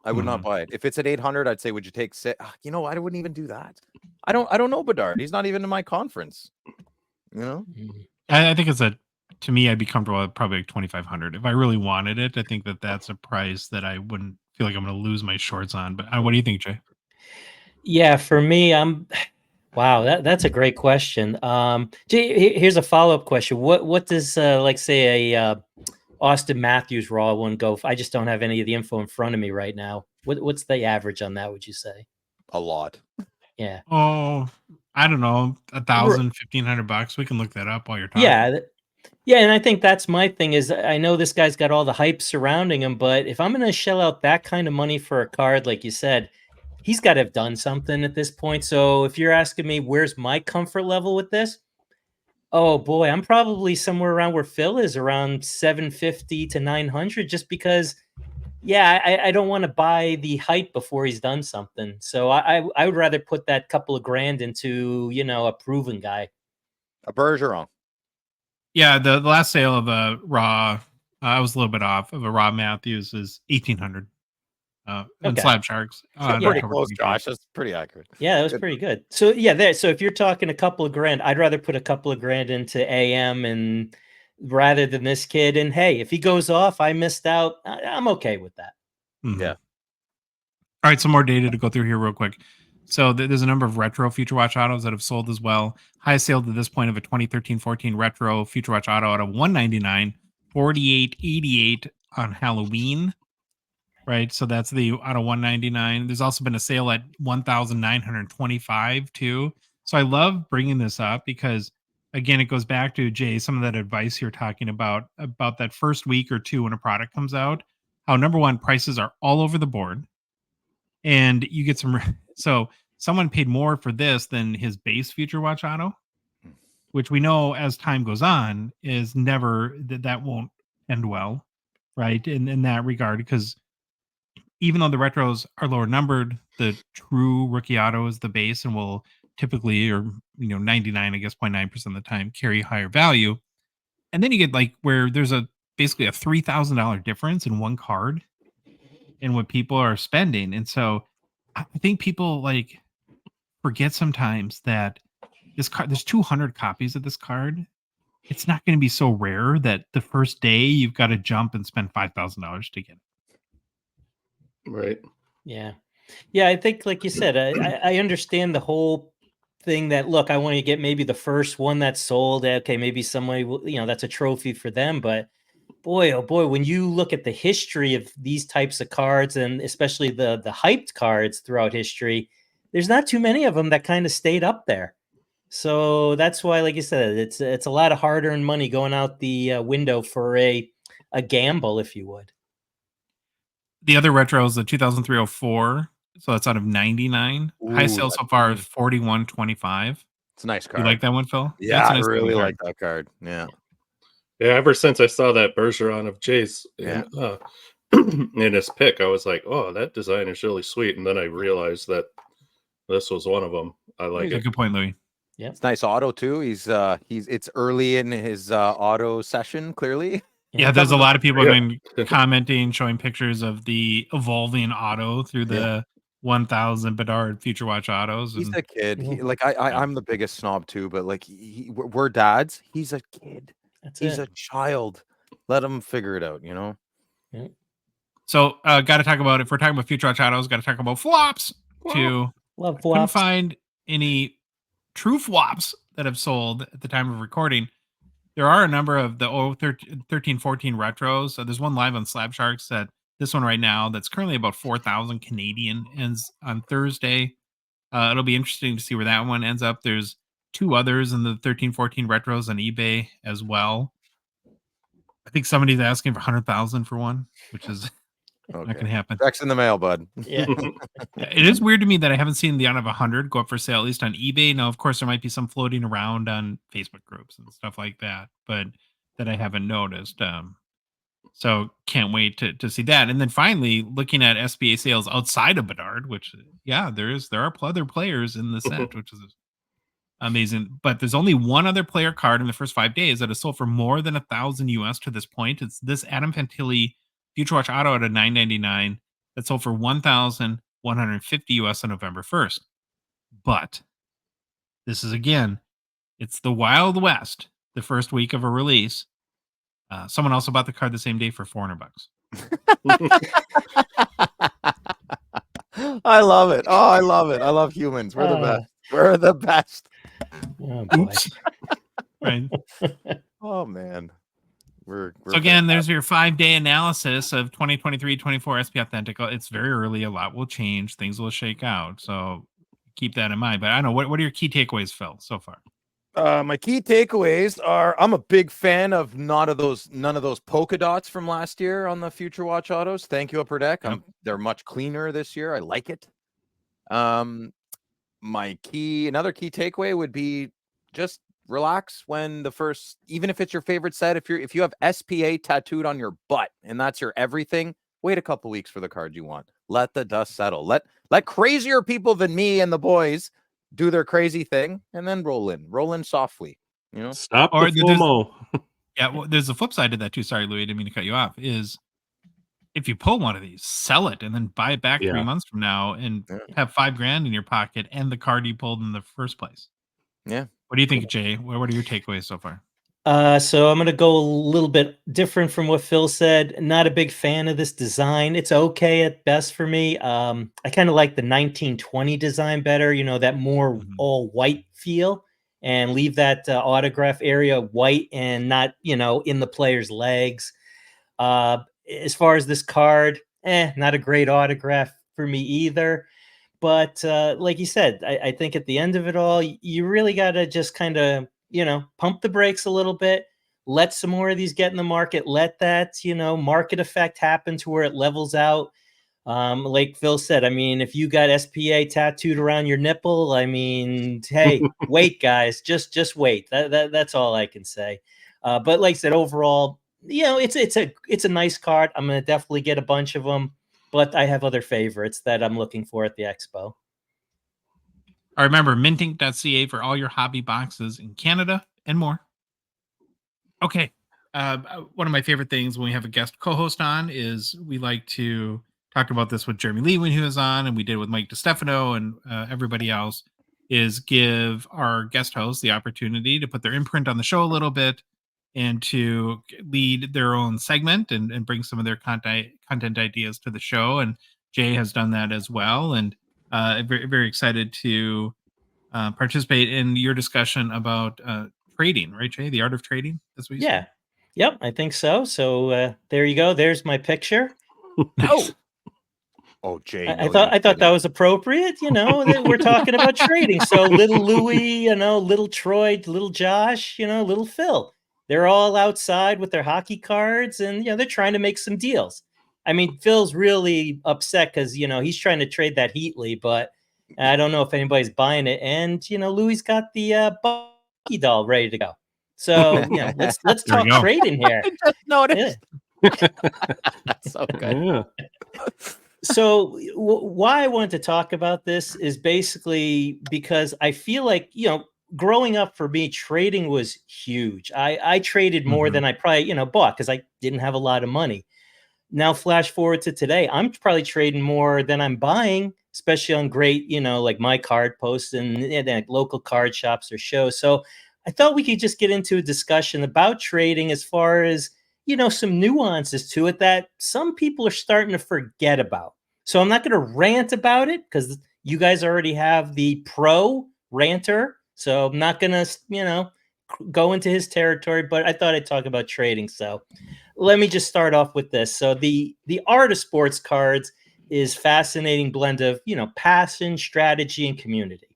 I would not buy it. If it's at 800, I'd say, would you take you know, I wouldn't even do that. I don't know Bedard. He's not even in my conference. You know? I think to me, I'd be comfortable with probably like 2,500. If I really wanted it, I think that's a price that I wouldn't feel like I'm going to lose my shorts on. But what do you think, Jay? Yeah, for me, wow, that's a great question. Jay, here's a follow-up question. What does like say a Austin Matthews raw one go for? I just don't have any of the info in front of me right now. What's the average on that, would you say? A lot. Yeah. Oh, I don't know, $1,000, $1,500. We can look that up while you're talking. Yeah. Yeah, and I think that's my thing is I know this guy's got all the hype surrounding him, but if I'm going to shell out that kind of money for a card, like you said, he's got to have done something at this point. So if you're asking me, where's my comfort level with this? Oh boy, I'm probably somewhere around where Phil is, around 750 to 900, just because, yeah, I don't want to buy the hype before he's done something. So I would rather put that couple of grand into, you know, a proven guy. A Bergeron. Yeah, the last sale of a raw, I was a little bit off, of a raw Matthews is 1,800. And Okay. Slab Sharks. Pretty close, Josh. That's pretty accurate. Yeah, that was pretty good. So yeah, so if you're talking a couple of grand, I'd rather put a couple of grand into AM and rather than this kid. And hey, if he goes off, I missed out. I'm okay with that. Mhm. Yeah. All right, some more data to go through here real quick. So there's a number of retro Future Watch autos that have sold as well. Highest sale to this point of a 2013-14 retro Future Watch auto out of $199, $48.88 on Halloween. Right, so that's the out of $199. There's also been a sale at $1,925 too. So I love bringing this up because, again, it goes back to, Jay, some of that advice you're talking about that first week or two when a product comes out. How, number one, prices are all over the board, and you get some. So someone paid more for this than his base Future Watch auto, which we know as time goes on is never that won't end well, right? In that regard, because even though the retros are lower numbered, the true rookie auto is the base and will typically, or 99, I guess 0.9% of the time, carry higher value. And then you get like where there's basically a $3,000 difference in one card in what people are spending. And so I think people like forget sometimes that this card, there's 200 copies of this card. It's not going to be so rare that the first day you've got to jump and spend $5,000 to get it. Right. Yeah. I think, like you said, I understand the whole thing that, look, I want to get maybe the first one that's sold. Okay, maybe somebody will, that's a trophy for them. But boy, oh boy, when you look at the history of these types of cards, and especially the hyped cards throughout history, there's not too many of them that kind of stayed up there. So that's why, like you said, it's a lot of hard-earned money going out the window for a gamble, if you would. The other retro is the 2003-04, so that's out of 99. High sale so far is 41.25. It's a nice card. You like that one, Phil? Yeah, I really like that card. Yeah. Yeah, ever since I saw that Bergeron of Jay's in his pick, I was like, oh, that design is really sweet. And then I realized that this was one of them. I like it. Good point, Louis. Yeah, it's nice auto too. It's early in his auto session, clearly. Yeah, there's a lot of people been commenting, showing pictures of the evolving auto through the 1,000 Bedard Future Watch autos. He's a kid. I'm the biggest snob too, but like we're dads. He's a kid. He's a child. Let him figure it out, Yeah. So got to talk about, if we're talking about Future Watch autos, got to talk about flops too. Love flops. Couldn't find any true flops that have sold at the time of recording. There are a number of the 13-14 retros. So there's one live on Slab Sharks, that this one right now that's currently about 4,000 Canadian, ends on Thursday. It'll be interesting to see where that one ends up. There's 2 others in the 13-14 retros on eBay as well. I think somebody's asking for 100,000 for one, which is not going to happen. Check's in the mail, bud. Yeah. It is weird to me that I haven't seen the out of 100 go up for sale, at least on eBay. Now, of course, there might be some floating around on Facebook groups and stuff like that, but that I haven't noticed. So can't wait to see that. And then finally, looking at SBA sales outside of Bedard, which there are other players in the set, which is amazing. But there's only one other player card in the first 5 days that has sold for more than $1,000 US to this point. It's this Adam Fantilli Future Watch Auto at a $9.99 that sold for $1,150 US on November 1st. But this is it's the Wild West, the first week of a release. Someone also bought the card the same day for $400. I love it. Oh, I love it. I love humans. We're the best. We're the best. Oh, boy. Right. Oh man. We're So again, there's your 5-day analysis of 2023-24 SP Authentic. It's very early. A lot will change. Things will shake out. So keep that in mind. But I don't know, what are your key takeaways, Phil, so far? My key takeaways are: I'm a big fan of none of those polka dots from last year on the Future Watch Autos. Thank you, Upper Deck. Yep. They're much cleaner this year. I like it. Another key takeaway would be just relax when even if it's your favorite set, if you have SPA tattooed on your butt and that's your everything, wait a couple weeks for the card you want. Let the dust settle. Let crazier people than me and the boys do their crazy thing and then roll in softly, Stop Or the FOMO. Yeah, well, there's a flip side to that too. Sorry, Louis, I didn't mean to cut you off. Is if you pull one of these, sell it and then buy it back 3 months from now and have $5,000 in your pocket and the card you pulled in the first place. Yeah. What do you think, Jay? What are your takeaways so far? So I'm going to go a little bit different from what Phil said. Not a big fan of this design. It's okay at best for me. I kind of like the 1920 design better, that more all white feel, and leave that autograph area white and not, in the player's legs. As far as this card, not a great autograph for me either. But like you said, I think at the end of it all, you really got to just kind of, pump the brakes a little bit, let some more of these get in the market, let that, market effect happen to where it levels out. Like Phil said, I mean, if you got SPA tattooed around your nipple, I mean, hey, wait, guys, just wait. That's all I can say. But like I said, overall, it's a nice card. I'm going to definitely get a bunch of them, but I have other favorites that I'm looking for at the expo. I remember mintink.ca for all your hobby boxes in Canada and more. Okay. One of my favorite things when we have a guest co-host on is we like to talk about this with Jeremy Lee when he was on, and we did with Mike DiStefano and everybody else, is give our guest hosts the opportunity to put their imprint on the show a little bit and to lead their own segment and bring some of their content ideas to the show. And Jay has done that as well. And very, very excited to participate in your discussion about trading, right, Jay? The art of trading? That's what you said? Yep, I think so. So there you go. There's my picture. Nice. Oh, Jay. I thought that was appropriate. That we're talking about trading. So little Louie, little Troy, little Josh, little Phil. They're all outside with their hockey cards, and they're trying to make some deals. I mean, Phil's really upset because he's trying to trade that Heatley, but I don't know if anybody's buying it. And Louie's got the Bucky doll ready to go. So let's talk trading here. I just noticed. That's so good. Yeah. So why I wanted to talk about this is basically because I feel like growing up for me, trading was huge. I traded more than I probably bought because I didn't have a lot of money. Now, flash forward to today, I'm probably trading more than I'm buying, especially on great, like my card posts and local card shops or shows. So I thought we could just get into a discussion about trading as far as, some nuances to it that some people are starting to forget about. So I'm not going to rant about it because you guys already have the pro ranter. So I'm not going to, go into his territory, but I thought I'd talk about trading. So let me just start off with this. So the art of sports cards is fascinating blend of, passion, strategy, and community.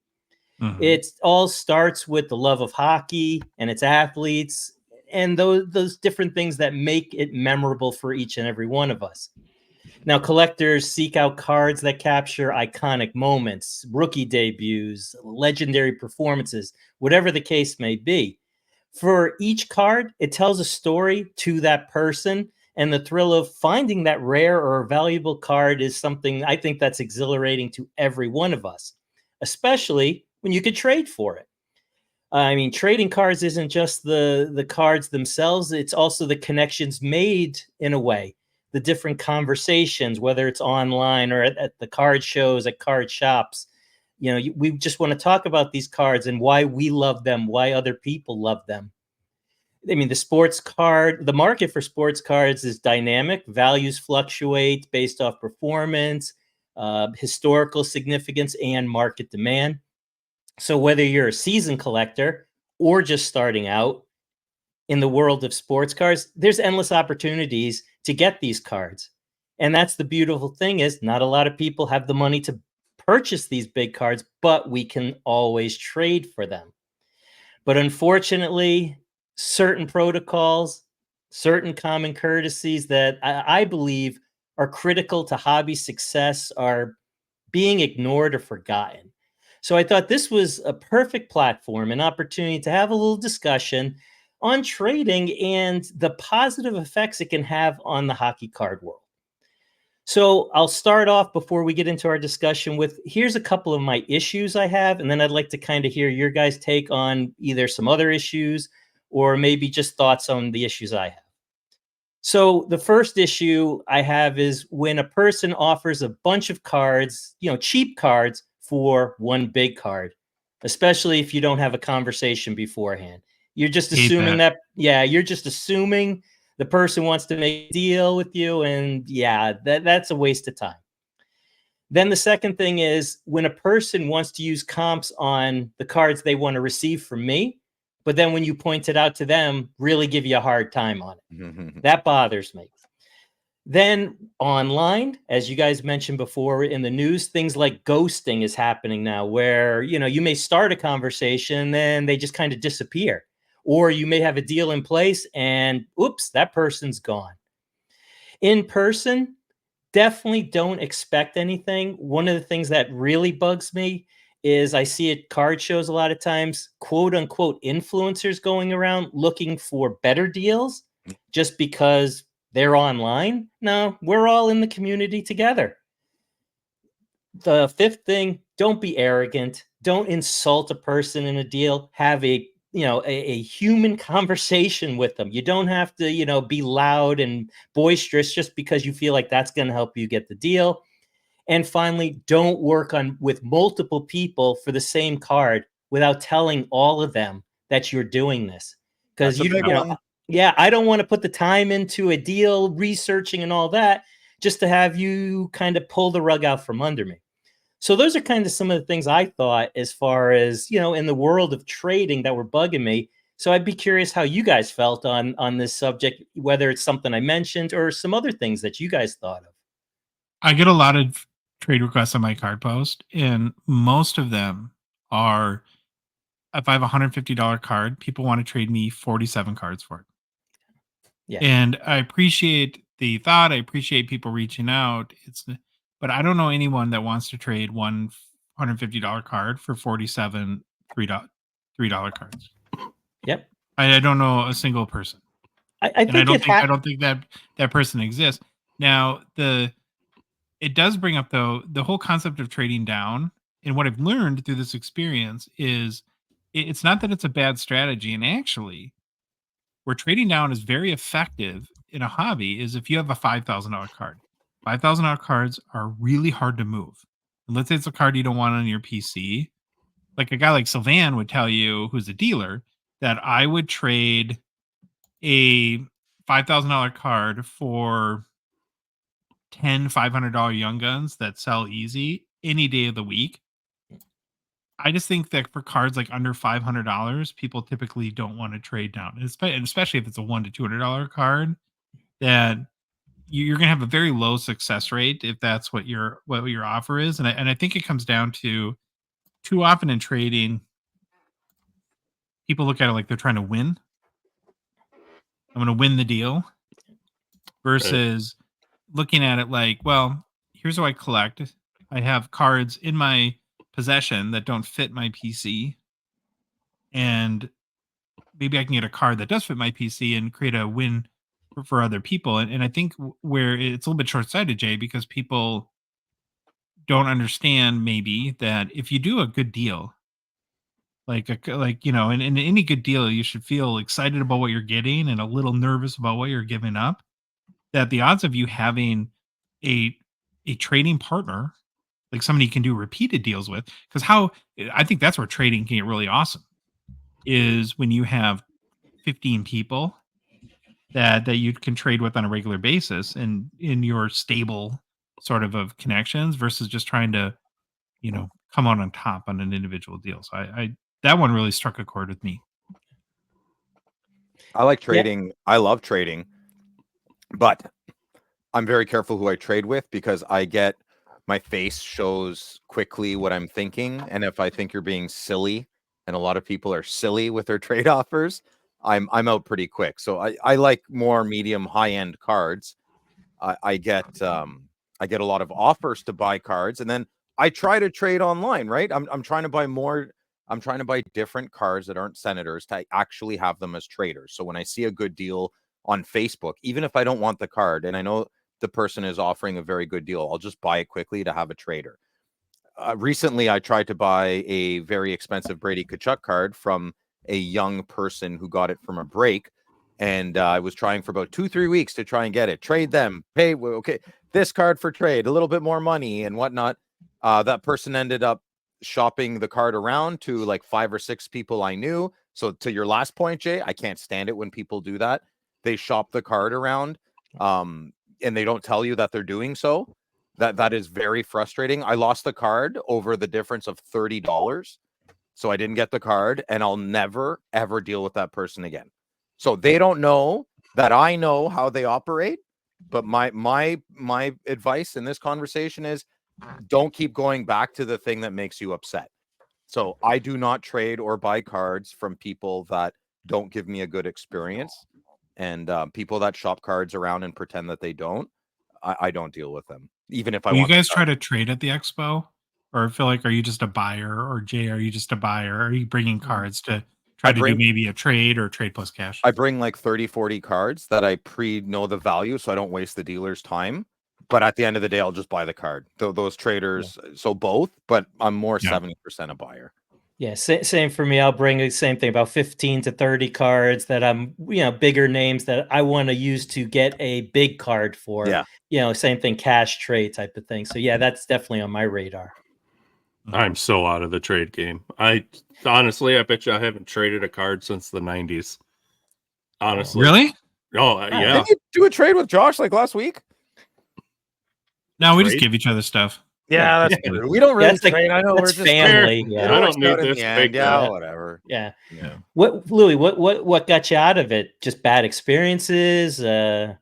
Mhm. It all starts with the love of hockey and its athletes and those different things that make it memorable for each and every one of us. Now, collectors seek out cards that capture iconic moments, rookie debuts, legendary performances, whatever the case may be. For each card, it tells a story to that person, and the thrill of finding that rare or valuable card is something I think that's exhilarating to every one of us, especially when you could trade for it. I mean, trading cards isn't just the cards themselves, it's also the connections made in a way, the different conversations, whether it's online or at the card shows, at card shops. We just want to talk about these cards and why we love them, why other people love them. I mean, the market for sports cards is dynamic. Values fluctuate based off performance, historical significance, and market demand. So whether you're a seasoned collector or just starting out in the world of sports cards, there's endless opportunities to get these cards. And that's the beautiful thing, is not a lot of people have the money to purchase these big cards, but we can always trade for them. But unfortunately, certain protocols, certain common courtesies that I believe are critical to hobby success are being ignored or forgotten. So I thought this was a perfect platform, an opportunity to have a little discussion on trading and the positive effects it can have on the hockey card world. So I'll start off before we get into our discussion with, here's a couple of my issues I have, and then I'd like to kind of hear your guys' take on either some other issues or maybe just thoughts on the issues I have. So the first issue I have is when a person offers a bunch of cards, cheap cards for one big card, especially if you don't have a conversation beforehand. You're just Hate assuming that. you're just assuming the person wants to make a deal with you, and that's a waste of time. Then the second thing is when a person wants to use comps on the cards they want to receive from me, but then when you point it out to them, really give you a hard time on it. That bothers me. Then online, as you guys mentioned before in the news, things like ghosting is happening now, where you may start a conversation, then they just kind of disappear. Or you may have a deal in place and oops, that person's gone. In person, definitely don't expect anything. One of the things that really bugs me is I see at card shows a lot of times, quote unquote, influencers going around looking for better deals just because they're online. No, we're all in the community together. The fifth thing, don't be arrogant. Don't insult a person in a deal. Have a human conversation with them. You don't have to, be loud and boisterous just because you feel like that's going to help you get the deal. And finally, don't work with multiple people for the same card without telling all of them that you're doing this. Because That's a big one. I don't want to put the time into a deal, researching and all that, just to have you kind of pull the rug out from under me. So those are kind of some of the things I thought as far as, in the world of trading that were bugging me. So I'd be curious how you guys felt on this subject, whether it's something I mentioned or some other things that you guys thought of. I get a lot of trade requests on my card post, and most of them are, if I have a $150 card, people want to trade me 47 cards for it. Yeah. And I appreciate the thought. I appreciate people reaching out. But I don't know anyone that wants to trade one $150 card for 47 $3 cards. Yep. I don't know a single person. I don't think that person exists. Now, it does bring up, though, the whole concept of trading down. And what I've learned through this experience is it's not that it's a bad strategy. And actually, where trading down is very effective in a hobby is if you have a $5,000 card. $5,000 cards are really hard to move. And let's say it's a card you don't want on your PC. Like a guy like Sylvan would tell you, who's a dealer, that I would trade a $5,000 card for 10 $500 Young Guns that sell easy any day of the week. I just think that for cards like under $500, people typically don't want to trade down, especially if it's a $100 to $200 card. That you're going to have a very low success rate if that's what your offer is. And I think it comes down to, too often in trading, people look at it like they're trying to win. I'm going to win the deal versus looking at it like, well, here's what I collect. I have cards in my possession that don't fit my PC, and maybe I can get a card that does fit my PC and create a win for other people. And I think where it's a little bit short-sighted, Jay, because people don't understand maybe that if you do a good deal, like you know, in any good deal, you should feel excited about what you're getting and a little nervous about what you're giving up. That the odds of you having a trading partner, like somebody you can do repeated deals with, because how I think that's where trading can get really awesome is when you have 15 people that you can trade with on a regular basis and in your stable of connections versus just trying to, you know, come out on top on an individual deal. So I that one really struck a chord with me. I like trading. I love trading, but I'm very careful who I trade with because my face shows quickly what I'm thinking. And if I think you're being silly, and a lot of people are silly with their trade offers, I'm out pretty quick. So I like more medium high end cards. I get a lot of offers to buy cards, and then I try to trade online, right? I'm trying to buy more. I'm trying to buy different cards that aren't senators to actually have them as traders. So when I see a good deal on Facebook, even if I don't want the card, and I know the person is offering a very good deal, I'll just buy it quickly to have a trader. Recently, I tried to buy a very expensive Brady Tkachuk card from a young person who got it from a break. And I was trying for about 2-3 weeks to try and get it, trade them, pay, okay, this card for trade, a little bit more money and whatnot. That person ended up shopping the card around to like 5 or 6 people I knew. So to your last point, Jay, I can't stand it when people do that. They shop the card around and they don't tell you that they're doing so. That is very frustrating. I lost the card over the difference of $30. So I didn't get the card, and I'll never, ever deal with that person again. So they don't know that I know how they operate. But my advice in this conversation is don't keep going back to the thing that makes you upset. So I do not trade or buy cards from people that don't give me a good experience. And people that shop cards around and pretend that they don't, I don't deal with them. Even if I want. You guys try to trade at the expo, or feel like, are you just a buyer, or Jay, are you just a buyer? Are you bringing cards to try to do maybe a trade or trade plus cash? I bring like 30-40 cards that I know the value, so I don't waste the dealer's time. But at the end of the day, I'll just buy the card. Those traders, so both, but I'm more 70% a buyer. Yeah, same for me. I'll bring the same thing, about 15 to 30 cards that I'm, bigger names that I want to use to get a big card for. Yeah. Same thing, cash trade type of thing. So yeah, that's definitely on my radar. I'm so out of the trade game. I bet you I haven't traded a card since the 90s. Honestly. Really? Oh, yeah. Didn't you do a trade with Josh like last week? No, we just give each other stuff. Yeah, that's true. We don't really trade. I know we're just family. Yeah. I don't need this big. Yeah, whatever. Yeah. What, Louis? What got you out of it? Just bad experiences? He's a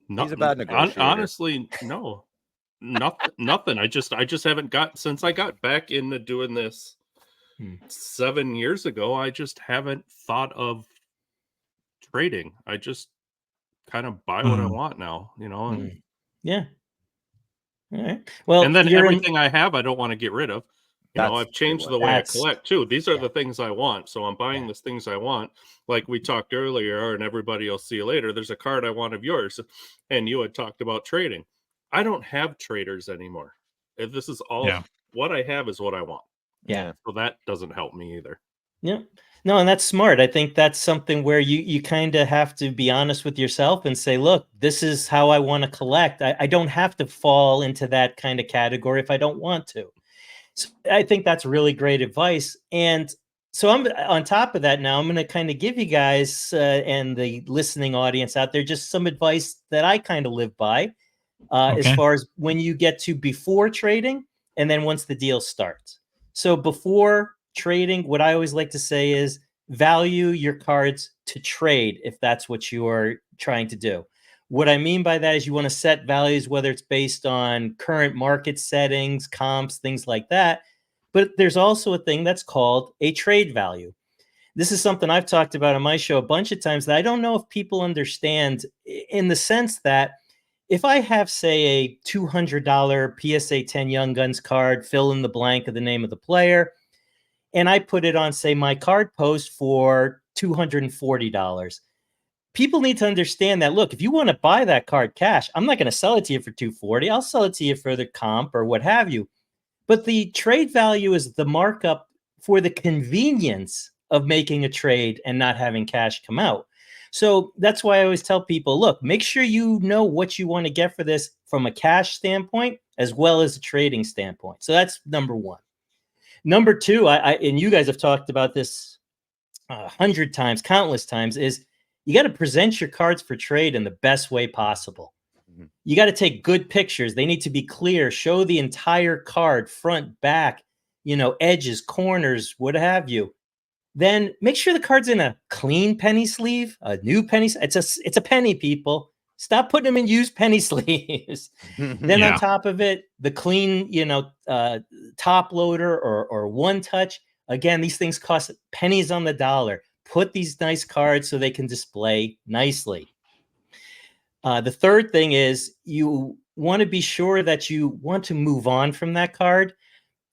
bad negotiator. Honestly, no, nothing. I just haven't since I got back into doing this 7 years ago. I just haven't thought of trading. I just kind of buy what I want now, And, yeah. All right. Well, and then everything I have, I don't want to get rid of. I've changed the way I collect too. These are the things I want. So I'm buying the things I want. Like we talked earlier, and everybody will see you later. There's a card I want of yours. And you had talked about trading. I don't have traders anymore. This is all what I have is what I want. Yeah. So that doesn't help me either. Yeah. No, and that's smart. I think that's something where you kind of have to be honest with yourself and say, look, this is how I want to collect. I don't have to fall into that kind of category if I don't want to. So I think that's really great advice. And so I'm on top of that now, I'm going to kind of give you guys and the listening audience out there just some advice that I kind of live by as far as when you get to before trading and then once the deal starts. So before trading, what I always like to say is value your cards to trade if that's what you are trying to do. What I mean by that is you want to set values, whether it's based on current market settings, comps, things like that. But there's also a thing that's called a trade value. This is something I've talked about on my show a bunch of times that I don't know if people understand, in the sense that if I have, say, a $200 PSA 10 Young Guns card, fill in the blank of the name of the player, and I put it on, say, my card post for $240. People need to understand that, look, if you want to buy that card cash, I'm not going to sell it to you for $240. I'll sell it to you for the comp or what have you. But the trade value is the markup for the convenience of making a trade and not having cash come out. So that's why I always tell people, look, make sure you know what you want to get for this from a cash standpoint as well as a trading standpoint. So that's number one. Number two, and you guys have talked about this 100 times, countless times, is you got to present your cards for trade in the best way possible. Mm-hmm. You got to take good pictures. They need to be clear, show the entire card, front, back, edges, corners, what have you. Then make sure the card's in a clean penny sleeve, a new penny. It's a penny, people. Stop putting them in used penny sleeves. Then on top of it, the clean, top loader or one touch. Again, these things cost pennies on the dollar. Put these nice cards so they can display nicely. The third thing is you want to be sure that you want to move on from that card.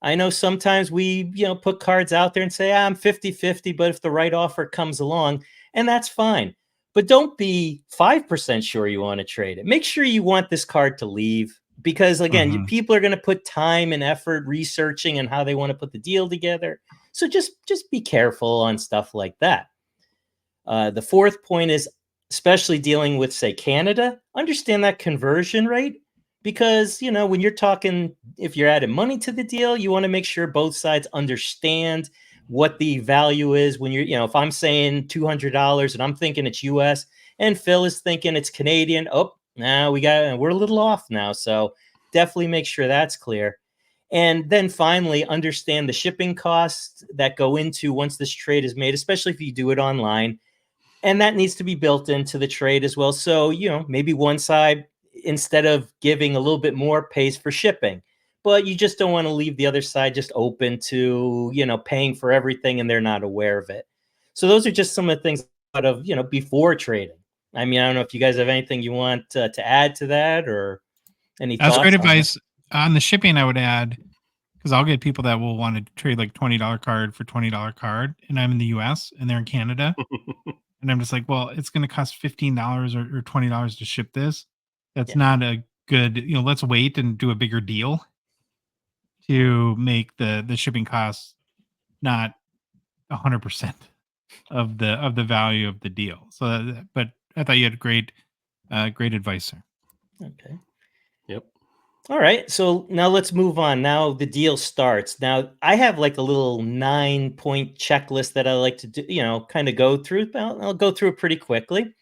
I know sometimes we, put cards out there and say, I'm 50-50, but if the right offer comes along, and that's fine. But don't be 5% sure you want to trade it. Make sure you want this card to leave, because again, people are going to put time and effort researching and how they want to put the deal together. So just be careful on stuff like that. The fourth point is, especially dealing with, say, Canada, understand that conversion rate. Because, when you're talking, if you're adding money to the deal, you want to make sure both sides understand what the value is. When you're, if I'm saying $200 and I'm thinking it's US and Phil is thinking it's Canadian, now we're a little off now. So definitely make sure that's clear. And then finally, understand the shipping costs that go into once this trade is made, especially if you do it online. And that needs to be built into the trade as well. So, maybe one side, instead of giving a little bit more, pays for shipping, but you just don't want to leave the other side just open to, paying for everything and they're not aware of it. So those are just some of the things out of, before trading. I mean, I don't know if you guys have anything you want to add to that or any thoughts. That's great advice. On the shipping, I would add, because I'll get people that will want to trade like $20 card for $20 card, and I'm in the US and they're in Canada. And I'm just like, well, it's going to cost $15 or $20 to ship this. That's not a good, let's wait and do a bigger deal to make the shipping costs not 100% of the value of the deal. So, but I thought you had great advice, sir. Okay. Yep. All right. So now let's move on. Now the deal starts. Now I have like a little 9-point checklist that I like to do, kind of go through. I'll go through it pretty quickly.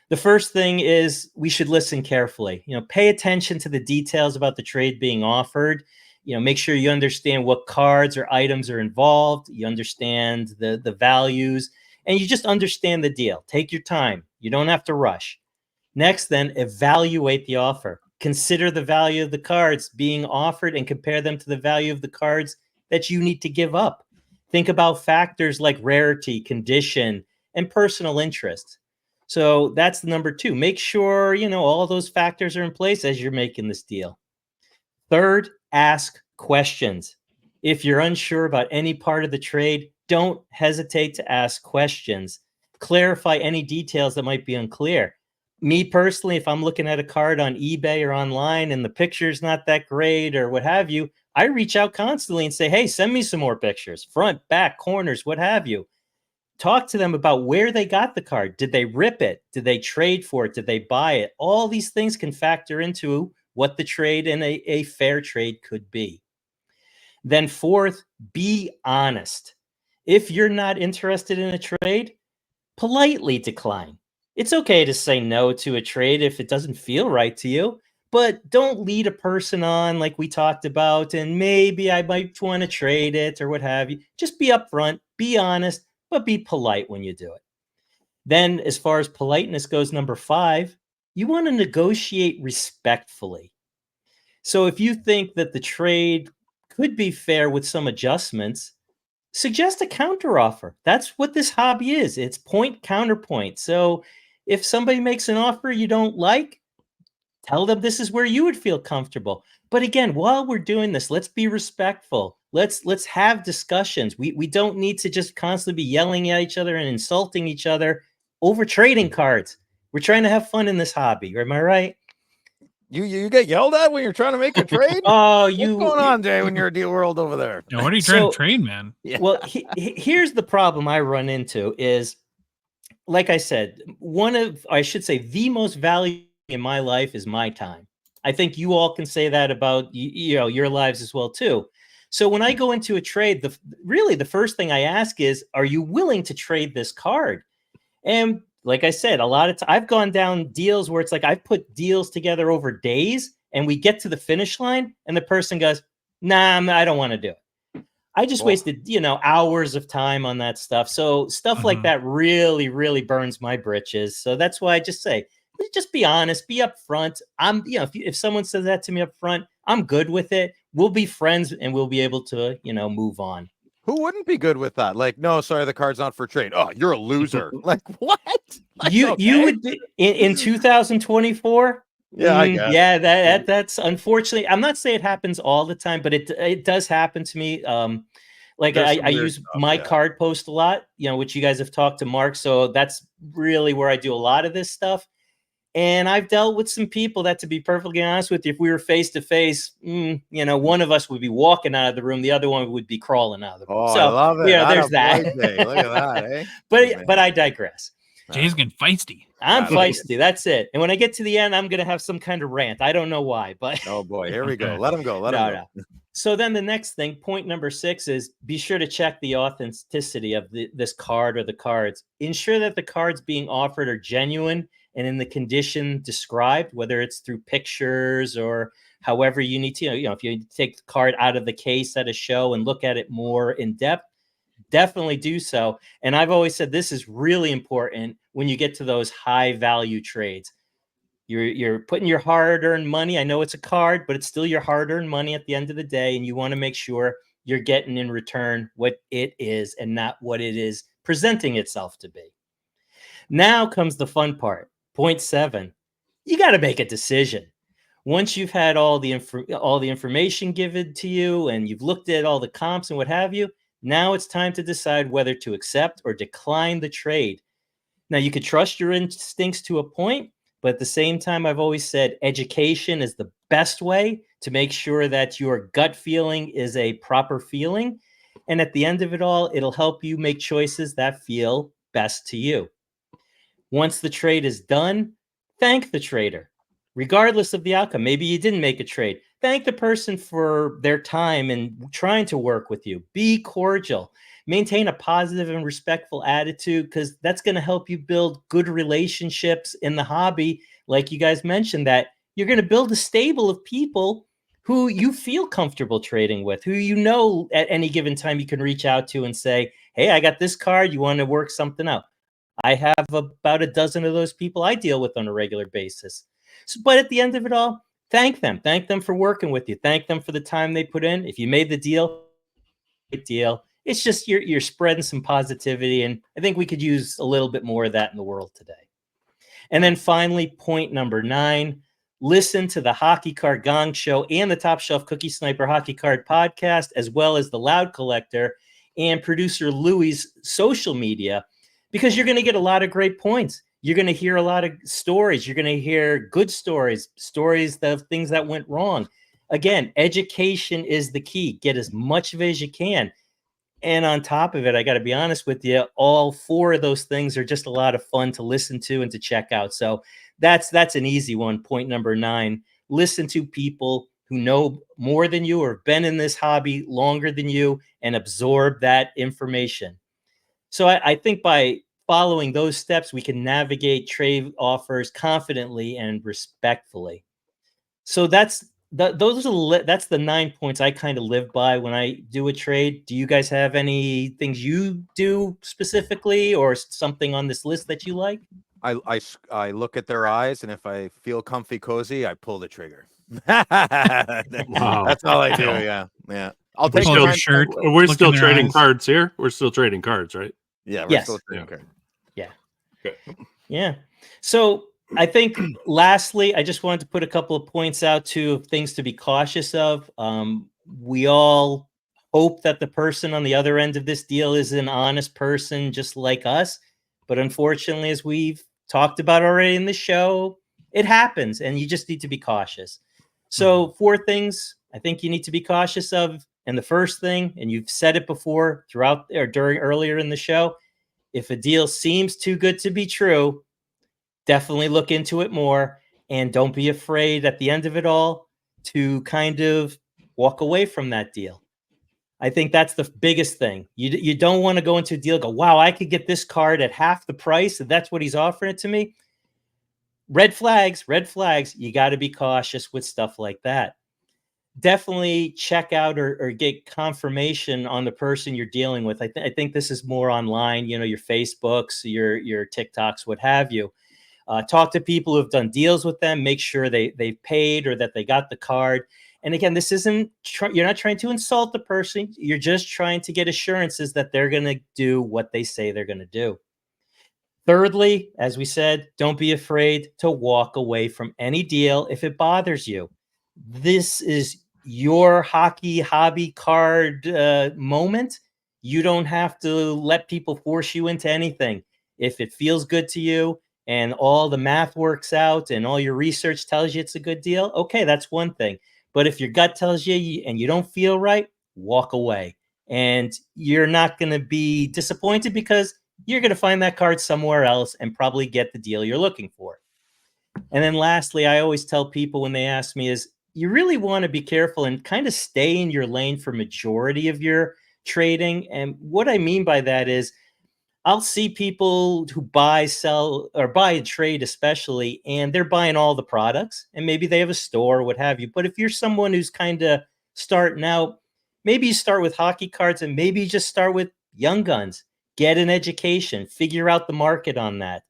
The first thing is we should listen carefully. Pay attention to the details about the trade being offered. Make sure you understand what cards or items are involved. You understand the values, and you just understand the deal. Take your time. You don't have to rush. Next, then, evaluate the offer. Consider the value of the cards being offered and compare them to the value of the cards that you need to give up. Think about factors like rarity, condition, and personal interest. So that's number two. Make sure, all those factors are in place as you're making this deal. Third, ask questions. If you're unsure about any part of the trade, don't hesitate to ask questions. Clarify any details that might be unclear. Me personally, if I'm looking at a card on eBay or online and the picture's not that great or what have you, I reach out constantly and say, hey, send me some more pictures, front, back, corners, what have you. Talk to them about where they got the card. Did they rip it? Did they trade for it? Did they buy it? All these things can factor into what the trade and a fair trade could be. Then fourth, be honest. If you're not interested in a trade, politely decline. It's okay to say no to a trade if it doesn't feel right to you, but don't lead a person on like we talked about, and maybe I might want to trade it or what have you. Just be upfront, be honest, but be polite when you do it. Then, as far as politeness goes, number 5, you want to negotiate respectfully. So if you think that the trade could be fair with some adjustments, suggest a counteroffer. That's what this hobby is. It's point counterpoint. So if somebody makes an offer you don't like, tell them this is where you would feel comfortable. But again, while we're doing this, let's be respectful. Let's have discussions. We don't need to just constantly be yelling at each other and insulting each other over trading cards. We're trying to have fun in this hobby. Am I right? You get yelled at when you're trying to make a trade? Oh, What's going on, Jay, when you're a deal world over there? Now, what are you trying So- to trade, man? Yeah. Well, here's the problem I run into is, like I said, I should say, the most valuable in my life is my time. I think you all can say that about your lives as well too. So when I go into a trade, the first thing I ask is, are you willing to trade this card? And like I said, a lot of I've gone down deals where it's like I've put deals together over days, and we get to the finish line, and the person goes, "Nah, I don't want to do it." I just wasted, hours of time on that stuff. So stuff like that really, really burns my britches. So that's why I just say, just be honest, be upfront. If someone says that to me up front, I'm good with it. We'll be friends and we'll be able to, move on. Who wouldn't be good with that? Like, no, sorry, the card's not for trade. Oh, you're a loser. Like, what? Like, You okay. would be, in 2024. Yeah, I guess. Yeah, that's unfortunately. I'm not saying it happens all the time, but it does happen to me. Like There's some I weird use stuff, my yeah. card post a lot, which you guys have talked to Mark. So that's really where I do a lot of this stuff. And I've dealt with some people that, to be perfectly honest with you, if we were face to face, one of us would be walking out of the room, the other one would be crawling out of the room. Oh, So, I love it. there's that. Look at that, eh? But I digress. Jay's getting feisty. I'm I like feisty. That's it. And when I get to the end, I'm going to have some kind of rant. I don't know why, but Oh boy, here we go. Let him go. Let him go. no. So then the next thing, point number 6, is be sure to check the authenticity of this card or the cards. Ensure that the cards being offered are genuine and in the condition described, whether it's through pictures or however you need to. If you take the card out of the case at a show and look at it more in depth, definitely do so. And I've always said this is really important when you get to those high value trades. You're putting your hard-earned money. I know it's a card, but it's still your hard-earned money at the end of the day, and you want to make sure you're getting in return what it is and not what it is presenting itself to be. Now comes the fun part. Point 7. You got to make a decision. Once you've had all the information given to you and you've looked at all the comps and what have you, now it's time to decide whether to accept or decline the trade. Now, you could trust your instincts to a point, but at the same time, I've always said education is the best way to make sure that your gut feeling is a proper feeling. And at the end of it all, it'll help you make choices that feel best to you. Once the trade is done, thank the trader, regardless of the outcome. Maybe you didn't make a trade. Thank the person for their time and trying to work with you. Be cordial. Maintain a positive and respectful attitude, because that's going to help you build good relationships in the hobby. Like you guys mentioned, that you're going to build a stable of people who you feel comfortable trading with, who at any given time you can reach out to and say, hey, I got this card. You want to work something out? I have about a dozen of those people I deal with on a regular basis. But at the end of it all, thank them. Thank them for working with you. Thank them for the time they put in. If you made the deal, great deal. It's just you're spreading some positivity, and I think we could use a little bit more of that in the world today. And then finally, point number 9, listen to the Hockey Card Gongshow and the Top Shelf Cookie Sniper Hockey Card podcast, as well as the Loud Collector and producer Louie's social media, because you're going to get a lot of great points. You're going to hear a lot of stories. You're going to hear good stories of things that went wrong. Again, education is the key. Get as much of it as you can. And on top of it, I got to be honest with you, all 4 of those things are just a lot of fun to listen to and to check out. So that's an easy one. Point number 9, listen to people who know more than you or have been in this hobby longer than you and absorb that information. So I think by following those steps, we can navigate trade offers confidently and respectfully. So that's the 9 points I kind of live by when I do a trade. Do you guys have any things you do specifically or something on this list that you like? I look at their eyes, and if I feel comfy, cozy, I pull the trigger. That's all I do. Yeah, yeah. I'll Pull take your friends. shirt. We're Look still in their trading eyes. cards here. We're still trading cards, right? Yeah, we're Yes. still trading cards. Yeah. Okay. Yeah. So I think lastly, I just wanted to put a couple of points out too of things to be cautious of. We all hope that the person on the other end of this deal is an honest person just like us. But unfortunately, as we've talked about already in the show, it happens and you just need to be cautious. So 4 things I think you need to be cautious of. And the first thing, and you've said it before throughout or during earlier in the show, if a deal seems too good to be true, definitely look into it more and don't be afraid at the end of it all to kind of walk away from that deal. I think that's the biggest thing. You don't want to go into a deal, go, wow, I could get this card at half the price, and that's what he's offering it to me. Red flags, red flags. You got to be cautious with stuff like that. Definitely check out or get confirmation on the person you're dealing with. I think this is more online, you know, your Facebooks, your TikToks, what have you. Talk to people who have done deals with them. Make sure they've paid or that they got the card. And again, this isn't you're not trying to insult the person. You're just trying to get assurances that they're going to do what they say they're going to do. Thirdly, as we said, don't be afraid to walk away from any deal if it bothers you. This is your hockey hobby card moment. You don't have to let people force you into anything. If it feels good to you and all the math works out and all your research tells you it's a good deal, okay, that's one thing. But if your gut tells you and you don't feel right, walk away. And you're not going to be disappointed because you're going to find that card somewhere else and probably get the deal you're looking for. And then lastly, I always tell people when they ask me is you really want to be careful and kind of stay in your lane for majority of your trading. And what I mean by that is I'll see people who buy, sell, or buy and trade especially, and they're buying all the products and maybe they have a store, what have you. But if you're someone who's kind of starting out, maybe you start with hockey cards and maybe you just start with young guns, get an education, figure out the market on that.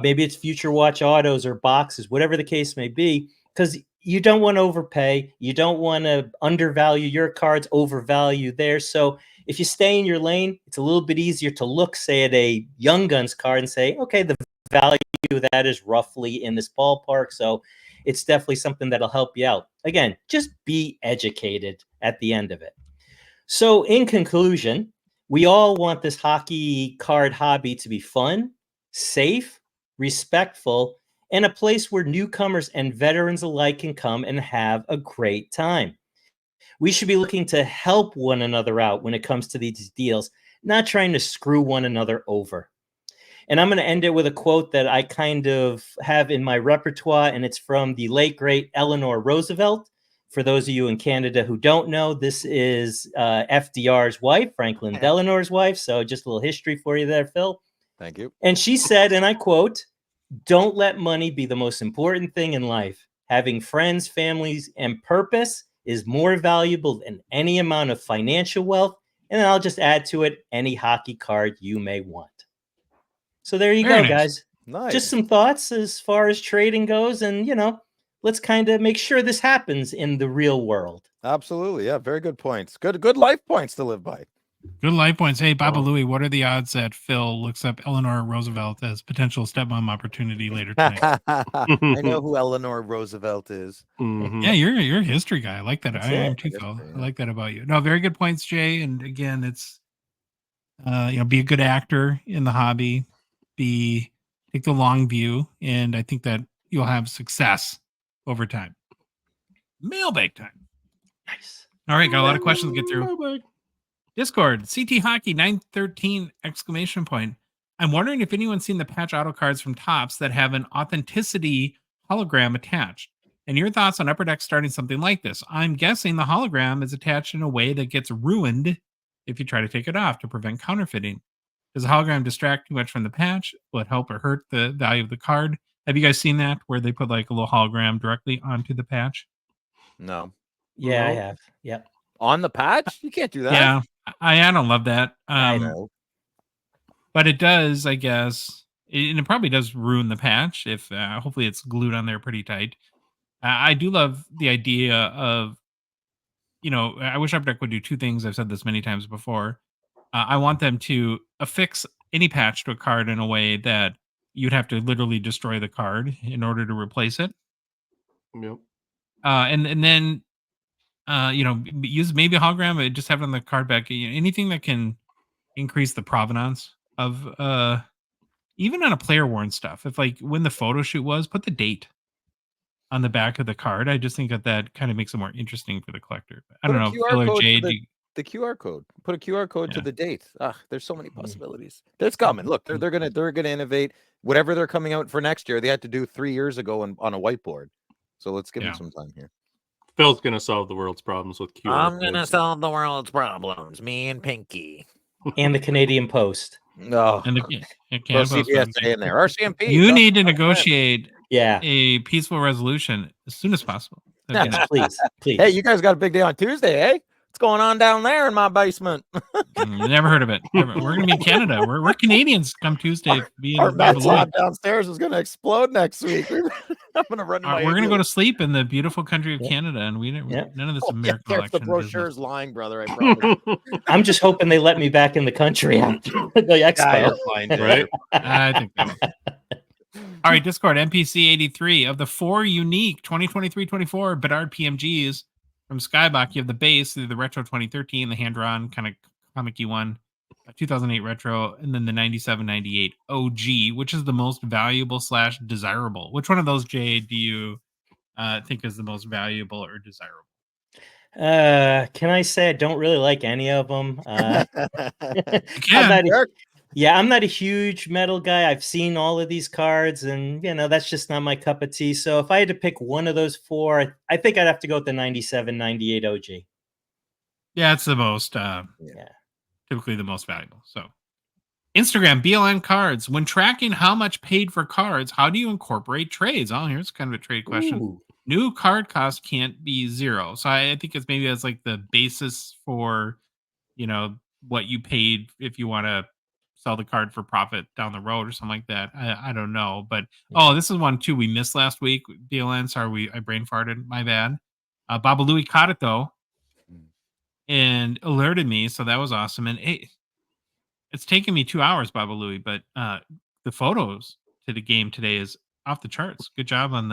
Maybe it's Future Watch Autos or boxes, whatever the case may be, because you don't want to overpay. You don't want to undervalue your cards, overvalue theirs. So if you stay in your lane, it's a little bit easier to look, say, at a Young Guns card and say, okay, the value of that is roughly in this ballpark. So it's definitely something that'll help you out. Again, just be educated at the end of it. So in conclusion, we all want this hockey card hobby to be fun, safe, respectful, and a place where newcomers and veterans alike can come and have a great time. We should be looking to help one another out when it comes to these deals, not trying to screw one another over. And I'm going to end it with a quote that I kind of have in my repertoire, and it's from the late, great Eleanor Roosevelt. For those of you in Canada who don't know, this is FDR's wife, Franklin Delano's wife. So just a little history for you there, Phil. Thank you. And she said, and I quote, "Don't let money be the most important thing in life. Having friends, families, and purpose is more valuable than any amount of financial wealth." And then I'll just add to it any hockey card you may want. So there you Very go, nice. guys. Nice. Just some thoughts as far as trading goes. And, you know, let's kind of make sure this happens in the real world. Absolutely. Yeah. Very good points. Good life points to live by. Good life points. Hey, Baba Louie, what are the odds that Phil looks up Eleanor Roosevelt as potential stepmom opportunity later tonight? I know who Eleanor Roosevelt is. Mhm. Yeah, you're a history guy. I like that. That's I am it. too, I guess Phil. so, I yeah. like that about you. No, very good points, Jay. And again, it's be a good actor in the hobby. Take the long view, and I think that you'll have success over time. Mailbag time. Nice. All right, got a lot of questions to get through. Mailbag. Discord, CT Hockey 913 exclamation point. I'm wondering if anyone's seen the patch auto cards from Topps that have an authenticity hologram attached. And your thoughts on Upper Deck starting something like this? I'm guessing the hologram is attached in a way that gets ruined if you try to take it off to prevent counterfeiting. Does the hologram distract too much from the patch? Will it help or hurt the value of the card? Have you guys seen that where they put like a little hologram directly onto the patch? No. Yeah, I No. have. Yep. On the patch? You can't do that. Yeah, I don't love that. I know. But it does, I guess, and it probably does ruin the patch if hopefully it's glued on there pretty tight. I do love the idea of, I wish Upper Deck would do two things. I've said this many times before. I want them to affix any patch to a card in a way that you'd have to literally destroy the card in order to replace it. Yep. And then use maybe a hologram, just have it on the card back. Anything that can increase the provenance of even on a player worn stuff. If like when the photo shoot was, put the date on the back of the card. I just think that kind of makes it more interesting for the collector. I don't know, Phil or Jay. The QR code. Put a QR code to Yeah. the date. There's so many possibilities. That's coming. Look, they're gonna innovate. Whatever they're coming out for next year, they had to do 3 years ago on a whiteboard. So let's give them some time here. Phil's gonna solve the world's problems with QR. I'm gonna solve the world's problems. Me and Pinky. And the Canadian Post. No. And Throw CPSA in there. RCMP. You need to negotiate Yeah. a peaceful resolution as soon as possible. Yes, please. Hey, you guys got a big day on Tuesday, eh? What's going on down there in my basement? Never heard of it. We're going to be in Canada. We're Canadians come Tuesday. Our meth lab downstairs is going to explode next week. I'm going to run. We're going to go to sleep in the beautiful country of Canada, and none of this American election. The brochure's lying, brother. I promise. I'm just hoping they let me back in the country after the expo. Right? I think that will. All right, Discord, NPC 83. Of the 4 unique 2023-24 Bedard PMGs from Skyblock, you have the base, the Retro 2013, the hand-drawn kind of comic-y one, 2008 Retro, and then the 97-98 OG, which is the most valuable / desirable. Which one of those, Jay, do you think is the most valuable or desirable? Can I say I don't really like any of them? You can. I'm not a huge metal guy. I've seen all of these cards, and that's just not my cup of tea. So if I had to pick one of those 4, I think I'd have to go with the 97-98 OG. Yeah, it's the most typically the most valuable. So Instagram BLN cards. When tracking how much paid for cards, how do you incorporate trades? Oh, here's kind of a trade question. Ooh. New card cost can't be 0. So I think it's maybe as like the basis for what you paid if you want to sell the card for profit down the road or something like that. I don't know. But this is one too we missed last week. BLN, sorry, I brain farted. My bad. Baba Louie caught it though and alerted me, so that was awesome. And it's taken me 2 hours, Baba Louie, but the photos to the game today is off the charts. Good job on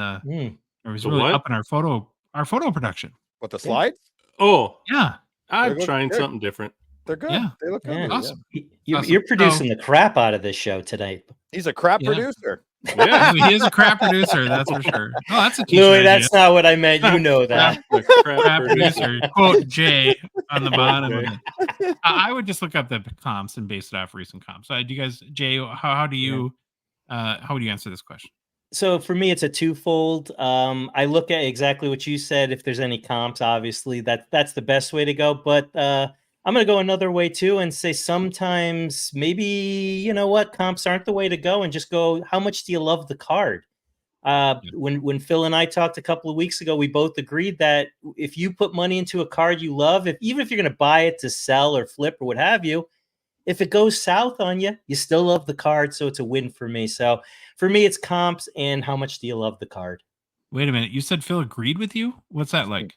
it was really up in our photo production. What, the slides? Oh yeah, I'm trying something different. They're good. Yeah. They look good. Awesome. You're producing the crap out of this show tonight. He's a crap producer. Yeah, he is a crap producer, that's for sure. Oh, that's a Louis, that's not what I meant. You know that. crap producer. Quote Jay on the bottom of it. I would just look up the comps and base it off recent comps. Do you guys, Jay? How would you answer this question? So for me, it's a twofold. I look at exactly what you said. If there's any comps, obviously that's the best way to go. But I'm going to go another way too and say sometimes maybe, comps aren't the way to go, and just go, how much do you love the card? When Phil and I talked a couple of weeks ago, we both agreed that if you put money into a card you love, even if you're going to buy it to sell or flip or what have you, if it goes south on you, you still love the card. So it's a win for me. So for me, it's comps and how much do you love the card? Wait a minute. You said Phil agreed with you? What's that like?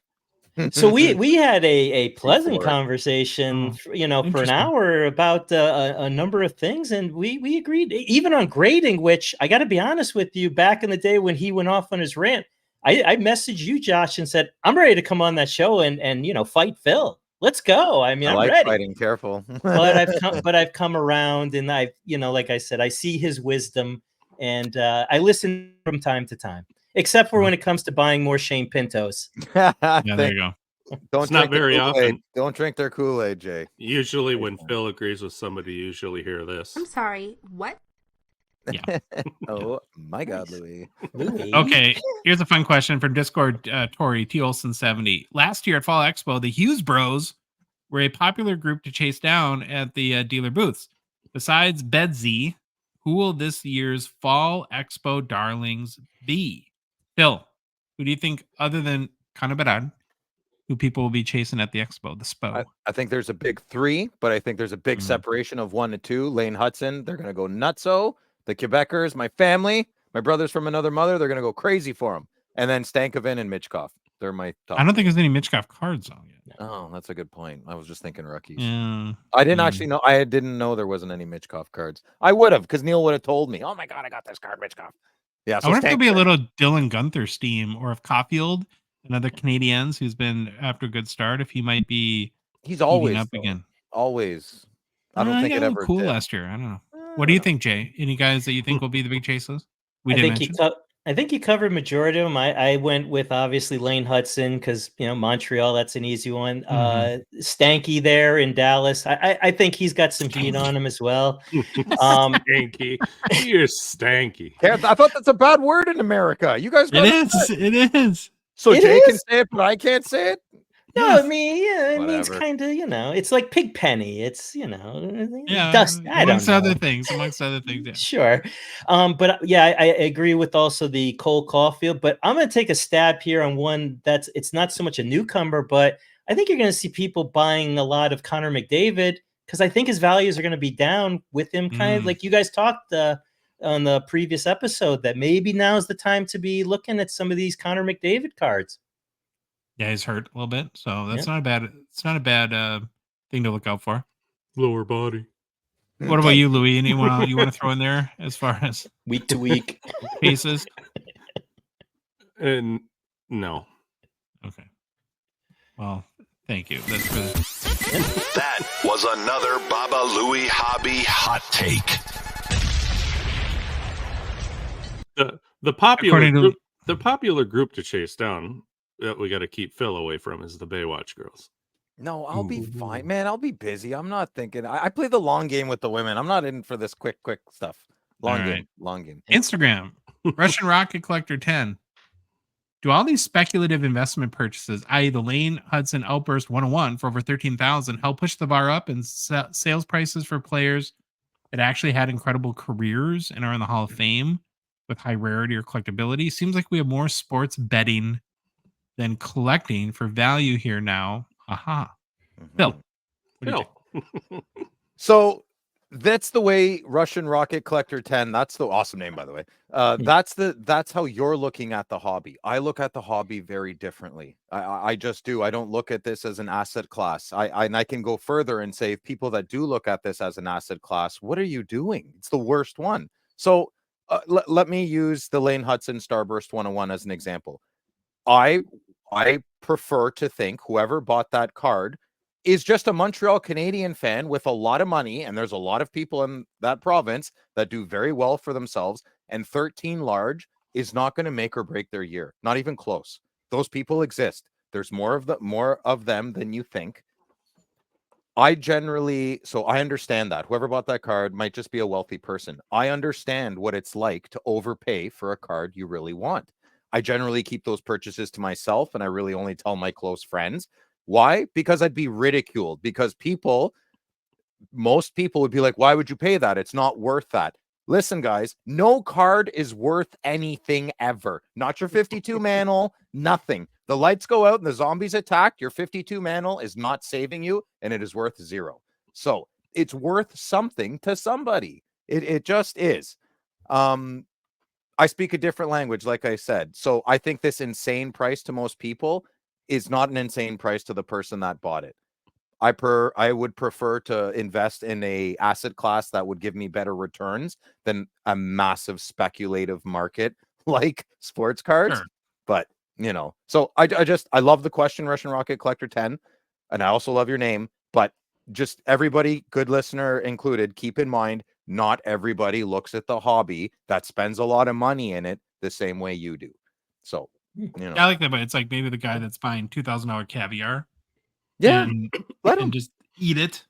So we had a pleasant conversation, for an hour about a number of things, and we agreed even on grading. Which I got to be honest with you, back in the day when he went off on his rant, I messaged you, Josh, and said I'm ready to come on that show and fight Phil. Let's go. I mean, I'm ready. Fighting, careful. but I've come around, and like I said, I see his wisdom, and I listen from time to time. Except for when it comes to buying more Shane Pintos. Yeah, there you go. Don't it's not very often. Don't drink their Kool-Aid, Jay. Usually when Phil agrees with somebody, you usually hear this. I'm sorry, what? Yeah. Oh, my God, Louis. Okay, here's a fun question from Discord, Tori T. Olson 70. Last year at Fall Expo, the Hughes Bros were a popular group to chase down at the dealer booths. Besides Bedsy, who will this year's Fall Expo darlings be? Phil, who do you think, other than Bedard, who people will be chasing at the expo, the SPO? I think there's a big 3, but I think there's a big separation of 1 to 2. Lane Hudson, they're going to go nutso. The Quebecers, my family, my brothers from another mother, they're going to go crazy for him. And then Stankoven and Michkov. They're my top. I don't think there's any Michkov cards on yet. Oh, that's a good point. I was just thinking rookies. Yeah. I didn't actually know. I didn't know there wasn't any Michkov cards. I would have, because Neil would have told me. Oh my God, I got this card, Michkov. Yeah, so I wonder if there'll be a Stankoven. little Dylan Gunther steam, or if Caulfield, another Canadians who's been after a good start, if he might be He's heating always up though. again. Always. I don't He think got it a little ever cool did. last year. I don't know. What do you think, Jay? Any guys that you think will be the big chases? We I did think mention. I think you covered majority of them. I went with obviously Lane Hudson because Montreal, that's an easy one. Stanky there in Dallas. I think he's got some heat on him as well. Stanky. You're stanky. I thought that's a bad word in America. You guys got It is. It is. So It Jay can is? say it, but I can't say it. No, Yes. I mean, yeah, it means Whatever. kind of, it's like pig penny. It's, Yeah. dust. I don't Amongst know. other things. Amongst other things. Yeah. Sure. But yeah, I agree with also the Cole Caulfield, but I'm going to take a stab here on one it's not so much a newcomer, but I think you're going to see people buying a lot of Connor McDavid because I think his values are going to be down with him, kind of like you guys talked on the previous episode, that maybe now's the time to be looking at some of these Connor McDavid cards. Yeah, he's hurt a little bit, so that's not a bad. It's not a bad thing to look out for. Lower body. What about you, Louis? Anyone you want to throw in there as far as Week to week cases? And no. Okay. Well, thank you. That's really. That was another Baba Louie Hobby hot take. The popular According to- group, the popular group to chase down that we got to keep Phil away from is the Baywatch girls. No, I'll be fine, man. I'll be busy. I'm not thinking. I play the long game with the women. I'm not in for this quick stuff. Long All game. right. Long game. Instagram, Russian Rocket Collector 10. Do all these speculative investment purchases, i.e., the Lane Hudson Outburst 101 for over 13,000, help push the bar up and sales prices for players that actually had incredible careers and are in the Hall of Fame with high rarity or collectability? Seems like we have more sports betting than collecting for value here now. Aha. Phil. What do you think? So that's the way Russian Rocket Collector 10. That's the awesome name, by the way. That's how you're looking at the hobby. I look at the hobby very differently. I just do. I don't look at this as an asset class. I can go further and say, people that do look at this as an asset class, what are you doing? It's the worst one. So let me use the Lane Hudson Starburst 101 as an example. I prefer to think whoever bought that card is just a Montreal Canadian fan with a lot of money, and there's a lot of people in that province that do very well for themselves, and 13 large is not going to make or break their year. Not even close. Those people exist. There's more of them than you think. I understand that whoever bought that card might just be a wealthy person. I understand what it's like to overpay for a card you really want. I generally keep those purchases to myself, and I really only tell my close friends. Why? Because I'd be ridiculed. Because most people would be like, why would you pay that? It's not worth that. Listen, guys, no card is worth anything ever. Not your 52 mantle, nothing. The lights go out and the zombies attack. Your 52 mantle is not saving you, and it is worth 0. So it's worth something to somebody. It just is. I speak a different language, like I said. So I think this insane price to most people is not an insane price to the person that bought it. I would prefer to invest in a asset class that would give me better returns than a massive speculative market like sports cards. Sure. But so I love the question, Russian Rocket Collector 10, and I also love your name. But just everybody, good listener included, keep in mind, not everybody looks at the hobby that spends a lot of money in it the same way you do. So, Yeah, I like that, but it's like maybe the guy that's buying $2,000 caviar. Yeah, and just eat it.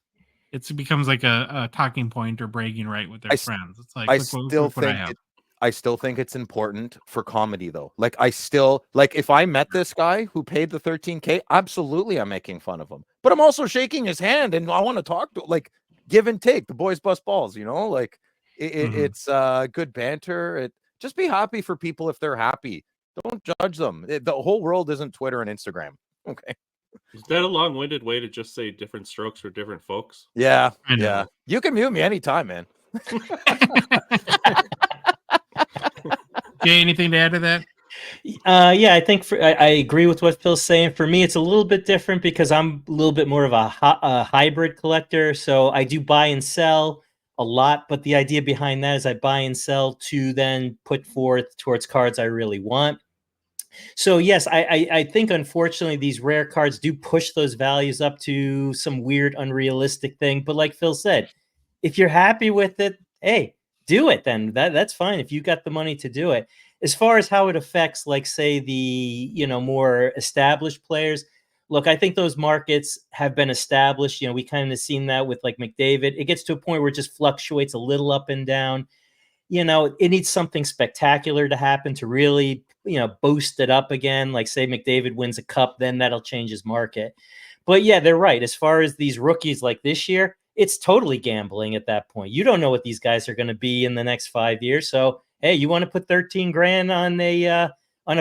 It becomes like a talking point or bragging right with their friends. It's like, look what I have. I still think it's important for comedy, though. Like, if I met this guy who paid the $13K, absolutely I'm making fun of him. But I'm also shaking his hand and I want to talk to him. Like, give and take. The boys bust balls, like it's good banter. Just be happy for people if they're happy. Don't judge them. The whole world isn't Twitter and Instagram. Okay. Is that a long-winded way to just say different strokes for different folks? Yeah. I know. Yeah. You can mute me anytime, man. Jay, anything to add to that? Yeah, I think I agree with what Phil's saying. For me, it's a little bit different because I'm a little bit more of a hybrid collector. So I do buy and sell a lot, but the idea behind that is I buy and sell to then put forth towards cards I really want. So yes, I think unfortunately these rare cards do push those values up to some weird, unrealistic thing. But like Phil said, if you're happy with it, hey, do it then. That's fine if you got the money to do it. As far as how it affects, like say the more established players, look, I think those markets have been established. We kind of seen that with like McDavid. It gets to a point where it just fluctuates a little up and down. It needs something spectacular to happen to really, boost it up again. Like say McDavid wins a cup, then that'll change his market. But yeah, they're right. As far as these rookies like this year, it's totally gambling at that point. You don't know what these guys are going to be in the next 5 years. So, hey, you want to put 13 grand on a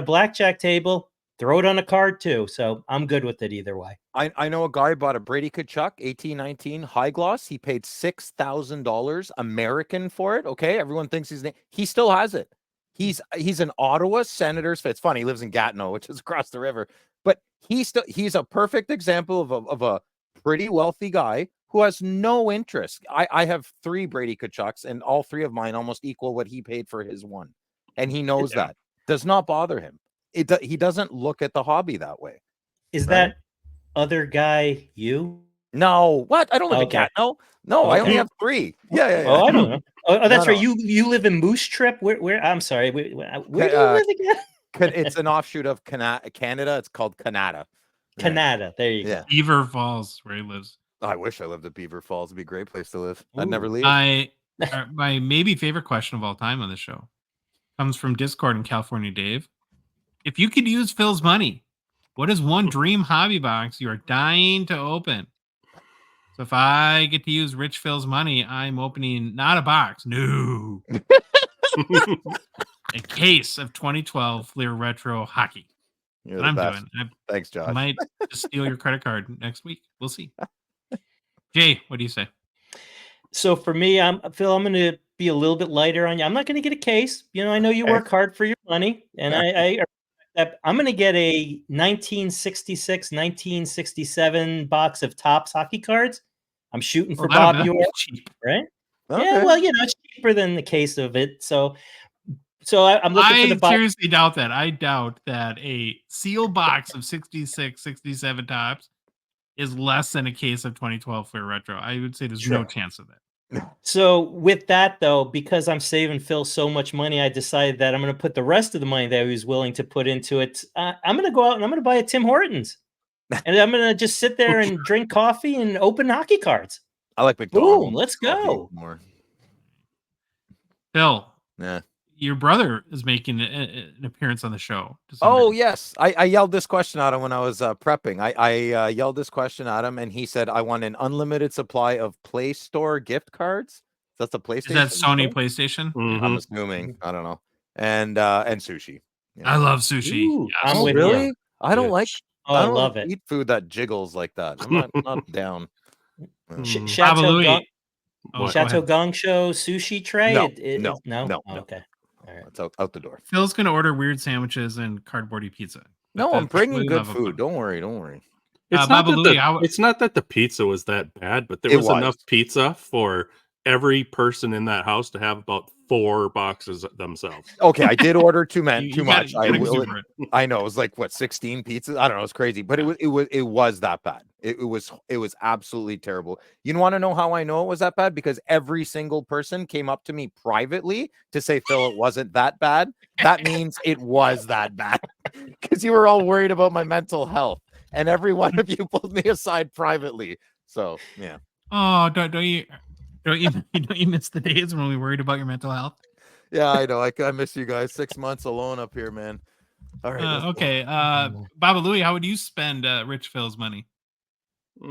blackjack table, throw it on a card too. So I'm good with it either way. I know a guy bought a Brady Tkachuk 1819 high gloss. He paid $6,000 American for it. Okay, everyone thinks he still has it. He's an Ottawa Senators fan. It's funny, he lives in Gatineau, which is across the river, but he's a perfect example of a pretty wealthy guy who has no interest. I have 3 Brady Tkachuks, and all 3 of mine almost equal what he paid for his one, and he knows that. Does not bother him. He doesn't look at the hobby that way. Is that other guy you? No, what? I don't live in Gatineau. No, I only have 3. Yeah. Oh, I don't know. Oh, that's No, right. no. You live in Moose Trip. Where? I'm sorry. Where do you live again? It's an offshoot of Canada. It's called Canada. Canada. There you go. Beaver Falls, where he lives. I wish I lived at Beaver Falls. It'd be a great place to live. I'd never leave. My maybe favorite question of all time on the show comes from Discord in California, Dave. If you could use Phil's money, what is one dream hobby box you are dying to open? So if I get to use Rich Phil's money, I'm opening not a box, no, a case of 2012 Fleer Retro Hockey. You're What I'm best. doing. Thanks, Josh. I might just steal your credit card next week. We'll see. Jay, what do you say? So for me, Phil, I'm going to be a little bit lighter on you. I'm not going to get a case. I know you work hard for your money, and I'm going to get a 1966, 1967 box of Topps hockey cards. I'm shooting for Bob York, right? Okay. Yeah, well, it's cheaper than the case of it. So I'm looking for the box. I seriously doubt that. I doubt that a sealed box of 66, 67 Topps is less than a case of 2012 Fleer Retro. I would say there's no chance of that. So with that, though, because I'm saving Phil so much money, I decided that I'm going to put the rest of the money that he was willing to put into it. I'm going to go out and I'm going to buy a Tim Hortons. And I'm going to just sit there and drink coffee and open hockey cards. I like McDonald's. Boom, let's go. More. Phil, Yeah. your brother is making an appearance on the show. Oh, yes. I yelled this question at him when I was prepping. I yelled this question at him, and he said, I want an unlimited supply of Play Store gift cards. That's a PlayStation. Is that Sony PlayStation? Mm-hmm. I'm assuming. I don't know. And sushi. I love sushi. Ooh, Yes. I'm with really? you. I don't like. Oh, I love it. Eat food that jiggles like that. I'm not down. Chateau Louis. Chateau Gongshow sushi tray? No. Oh, okay. All right. It's out the door. Phil's going to order weird sandwiches and cardboardy pizza. No, I'm bringing really good love food. them. Don't worry. It's it's not that the pizza was that bad, but there was enough pizza for every person in that house to have about 4 boxes themselves. Okay, I did order too much. I know it was like 16 pizzas. I don't know, it's crazy, but it was that bad. It was absolutely terrible. You want to know how I know it was that bad? Because every single person came up to me privately to say, Phil, it wasn't that bad. That means it was that bad because you were all worried about my mental health, and every one of you pulled me aside privately. So yeah. Oh, don't you miss the days when we worried about your mental health? Yeah, I know. I miss you guys. 6 months alone up here, man. All right. Okay. Baba Louie, how would you spend Rich Phil's money? I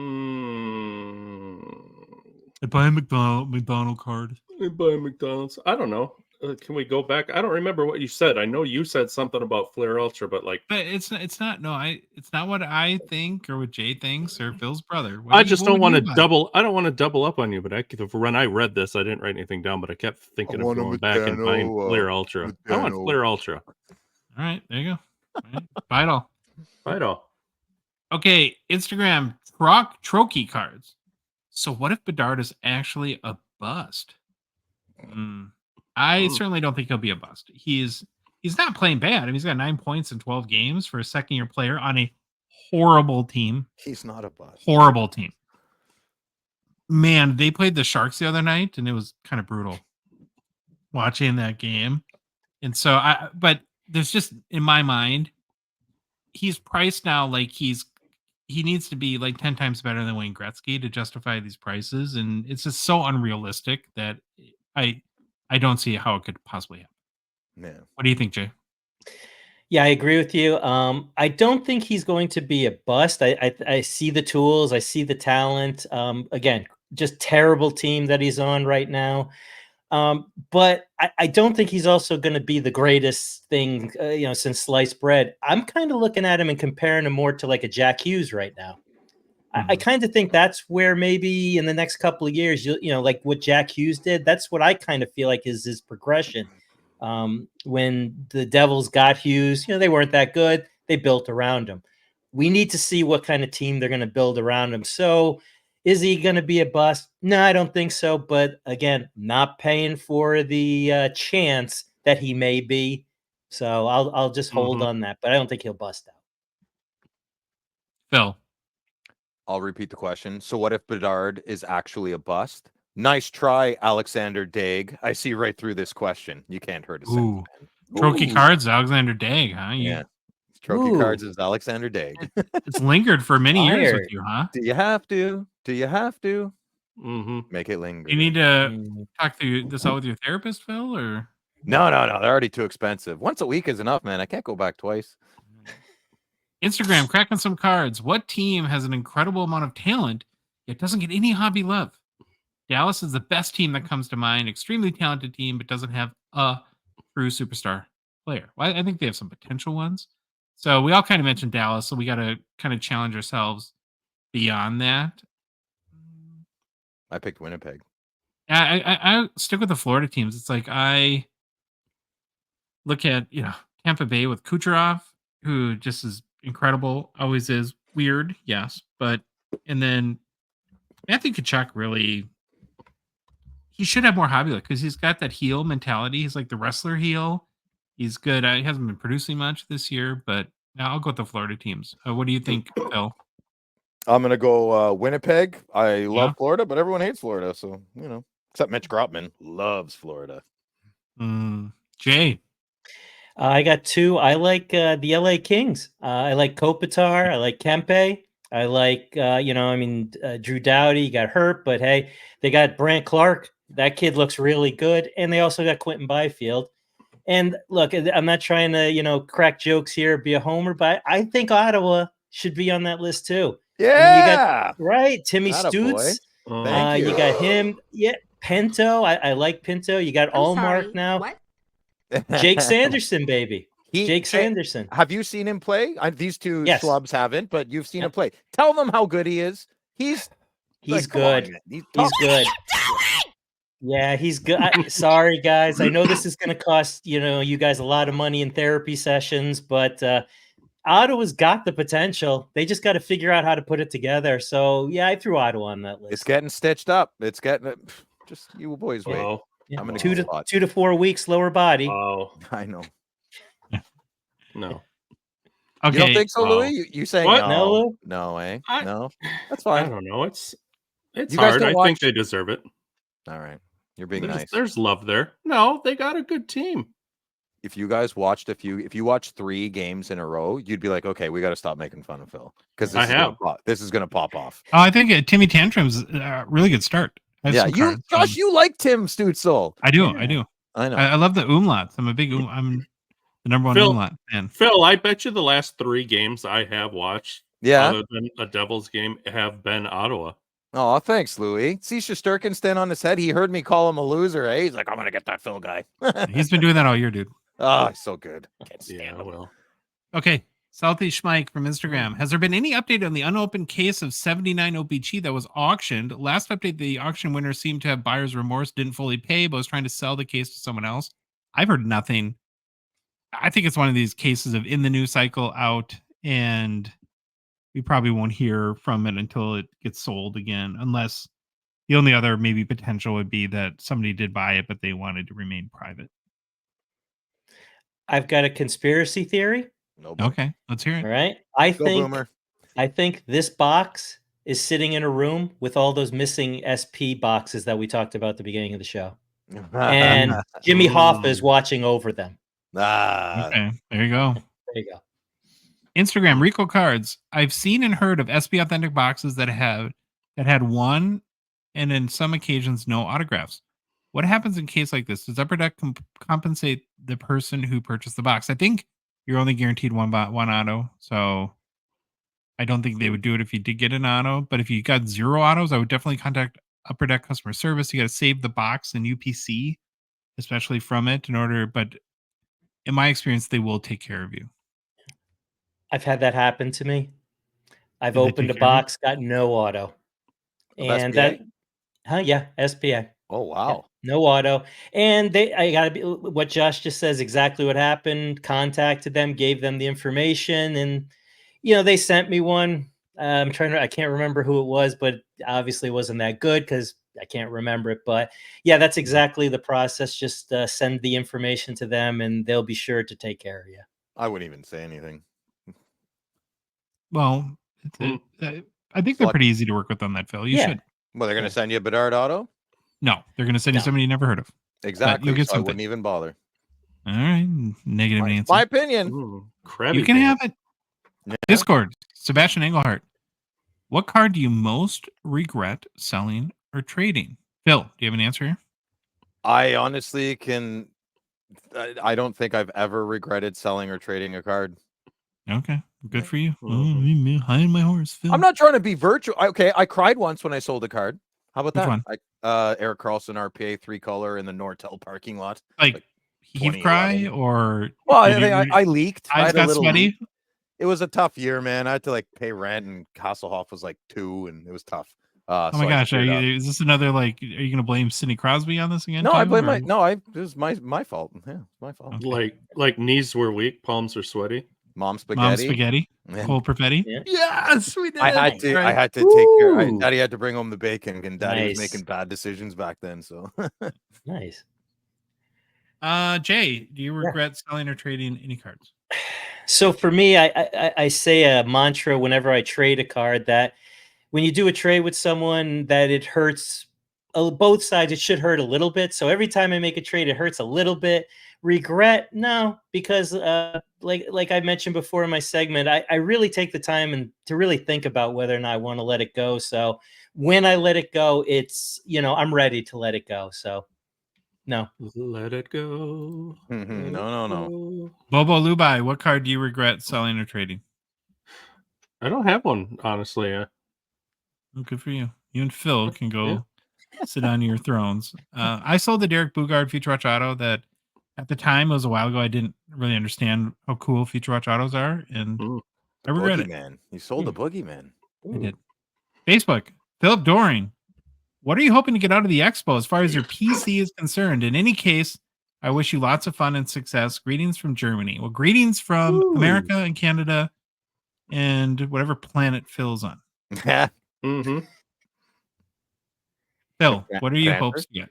I buy a McDonald card. buy McDonald's. I don't know. can we go back? I don't remember what you said. I know you said something about Flair Ultra, but like, But it's not. No, it's not what I think or what Jay thinks or Phil's brother. I just don't want to buy? double. I don't want to double up on you. But when I read this, I didn't write anything down. But I kept thinking of want a going back and buying Medano, Flair Ultra. I want Medano. Flair Ultra. All right, there you go. All right, buy it all. Right on. Okay, Instagram Trophy cards. So what if Bedard is actually a bust? I certainly don't think he'll be a bust. He's not playing bad. I mean, he's got 9 points in 12 games for a second-year player on a horrible team. He's not a bust. Horrible team. Man, they played the Sharks the other night, and it was kind of brutal watching that game. And so, but there's just, in my mind, he's priced now like he needs to be like 10 times better than Wayne Gretzky to justify these prices. And it's just so unrealistic that I don't see how it could possibly happen. Yeah. What do you think, Jay? Yeah, I agree with you. I don't think he's going to be a bust. I see the tools. I see the talent. Again, just terrible team that he's on right now. But I don't think he's also going to be the greatest thing, since sliced bread. I'm kind of looking at him and comparing him more to like a Jack Hughes right now. I kind of think that's where maybe in the next couple of years, like what Jack Hughes did, that's what I kind of feel like is his progression. When the Devils got Hughes, they weren't that good. They built around him. We need to see what kind of team they're going to build around him. So is he going to be a bust? No, I don't think so. But again, not paying for the chance that he may be. So I'll just hold on that. But I don't think he'll bust out. Phil. I'll repeat the question. So what if Bedard is actually a bust? Nice try, Alexander Daig. I see right through this question. You can't hurt a Ooh. sentiment. Trophy cards, Alexander Daig, huh? Yeah. Trophy cards is Alexander Daig. It's lingered for many years with Fired. you, huh? Do you have to? Do you have to? Mm-hmm. Make it linger. You need to talk through this out with your therapist, Phil, or No. They're already too expensive. Once a week is enough, man. I can't go back twice. Instagram cracking some cards. What team has an incredible amount of talent yet doesn't get any hobby love? Dallas is the best team that comes to mind. Extremely talented team, but doesn't have a true superstar player. Well, I think they have some potential ones. So we all kind of mentioned Dallas, so we got to kind of challenge ourselves beyond that. I picked Winnipeg. I stick with the Florida teams. It's like I look at Tampa Bay with Kucherov, who just is incredible, always is. Weird, yes, and then Matthew Tkachuk really, he should have more hobby luck because he's got that heel mentality. He's like the wrestler heel. He's good. He hasn't been producing much this year, but I'll go with the Florida teams. What do you think, Phil? I'm gonna go Winnipeg. I love Florida, but everyone hates Florida, so except Mitch Grotman loves Florida. Jay. I got two. I like the LA Kings. I like Kopitar. I like Kempe. I like, Drew Doughty got hurt, but hey, they got Brant Clark. That kid looks really good. And they also got Quentin Byfield. And look, I'm not trying to, crack jokes here, be a homer, but I think Ottawa should be on that list too. Yeah. Right. Timmy Atta Stutz. Thank you. You got him. Yeah. Pinto. I like Pinto. You got Allmark now. What? Jake Sanderson, baby. Jake Sanderson. Have you seen him play? These two Yes. schlubs haven't, but you've seen him play. Tell them how good he is. He's good. He's good. Yeah, he's good. Sorry, guys. I know this is going to cost you guys a lot of money in therapy sessions, but Ottawa's got the potential. They just got to figure out how to put it together. So yeah, I threw Ottawa on that list. It's getting stitched up. It's getting just you boys wait. Oh. Yeah. I'm gonna 2 to 4 weeks lower body. Oh, I know. No. Okay. You don't think so, Louis? You saying What? no? No, I- no. That's I fine. don't know. It's You guys hard. don't I watch- think they deserve it. All right. You're being nice. There's love there. No, they got a good team. If you guys watched if you watched 3 games in a row, you'd be like, okay, we got to stop making fun of Phil because this is gonna pop off. Oh, I think Timmy Tantrum's a really good start. Yeah, Josh, you like Tim Stutzel. I do. Yeah. I do. I know. I love the umlauts. I'm the number one Phil- umlaut fan. Phil, I bet you the last 3 games I have watched, Yeah. other than a Devils game, have been Ottawa. Oh, thanks, Louis. See Shesterkin stand on his head. He heard me call him a loser. Eh? He's like, I'm gonna get that Phil guy. He's been doing that all year, dude. Oh, he's so good. Can't stand Yeah, him. well, Okay. Southeast Schmike from Instagram. Has there been any update on the unopened case of 79 OPG that was auctioned? Last update, the auction winner seemed to have buyer's remorse, didn't fully pay, but was trying to sell the case to someone else. I've heard nothing. I think it's one of these cases of in the news cycle out, and we probably won't hear from it until it gets sold again, unless the only other maybe potential would be that somebody did buy it, but they wanted to remain private. I've got a conspiracy theory. No, Okay, let's hear All it. right. Go Boomer. I think this box is sitting in a room with all those missing SP boxes that we talked about at the beginning of the show. And Jimmy Hoffa is watching over them. Okay, there you go. There you go. Instagram, Rico Cards. I've seen and heard of SP authentic boxes that had one and in some occasions no autographs. What happens in case like this? Does Upper Deck compensate the person who purchased the box? I think you're only guaranteed one auto, so I don't think they would do it if you did get an auto. But if you got 0 autos, I would definitely contact Upper Deck customer service. You got to save the box in UPC, especially from it in order. But in my experience, they will take care of you. I've had that happen to me. I've Did they opened a take care of you? box, got no auto. Of And SPA? yeah, SPA. Oh, wow. No auto. And I gotta be what Josh just says, exactly what happened. Contacted them, gave them the information, and they sent me one. I can't remember who it was, but obviously wasn't that good because I can't remember it. But yeah, that's exactly the process. Just send the information to them and they'll be sure to take care of you. I wouldn't even say anything. Well, I think they're pretty easy to work with on that, Phil. You should. Well, they're going to send you a Bedard auto? No, they're going to send you somebody you never heard of. Exactly. You'll get so I something. wouldn't even bother. All right. Negative Nancy. My opinion. You can have it. Yeah. Discord, Sebastian Engelhart. What card do you most regret selling or trading? Phil, do you have an answer here? I honestly can. I don't think I've ever regretted selling or trading a card. Okay. Good for you. High in my horse, Phil. I'm not trying to be virtual. Okay, I cried once when I sold a card. How about Which that? one? Eric Carlson RPA 3-color in the Nortel parking lot. Like heave cry or? Well, I leaked. Eyes got sweaty. Leak. It was a tough year, man. I had to pay rent, and Hasselhoff was 2, and it was tough. Oh my gosh! Is this another Are you going to blame Sidney Crosby on this again? No, I blame it was my fault. Yeah, my fault. Okay. Like knees were weak, palms are sweaty. Mom spaghetti. Cole Perfetti. Yeah. Yes, we did. I had to take care. Daddy had to bring home the bacon, and Daddy was making bad decisions back then. So nice. Jay, do you regret selling or trading any cards? So for me, I say a mantra whenever I trade a card that when you do a trade with someone that it hurts both sides. It should hurt a little bit. So every time I make a trade, it hurts a little bit. Regret? No, because like I mentioned before in my segment, I really take the time and to really think about whether or not I want to let it go. So when I let it go, it's, I'm ready to let it go. So no. Let it go. No. Bobo Lubai, what card do you regret selling or trading? I don't have one, honestly. Good for you. You and Phil can go sit on your thrones. I sold the Derek Bugard Future Watch Auto that at the time, it was a while ago, I didn't really understand how cool Future Watch Autos are, and I regret it. Man, you sold the Boogeyman. I did. Facebook, Philip Doring. What are you hoping to get out of the expo as far as your PC is concerned? In any case, I wish you lots of fun and success. Greetings from Germany. Well, greetings from America and Canada and whatever planet Phil's on. Phil, what are your hopes to get?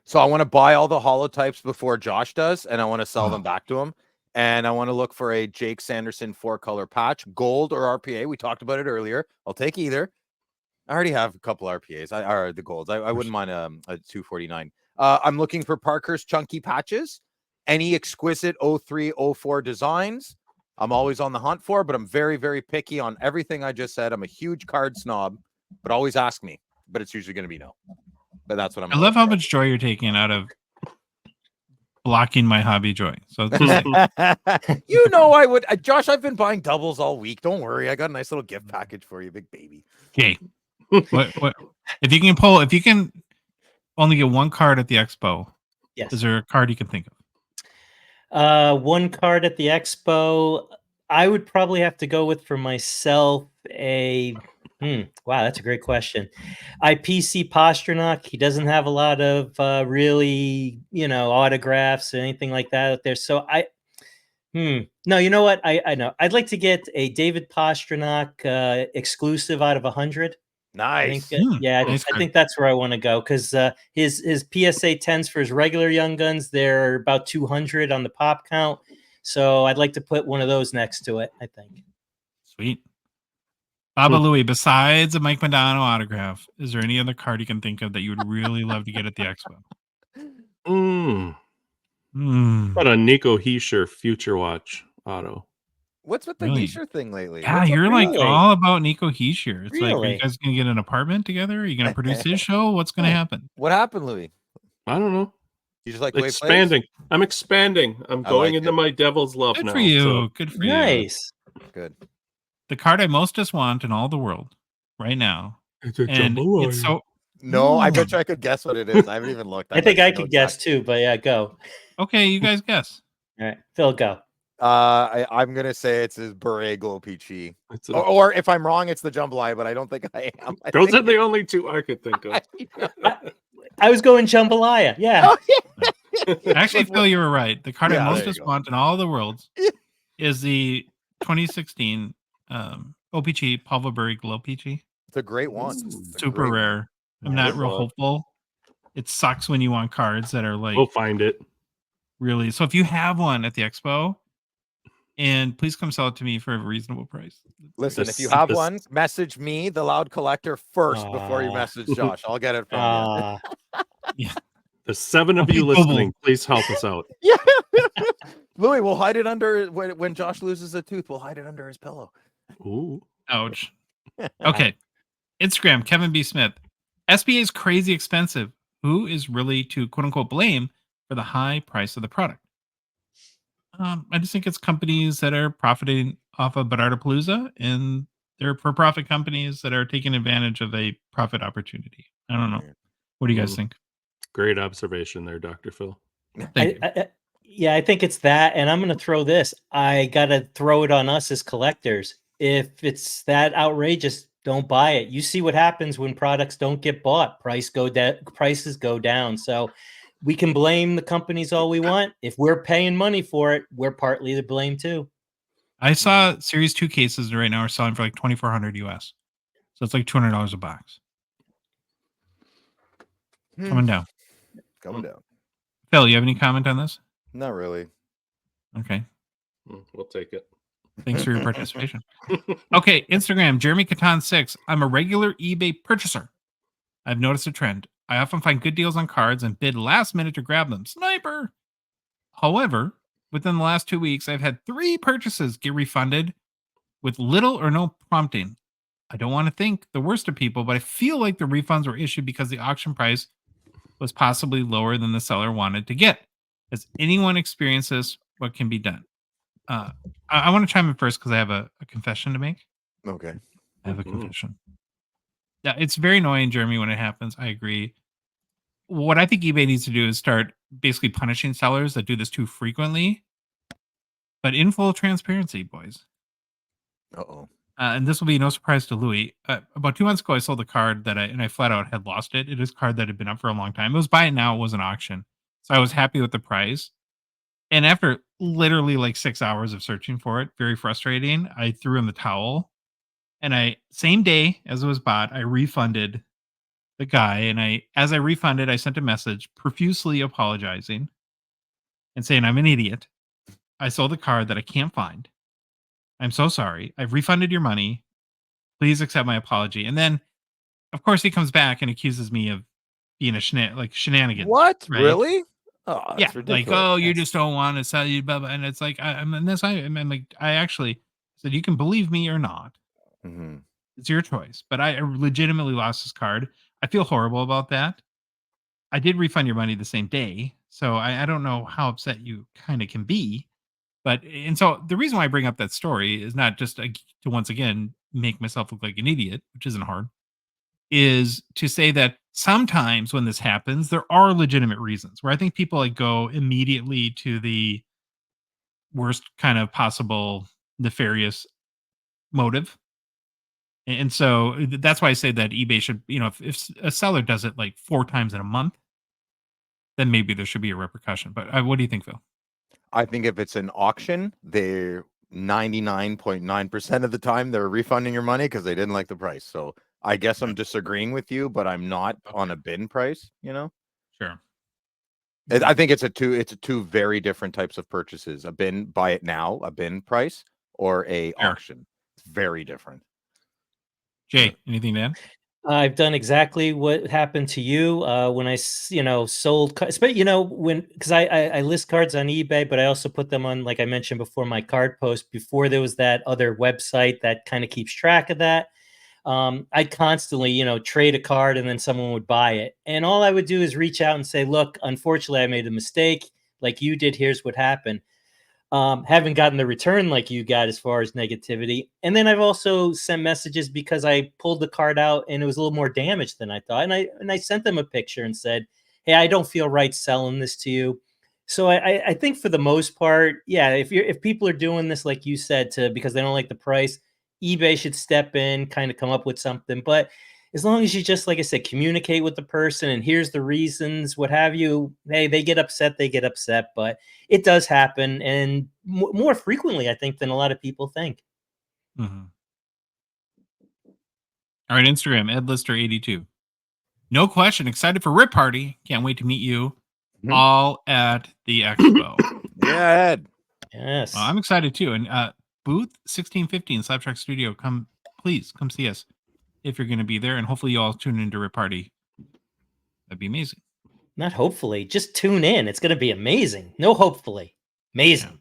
So I want to buy all the holotypes before Josh does, and I want to sell them back to him. And I want to look for a Jake Sanderson 4-color patch, gold or RPA. We talked about it earlier. I'll take either. I already have a couple RPAs. Or the golds. I wouldn't mind a 249. I'm looking for Parker's chunky patches. Any exquisite 03, 04 designs. I'm always on the hunt for, but I'm very, very picky on everything I just said. I'm a huge card snob, but always ask me. But it's usually going to be no. But that's what I'm. I love how much joy you're taking out of blocking my hobby joy. So I would, Josh. I've been buying doubles all week. Don't worry, I got a nice little gift package for you, big baby. Okay. What if you can only get one card at the expo? Yes. Is there a card you can think of? One card at the expo. I would probably have to go with for myself wow, that's a great question. IPC Pasternak. He doesn't have a lot of really, autographs or anything like that out there. So no, you know what? I know. I'd like to get a David Pasternak exclusive out of 100. I think, Nice. yeah, Nice I card. think that's where I want to go because his PSA 10s for his regular Young Guns, they're about 200 on the pop count. So I'd like to put one of those next to it, I think. Sweet. Baba Louie, besides a Mike Modano autograph, is there any other card you can think of that you would really love to get at the expo? What a Nico Heischer Future Watch Auto. What's with the Really? Heischer thing lately? Yeah, What's up you're with like that? Really? all about Nico Heischer. It's like, are you Really? guys gonna get an apartment together? Are you gonna produce his show? What's gonna happen? What happened, Louis? I don't know. You just like the way he plays? Expanding. I'm expanding. I'm I going like into it. my devil's love Good now. for you. So Good for you. Nice. Good. The card I most just want in all the world right now. it's a And jambalaya. it's so No, I Ooh. bet you I could guess what it is. I haven't even looked. I think I know could guess exactly. too, but yeah, go. okay, you guys guess. All right, Phil, go. I'm gonna say it's his Borrego Peachy. It's a- Or if I'm wrong, it's the jambalaya, but I don't think I am. Those are the only two I could think of. I was going jambalaya. Yeah. Oh, yeah. Actually, Phil, you were right. The card I Yeah, most there you just go. want in all the worlds Yeah. is the 2016 OPG Pulverberry Glow Peachy. It's a great one. It's a Super great one. rare. I'm not Good real luck. hopeful. It sucks when you want cards that are like We'll find it. really. So if you have one at the expo, and please come sell it to me for a reasonable price. Listen, This- if you have this- one, message me, the loud collector, first before you Aw. message Josh. I'll get it from The 7 of you Okay, Bubble. listening, please help us out. you. Yeah. Louis, we'll hide it under when Josh loses a tooth. We'll hide it under his pillow. Ooh. Ouch. Okay. Instagram, Kevin B. Smith. SBA is crazy expensive. Who is really to quote unquote blame for the high price of the product? I just think it's companies that are profiting off of Bedardapalooza, and they're for-profit companies that are taking advantage of a profit opportunity. I don't know. What do you guys think? Great observation there, Dr. Phil. Thank you. Yeah, I think it's that. And I'm going to throw this. I got to throw it on us as collectors. If it's that outrageous, don't buy it. You see what happens when products don't get bought. Prices go down. So we can blame the companies all we want. If we're paying money for it, we're partly to blame too. I saw Series 2 cases right now are selling for like $2,400 US. So it's like $200 a box. Coming down. Coming down. Phil, you have any comment on this? Not really. Okay. We'll take it. Thanks for your participation. Okay, Instagram, Jeremy Catan 6. I'm a regular eBay purchaser. I've noticed a trend. I often find good deals on cards and bid last minute to grab them. Sniper! However, within the last 2 weeks, I've had 3 purchases get refunded with little or no prompting. I don't want to think the worst of people, but I feel like the refunds were issued because the auction price was possibly lower than the seller wanted to get. Has anyone experienced this? What can be done? I want to chime in first because I have a confession to make. Okay. I have a confession. Yeah, it's very annoying, Jeremy, when it happens. I agree. What I think eBay needs to do is start basically punishing sellers that do this too frequently, but in full transparency, boys. Uh-oh. And this will be no surprise to Louis. About 2 months ago, I sold a card that I flat out had lost it. It is a card that had been up for a long time. It was buy it now. It was an auction. So I was happy with the price. And after literally like 6 hours of searching for it, very frustrating, I threw in the towel. And same day as it was bought, I refunded the guy. And as I refunded, I sent a message profusely apologizing and saying, I'm an idiot. I sold a card that I can't find. I'm so sorry. I've refunded your money. Please accept my apology. And then, of course, he comes back and accuses me of being a shenanigans. What? right? Really? Oh, Yeah, that's like, ridiculous. oh, you just don't want to sell you, blah, blah. And it's like, I'm like, I actually said, you can believe me or not. Mhm. It's your choice. But I legitimately lost this card. I feel horrible about that. I did refund your money the same day. So I don't know how upset you kind of can be. And so the reason why I bring up that story is not just to once again make myself look like an idiot, which isn't hard. is to say that sometimes when this happens, there are legitimate reasons where I think people like go immediately to the worst kind of possible nefarious motive. And so that's why I say that eBay should, if a seller does it like 4 times in a month, then maybe there should be a repercussion. But what do you think, Phil? I think if it's an auction, they're 99.9% of the time they're refunding your money because they didn't like the price. So I guess I'm disagreeing with you, but I'm not on a bin price, Sure. I think it's two very different types of purchases. A bin, buy it now, a bin price, or a auction. It's very different. Jay, anything to add? I've done exactly what happened to you when I, sold, but because I list cards on eBay, but I also put them on, like I mentioned before, my card post before there was that other website that kind of keeps track of that. I constantly, trade a card and then someone would buy it. And all I would do is reach out and say, look, unfortunately, I made a mistake like you did. Here's what happened. Haven't gotten the return like you got as far as negativity. And then I've also sent messages because I pulled the card out and it was a little more damaged than I thought. And I sent them a picture and said, hey, I don't feel right selling this to you. So I think for the most part, yeah, if people are doing this, like you said, because they don't like the price, eBay should step in, kind of come up with something. But as long as you just, like I said, communicate with the person and here's the reasons, what have you, hey, they get upset, but it does happen. And more frequently, I think, than a lot of people think. Mm-hmm. All right, Instagram, EdLister82. No question. Excited for Rip Party. Can't wait to meet you all at the expo. Yeah, Ed. Yes. Well, I'm excited too. And booth 1650 in Slaptrack Studio. Please come see us if you're going to be there. And hopefully you all tune into Rip Party. That'd be amazing. Not hopefully. Just tune in. It's going to be amazing. No hopefully. Amazing.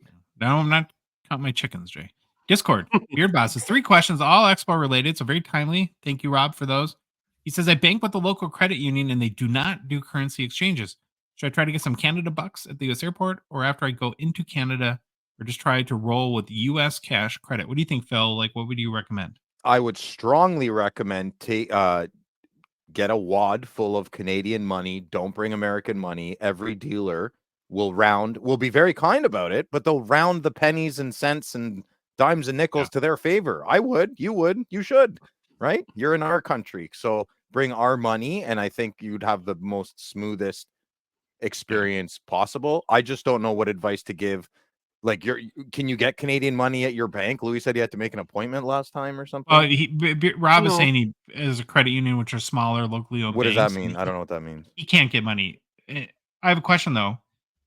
Yeah. No, I'm not counting my chickens, Jay. Discord. Beard Boss has 3 questions, all expo related. So very timely. Thank you, Rob, for those. He says, I bank with the local credit union and they do not do currency exchanges. Should I try to get some Canada bucks at the U.S. airport or after I go into Canada or just try to roll with U.S. cash credit? What do you think, Phil? Like, what would you recommend? I would strongly recommend get a wad full of Canadian money. Don't bring American money. Every dealer will be very kind about it, but they'll round the pennies and cents and dimes and nickels to their favor. I would, you should, right? You're in our country. So bring our money. And I think you'd have the most smoothest experience possible. I just don't know what advice to give. Like, can you get Canadian money at your bank? Louis said he had to make an appointment last time or something. Rob is saying he is a credit union, which are smaller, locally owned. What banks, does that mean? I don't know what that means. He can't get money. I have a question though.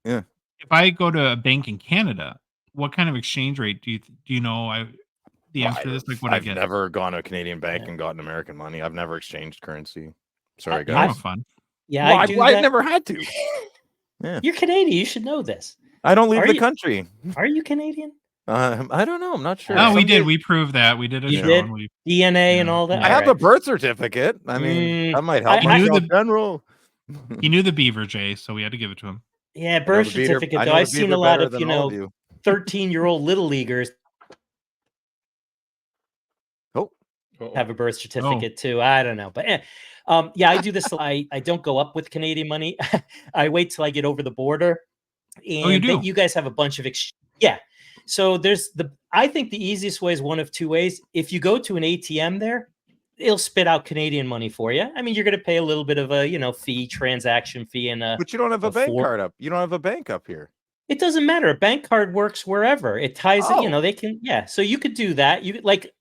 Yeah. If I go to a bank in Canada, what kind of exchange rate do you know? The answer to this, like what I get? I've never gone to a Canadian bank and gotten American money. I've never exchanged currency. Sorry, guys. Fun. Yeah, I've never had to. Yeah. You're Canadian. You should know this. I don't leave the country. Are you Canadian? I don't know. I'm not sure. No, we did. We proved that. We did a show. Did? DNA and all that. I have a birth certificate. I mean, that might help. General. He knew the beaver, Jay, so we had to give it to him. Yeah, birth certificate. Though I've seen a lot of 13-year-old little leaguers have a birth certificate too. I don't know, but yeah, I do this. I don't go up with Canadian money. I wait till I get over the border. And you guys have a bunch of so I think the easiest way is one of 2 ways. If you go to an ATM there, it'll spit out Canadian money for you. I mean, you're going to pay a little bit of a transaction fee, but you don't have a bank card up. You don't have a bank up here. It doesn't matter. A bank card works wherever. It ties it, they can, so you could do that.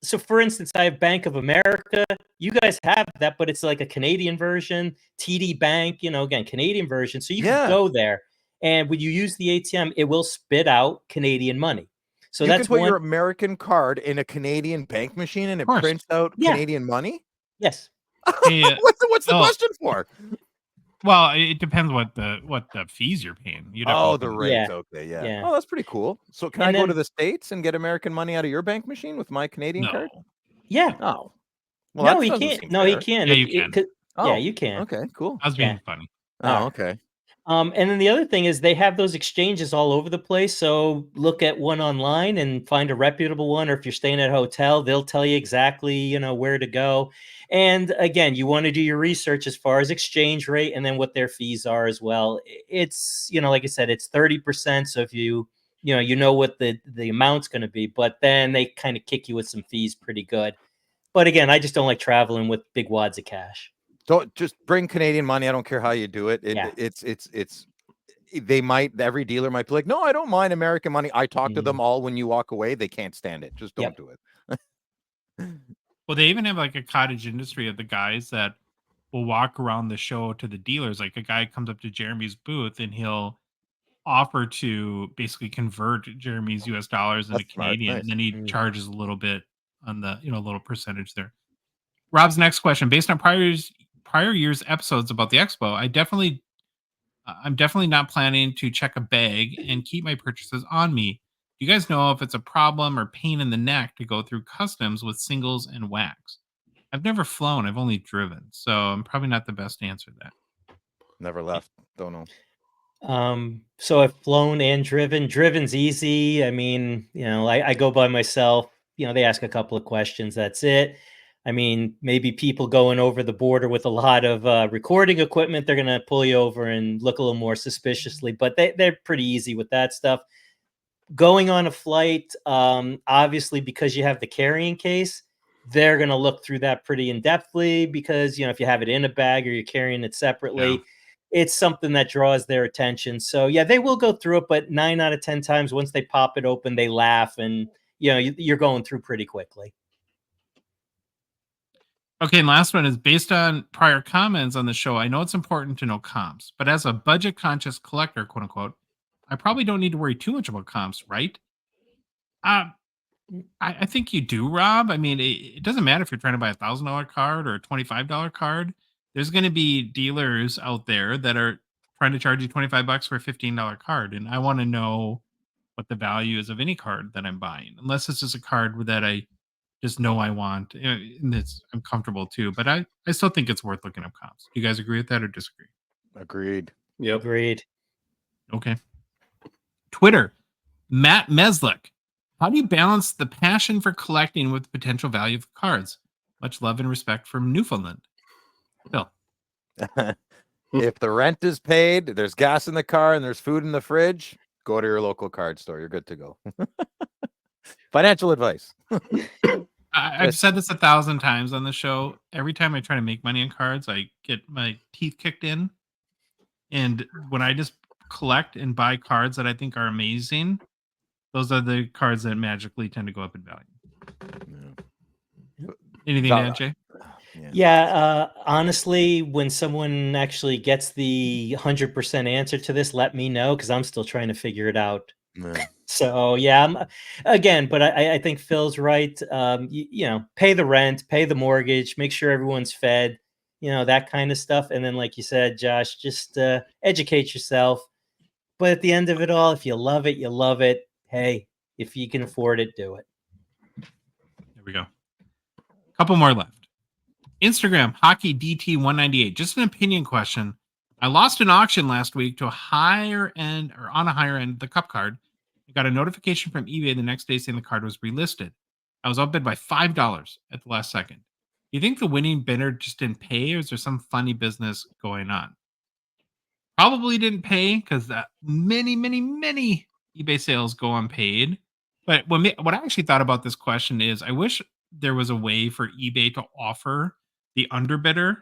So for instance, I have Bank of America. You guys have that, but it's like a Canadian version. TD Bank, again, Canadian version. So you can go there. And when you use the ATM, it will spit out Canadian money. So you can put your American card in a Canadian bank machine and it prints out Canadian money? Yes. What's the question for? Well, it depends what the fees you're paying. The rates. Okay, yeah. Oh, that's pretty cool. So can I go to the States and get American money out of your bank machine with my Canadian card? Yeah. Oh. Well, no, he can't. No, he can. Yeah, you can. Yeah, you can. Okay, cool. I was being funny. Oh, okay. And then the other thing is they have those exchanges all over the place. So look at one online and find a reputable one, or if you're staying at a hotel, they'll tell you exactly, where to go. And again, you want to do your research as far as exchange rate and then what their fees are as well. It's, like I said, it's 30%. So if you know what the amount's going to be, but then they kind of kick you with some fees pretty good. But again, I just don't like traveling with big wads of cash. Don't just bring Canadian money. I don't care how you do it. Yeah. Every dealer might be like, no, I don't mind American money. I talk to them all when you walk away. They can't stand it. Just don't do it. Well, they even have like a cottage industry of the guys that will walk around the show to the dealers. Like a guy comes up to Jeremy's booth and he'll offer to basically convert Jeremy's US dollars into That's smart. Canadian, Nice. and then he charges a little bit on the, a little percentage there. Rob's next question: based on prior years episodes about the expo, I'm definitely not planning to check a bag and keep my purchases on me. Do you guys know if it's a problem or pain in the neck to go through customs with singles and wax? I've never flown. I've only driven. So I'm probably not the best to answer that. Never left. Don't know. So I've flown and driven. Driven's easy. I mean, I go by myself. They ask a couple of questions. That's it. I mean, maybe people going over the border with a lot of recording equipment, they're going to pull you over and look a little more suspiciously, but they're pretty easy with that stuff. Going on a flight, obviously, because you have the carrying case, they're going to look through that pretty in-depthly because, if you have it in a bag or you're carrying it separately, it's something that draws their attention. So, yeah, they will go through it, but 9 out of 10 times, once they pop it open, they laugh and, you're going through pretty quickly. Okay, and last one is based on prior comments on the show. I know it's important to know comps, but as a budget-conscious collector, quote unquote, I probably don't need to worry too much about comps, right? I think you do, Rob. I mean, it doesn't matter if you're trying to buy $1,000 card or a $25 card. There's going to be dealers out there that are trying to charge you $25 for a $15 card, and I want to know what the value is of any card that I'm buying, unless it's just a card that I just know I want, and I'm comfortable too. But I still think it's worth looking up comps. Do you guys agree with that or disagree? Agreed. Yep. Agreed. Okay. Twitter, Matt Meslick. How do you balance the passion for collecting with the potential value of cards? Much love and respect from Newfoundland. Phil. If the rent is paid, there's gas in the car, and there's food in the fridge, go to your local card store. You're good to go. Financial advice. I've said this 1,000 times on the show. Every time I try to make money on cards, I get my teeth kicked in. And when I just collect and buy cards that I think are amazing, those are the cards that magically tend to go up in value. Yeah. Anything to add, Jay? Yeah, honestly, when someone actually gets the 100% answer to this, let me know because I'm still trying to figure it out. Yeah. So yeah, but I think Phil's right. Pay the rent, pay the mortgage, make sure everyone's fed, that kind of stuff. And then, like you said, Josh, just educate yourself. But at the end of it all, if you love it, you love it. Hey, if you can afford it, do it. There we go. Couple more left. Instagram, Hockey DT198. Just an opinion question. I lost an auction last week to on a higher end, the cup card. I got a notification from eBay the next day saying the card was relisted. I was outbid by $5 at the last second. Do you think the winning bidder just didn't pay, or is there some funny business going on? Probably didn't pay because many eBay sales go unpaid. But what I actually thought about this question is I wish there was a way for eBay to offer the underbidder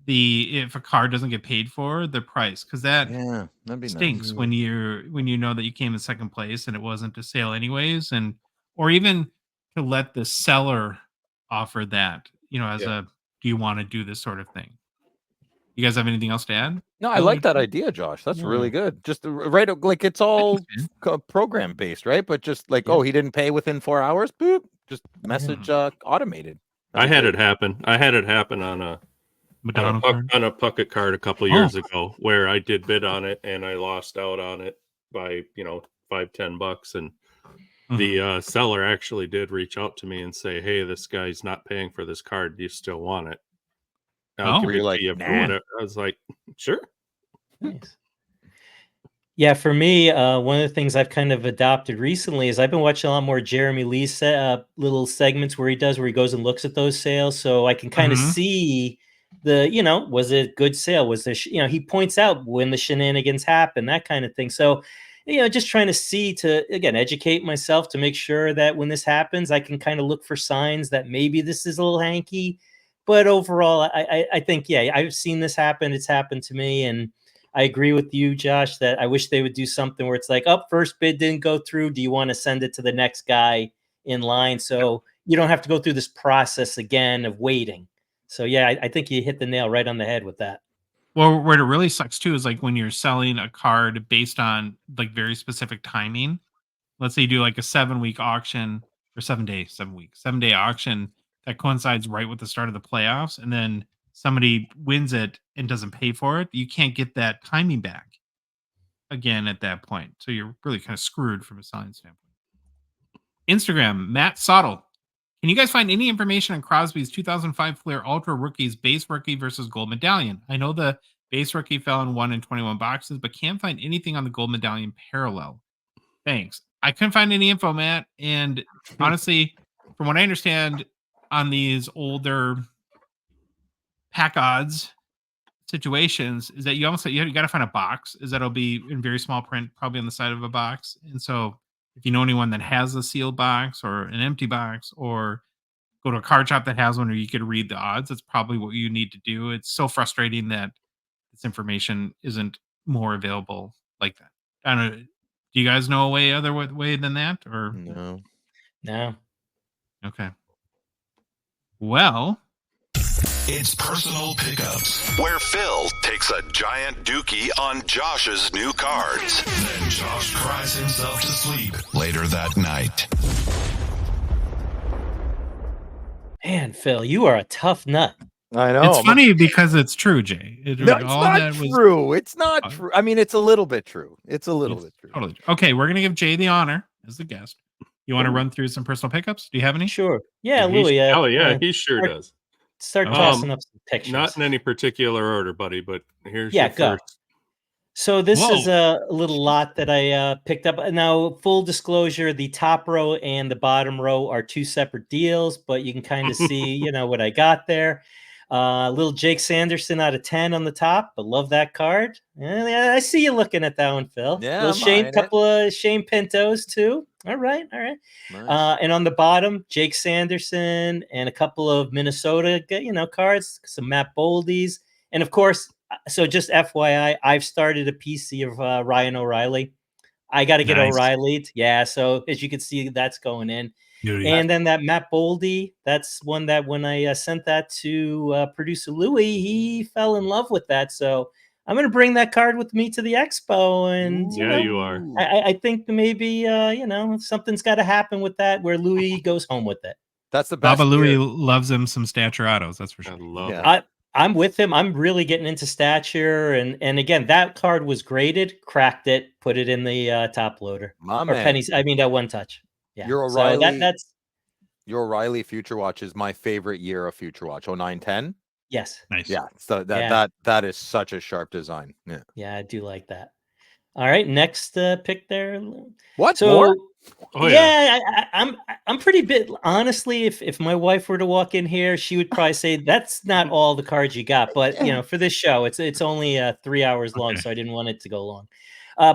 if a card doesn't get paid for the price, because that'd be stinks nice. when you know that you came in second place and it wasn't a sale anyways, or even to let the seller offer that, as a do you want to do this sort of thing. You guys have anything else to add? No, I like that idea, Josh. That's really good. Just right, like it's all program based, right? But just like, he didn't pay within 4 hours. Boop, just message automated. I had it happen on a Puckett card a couple years ago where I did bid on it and I lost out on it by $5-10, and the seller actually did reach out to me and say, "Hey, this guy's not paying for this card. Do you still want it?" I'll give it to you for whatever. I was like, "Sure." Nice. Yeah, for me, one of the things I've kind of adopted recently is I've been watching a lot more Jeremy Lee little segments where he goes and looks at those sales, so I can kind of Mhm. see was it a good sale? Was there, he points out when the shenanigans happen, that kind of thing. So, just trying to see again, educate myself to make sure that when this happens, I can kind of look for signs that maybe this is a little hanky. But overall, I think, yeah, I've seen this happen. It's happened to me, and I agree with you, Josh, that I wish they would do something where it's like, first bid didn't go through. Do you want to send it to the next guy in line? So you don't have to go through this process again of waiting. So yeah, I think you hit the nail right on the head with that. Well, where it really sucks too is like when you're selling a card based on like very specific timing. Let's say you do like a 7-week auction or 7-day auction that coincides right with the start of the playoffs, and then somebody wins it and doesn't pay for it. You can't get that timing back again at that point. So you're really kind of screwed from a selling standpoint. Instagram, Matt Sottle. Can you guys find any information on Crosby's 2005 Flair Ultra Rookies base rookie versus gold medallion? I know the base rookie fell in 1 in 21 boxes, but can't find anything on the gold medallion parallel. Thanks. I couldn't find any info, Matt. And honestly, from what I understand on these older pack odds situations, is that you got to find a box. Is that it'll be in very small print, probably on the side of a box. And so if you know anyone that has a sealed box or an empty box, or go to a card shop that has one, or you could read the odds, that's probably what you need to do. It's so frustrating that this information isn't more available like that. I don't know. Do you guys know a other way than that? Or No. No. Okay. Well, it's personal pickups, where Phil takes a giant dookie on Josh's new cards. Then Josh cries himself to sleep later that night. Man, Phil, you are a tough nut. I know. it's funny because it's true, Jay. No, it's not true. It's not true. I mean, it's a little bit true. It's a little bit true. Totally. Okay, we're gonna give Jay the honor as the guest. You want to run through some personal pickups? Do you have any? Sure. Yeah, Louis. He sure does. Start tossing up some pictures. Not in any particular order, buddy, but here's your go. First. So this is a little lot that I picked up. Now, full disclosure, the top row and the bottom row are two separate deals, but you can kind of see, what I got there. Little Jake Sanderson out of 10 on the top, but love that card. I see you looking at that one, Phil. Yeah, couple of Shane Pintos too. All right. Nice. And on the bottom, Jake Sanderson and a couple of Minnesota, cards, some Matt Boldies, and of course. So just FYI, I've started a PC of Ryan O'Reilly. I got to get O'Reilly. Yeah. So as you can see, that's going in. And then that Matt Boldy, that's one that when I sent that to producer Louis, he fell in love with that. So I'm going to bring that card with me to the expo. And you are. I think maybe, something's got to happen with that where Louis goes home with it. That's the best. Baba Louis loves him some stature autos. That's for sure. I love it. I'm with him. I'm really getting into stature. And again, that card was graded, cracked it, put it in the top loader. Pennies. I mean, that one touch. Yeah. Your O'Reilly, so your O'Reilly Future Watch is my favorite year of Future Watch. 09-10. Yes. Nice. Yeah. So that is such a sharp design. Yeah. Yeah, I do like that. All right. Next pick there. What? So, more? Oh, yeah. I'm pretty bit honestly. If my wife were to walk in here, she would probably say that's not all the cards you got. But for this show, it's only 3 hours long, so I didn't want it to go long.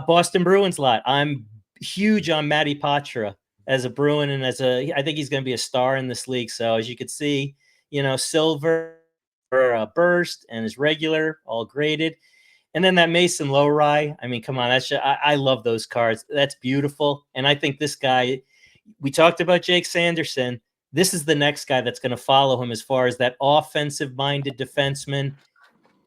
Boston Bruins lot. I'm huge on Matty Patra as a Bruin, and I think he's going to be a star in this league. So as you can see, silver burst and his regular all graded. And then that Mason Lowry, I mean, come on, I love those cards. That's beautiful. And I think this guy, we talked about Jake Sanderson. This is the next guy that's going to follow him as far as that offensive-minded defenseman.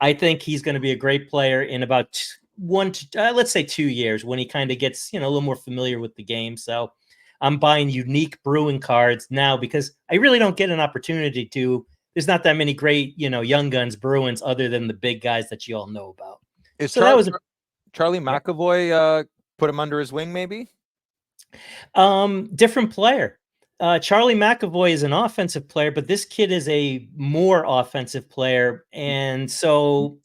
I think he's going to be a great player in about let's say 2 years when he kind of gets, a little more familiar with the game. So I'm buying unique Bruin cards now because I really don't get an opportunity to. There's not that many great, young guns Bruins other than the big guys that you all know about. Charlie McAvoy put him under his wing, maybe? Different player. Charlie McAvoy is an offensive player, but this kid is a more offensive player. And so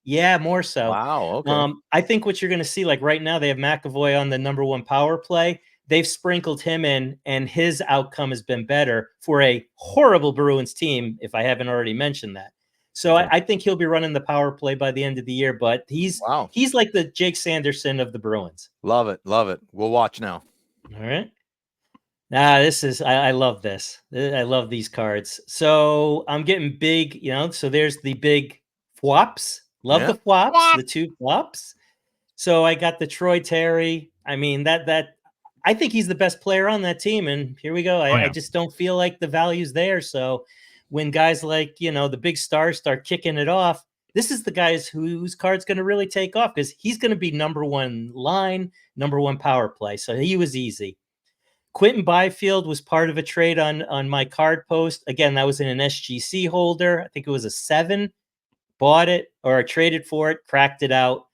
Yeah, more so. Wow. Okay. I think what you're going to see, like right now, they have McAvoy on the #1 power play. They've sprinkled him in, and his outcome has been better for a horrible Bruins team, if I haven't already mentioned that. So Okay. I think he'll be running the power play by the end of the year, but he's Wow. like the Jake Sanderson of the Bruins. Love it. Love it. We'll watch now. All right. This is I love this. I love these cards. So I'm getting big, so there's the big FWAPs. Love Yeah. the FWAPs, FWAP. the 2 FWAPs. So I got the Troy Terry. I mean, that I think he's the best player on that team. And here we go. I just don't feel like the value's there. So when guys like, the big stars start kicking it off, this is the guys whose card's going to really take off because he's going to be #1 line, #1 power play. So he was easy. Quentin Byfield was part of a trade on my card post. Again, that was in an SGC holder. I think it was a 7. Bought it or traded for it, cracked it out.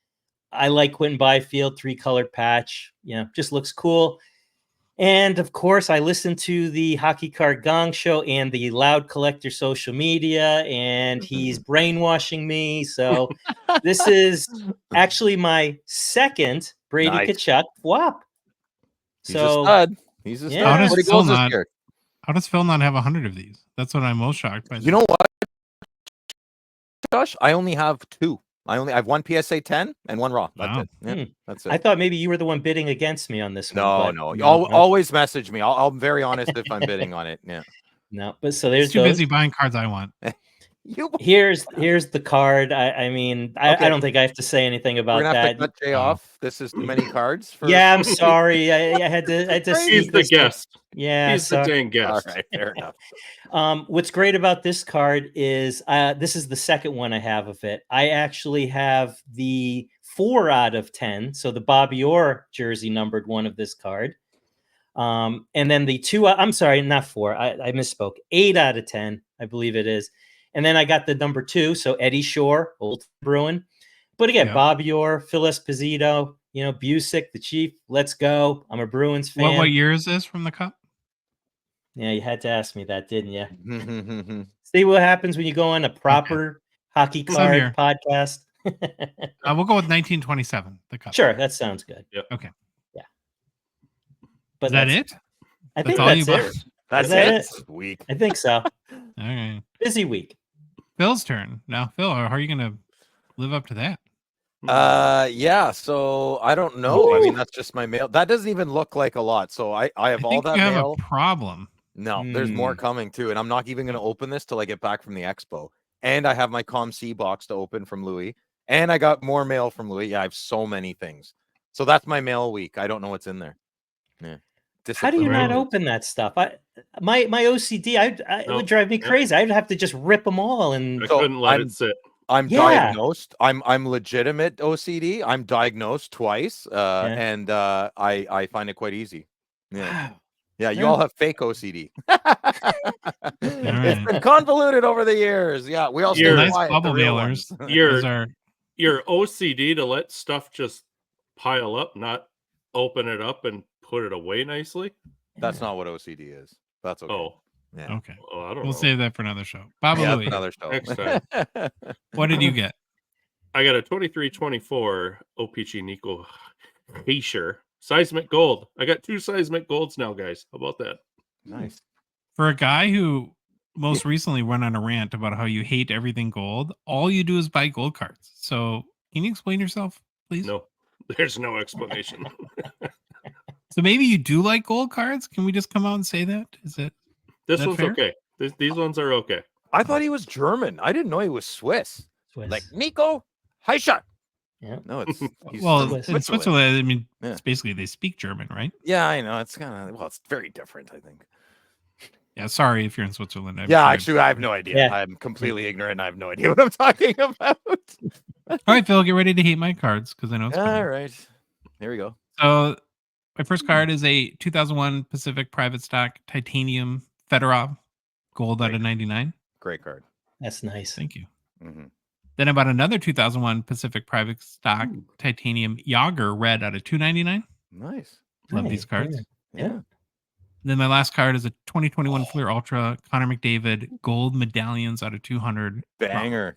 I like Quentin Byfield, 3-colored patch. Just looks cool. And of course, I listened to the Hockey Card Gongshow and the Loud Collector social media, and he's brainwashing me. So this is actually my second Brady Nice. Tkachuk FWAP. He's a stud. He's a stud. Yeah. How What does he goes Phil this not? year? How does Phil not have 100 of these? That's what I'm most shocked by. You know what, Josh? I only have 2. I have 1 PSA 10 and 1 raw. That's Wow. it. Yeah, that's it. I thought maybe you were the one bidding against me on this one. No, but no. no. Always message me. I'm very honest if I'm bidding on it. Yeah. No, but so He's there's too those. busy buying cards I want. Here's the card. I mean, I Okay. don't think I have to say anything We're about gonna have that. to cut Jay off. This is too many cards. For... Yeah, I'm sorry. I had to He's sneak the this in. guest. Yeah, He's the dang All guest. right, fair enough. What's great about this card is this is the second one I have of it. I actually have the 4 out of 10, so the Bobby Orr jersey numbered one of this card. And then the 2, I'm sorry, not 4. I misspoke. 8 out of 10, I believe it is. And then I got the number 2, so Eddie Shore, old Bruin. But again, Yeah. Bobby Orr, Phil Esposito, Busick, the Chief. Let's go. I'm a Bruins fan. What year is this from the cup? Yeah, you had to ask me that, didn't you? See what happens when you go on a proper hockey Same card here. podcast. We'll go with 1927. The cup. Sure, that sounds good. Yep. Okay. Yeah. But Is that that's- it? I think all you that's it. bought? That's Is that it. it? Week. I think so. All right. Busy week. Phil's turn now. Phil, how are you going to live up to that? Yeah. So I don't know. I mean, Woo. that's just my mail. That doesn't even look like a lot. So I have I all think that you have mail. a problem. No, there's more coming too, and I'm not even going to open this till I get back from the expo. And I have my ComC box to open from Louis, and I got more mail from Louis. Yeah, I have so many things. So that's my mail week. I don't know what's in there. Yeah. How do you not Right. open that stuff? My OCD, it would drive me Yep. crazy. I'd have to just rip them all. And I So couldn't let I'm- it sit. I'm Yeah. diagnosed. I'm legitimate OCD. I'm diagnosed twice, and I find it quite easy. Yeah. wow. Yeah, you Yeah. all have fake OCD. It's been convoluted over the years. Yeah, we all stay You're- Nice quiet, the bubble real mailers. ones. You're Those are you're OCD to let stuff just pile up, not open it up and put it away nicely. That's not what OCD is. That's okay. Oh, Yeah. okay. oh, I don't We'll know. save that for another show. Baba Yeah, Louie, that's another show. Next time. what did you get? I got a 23-24 OPG Nico Heischer seismic gold. I got 2 seismic golds now, guys. How about that? Nice. For a guy who most recently went on a rant about how you hate everything gold, all you do is buy gold cards. So can you explain yourself, please? No, there's no explanation. So maybe you do like gold cards. Can we just come out and say that? Is it? This That one's fair? okay. These ones are okay. I thought he was German. I didn't know he was Swiss. Swiss. Like Nico Heischer. Yeah. No, it's he's Well, from in Switzerland. Switzerland, I mean, Yeah. it's basically they speak German, right? Yeah, I know. It's kind of it's very different, I think. Yeah. Sorry if you're in Switzerland. I'm Yeah, sure actually, I have no idea. Yeah. I'm completely ignorant. I have no idea what I'm talking about. All right, Phil, get ready to hate my cards because I know it's coming. All right, here we go. So my first card is a 2001 Pacific Private Stock Titanium Fedorov Gold out of 99. Great card. That's nice. Thank you. Mm-hmm. Then I bought another 2001 Pacific Private Stock Titanium Yager Red out of 299. Nice. Love Nice, these cards. Yeah. Then my last card is a 2021 Fleer Ultra Connor McDavid Gold Medallions out of 200. Banger.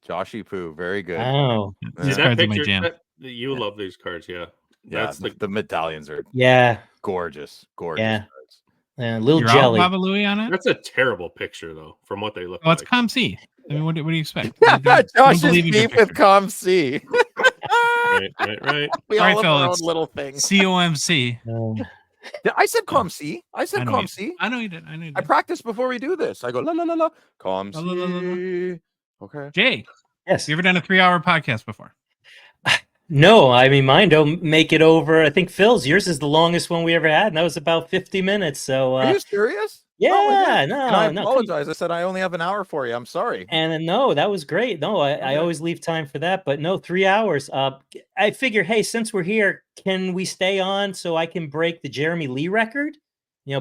Joshy Poo, very good. Oh, See These Yeah. cards that are my picture? jam. You love these cards, yeah. Yeah, That's the medallions are yeah, gorgeous, gorgeous Yeah. cards. a little You're jelly. out, Baba Louie, on it? That's a terrible picture, though, from what they look Well, it's like. ComC. I mean, what do you expect? Yeah, Don't Josh is believe in your deep with picture. ComC. Right. We All all right, have our own fellas. little thing. COMC. I said ComC. I said I know you ComC. did. I know you did. I know you I did. practiced before we do this. I go la la la la La, la, la, la, la. ComC. Okay. Jay, Yes. you ever done a 3-hour podcast before? No, I mean mine don't make it over. I think Phil's yours is the longest one we ever had, and that was about 50 minutes. So Are you serious? yeah, Oh my God. no, And I no, apologize. I said I only have an hour for you. I'm sorry. And no, that was great. No, I Okay. always leave time for that, but no, 3 hours. I figure, hey, since we're here, can we stay on so I can break the Jeremy Lee record?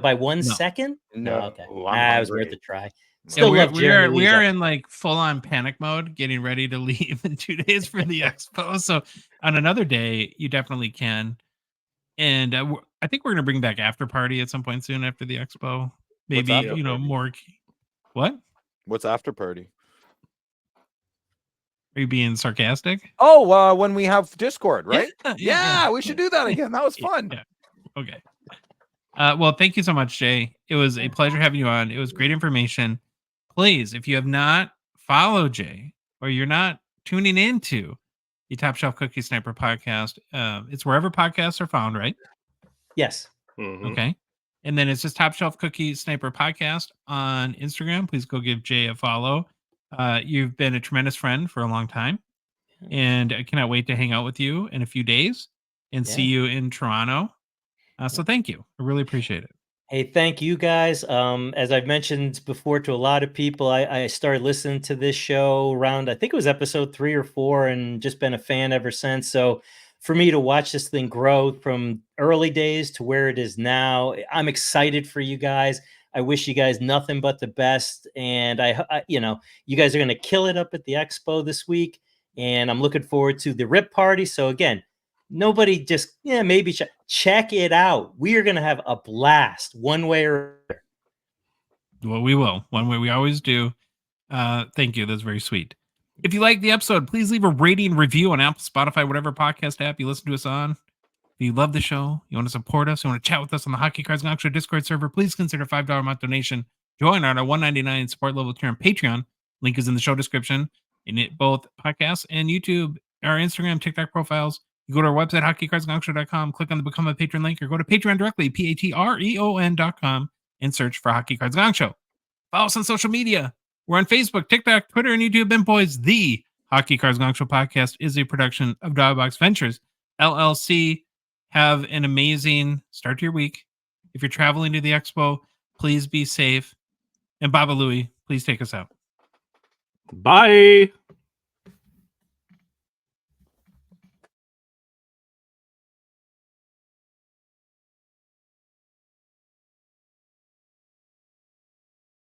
By 1 No. second? No, okay. I'm It was worth hungry. a try. Yeah, Still we love Jeremy are Lee's in like full on panic mode, getting ready to leave in 2 days for the expo. So on another day, you definitely can. And I think we're gonna bring back after party at some point soon after the expo. Maybe after party? more. What? What's after party? Are you being sarcastic? Oh, when we have Discord, right? Yeah, Yeah, we should do that again. That was fun. Yeah. Okay. Well, thank you so much, Jay. It was a pleasure having you on. It was great information. Please, if you have not followed Jay or you're not tuning into the Top Shelf Cookie Sniper podcast, it's wherever podcasts are found, right? Yes. Mhm. Okay. And then it's just Top Shelf Cookie Sniper podcast on Instagram. Please go give Jay a follow. You've been a tremendous friend for a long time. And I cannot wait to hang out with you in a few days and see you in Toronto. So thank you. I really appreciate it. Hey, thank you guys. As I've mentioned before to a lot of people, I started listening to this show around, I think it was episode 3 or 4, and just been a fan ever since. So for me to watch this thing grow from early days to where it is now, I'm excited for you guys. I wish you guys nothing but the best. And you guys are going to kill it up at the expo this week. And I'm looking forward to the rip party. So again, nobody just maybe check it out. We are going to have a blast one way or another. Well, we will. One way we always do. Thank you. That's very sweet. If you like the episode, please leave a rating review on Apple, Spotify, whatever podcast app you listen to us on. If you love the show, you want to support us, you want to chat with us on the Hockey Cards Gongshow Discord server, please consider a $5 a month donation. Join our $1.99 support level tier on Patreon. Link is in the show description. In it, both podcasts and YouTube, our Instagram, TikTok profiles. You go to our website, hockeycardsgongshow.com, click on the Become a Patron link, or go to Patreon directly, patreon.com, and search for Hockey Cards Gongshow. Follow us on social media. We're on Facebook, TikTok, Twitter, and YouTube. And boys, the Hockey Cards Gongshow podcast is a production of Dogbox Ventures, LLC. Have an amazing start to your week. If you're traveling to the expo, please be safe. And Baba Louie, please take us out. Bye.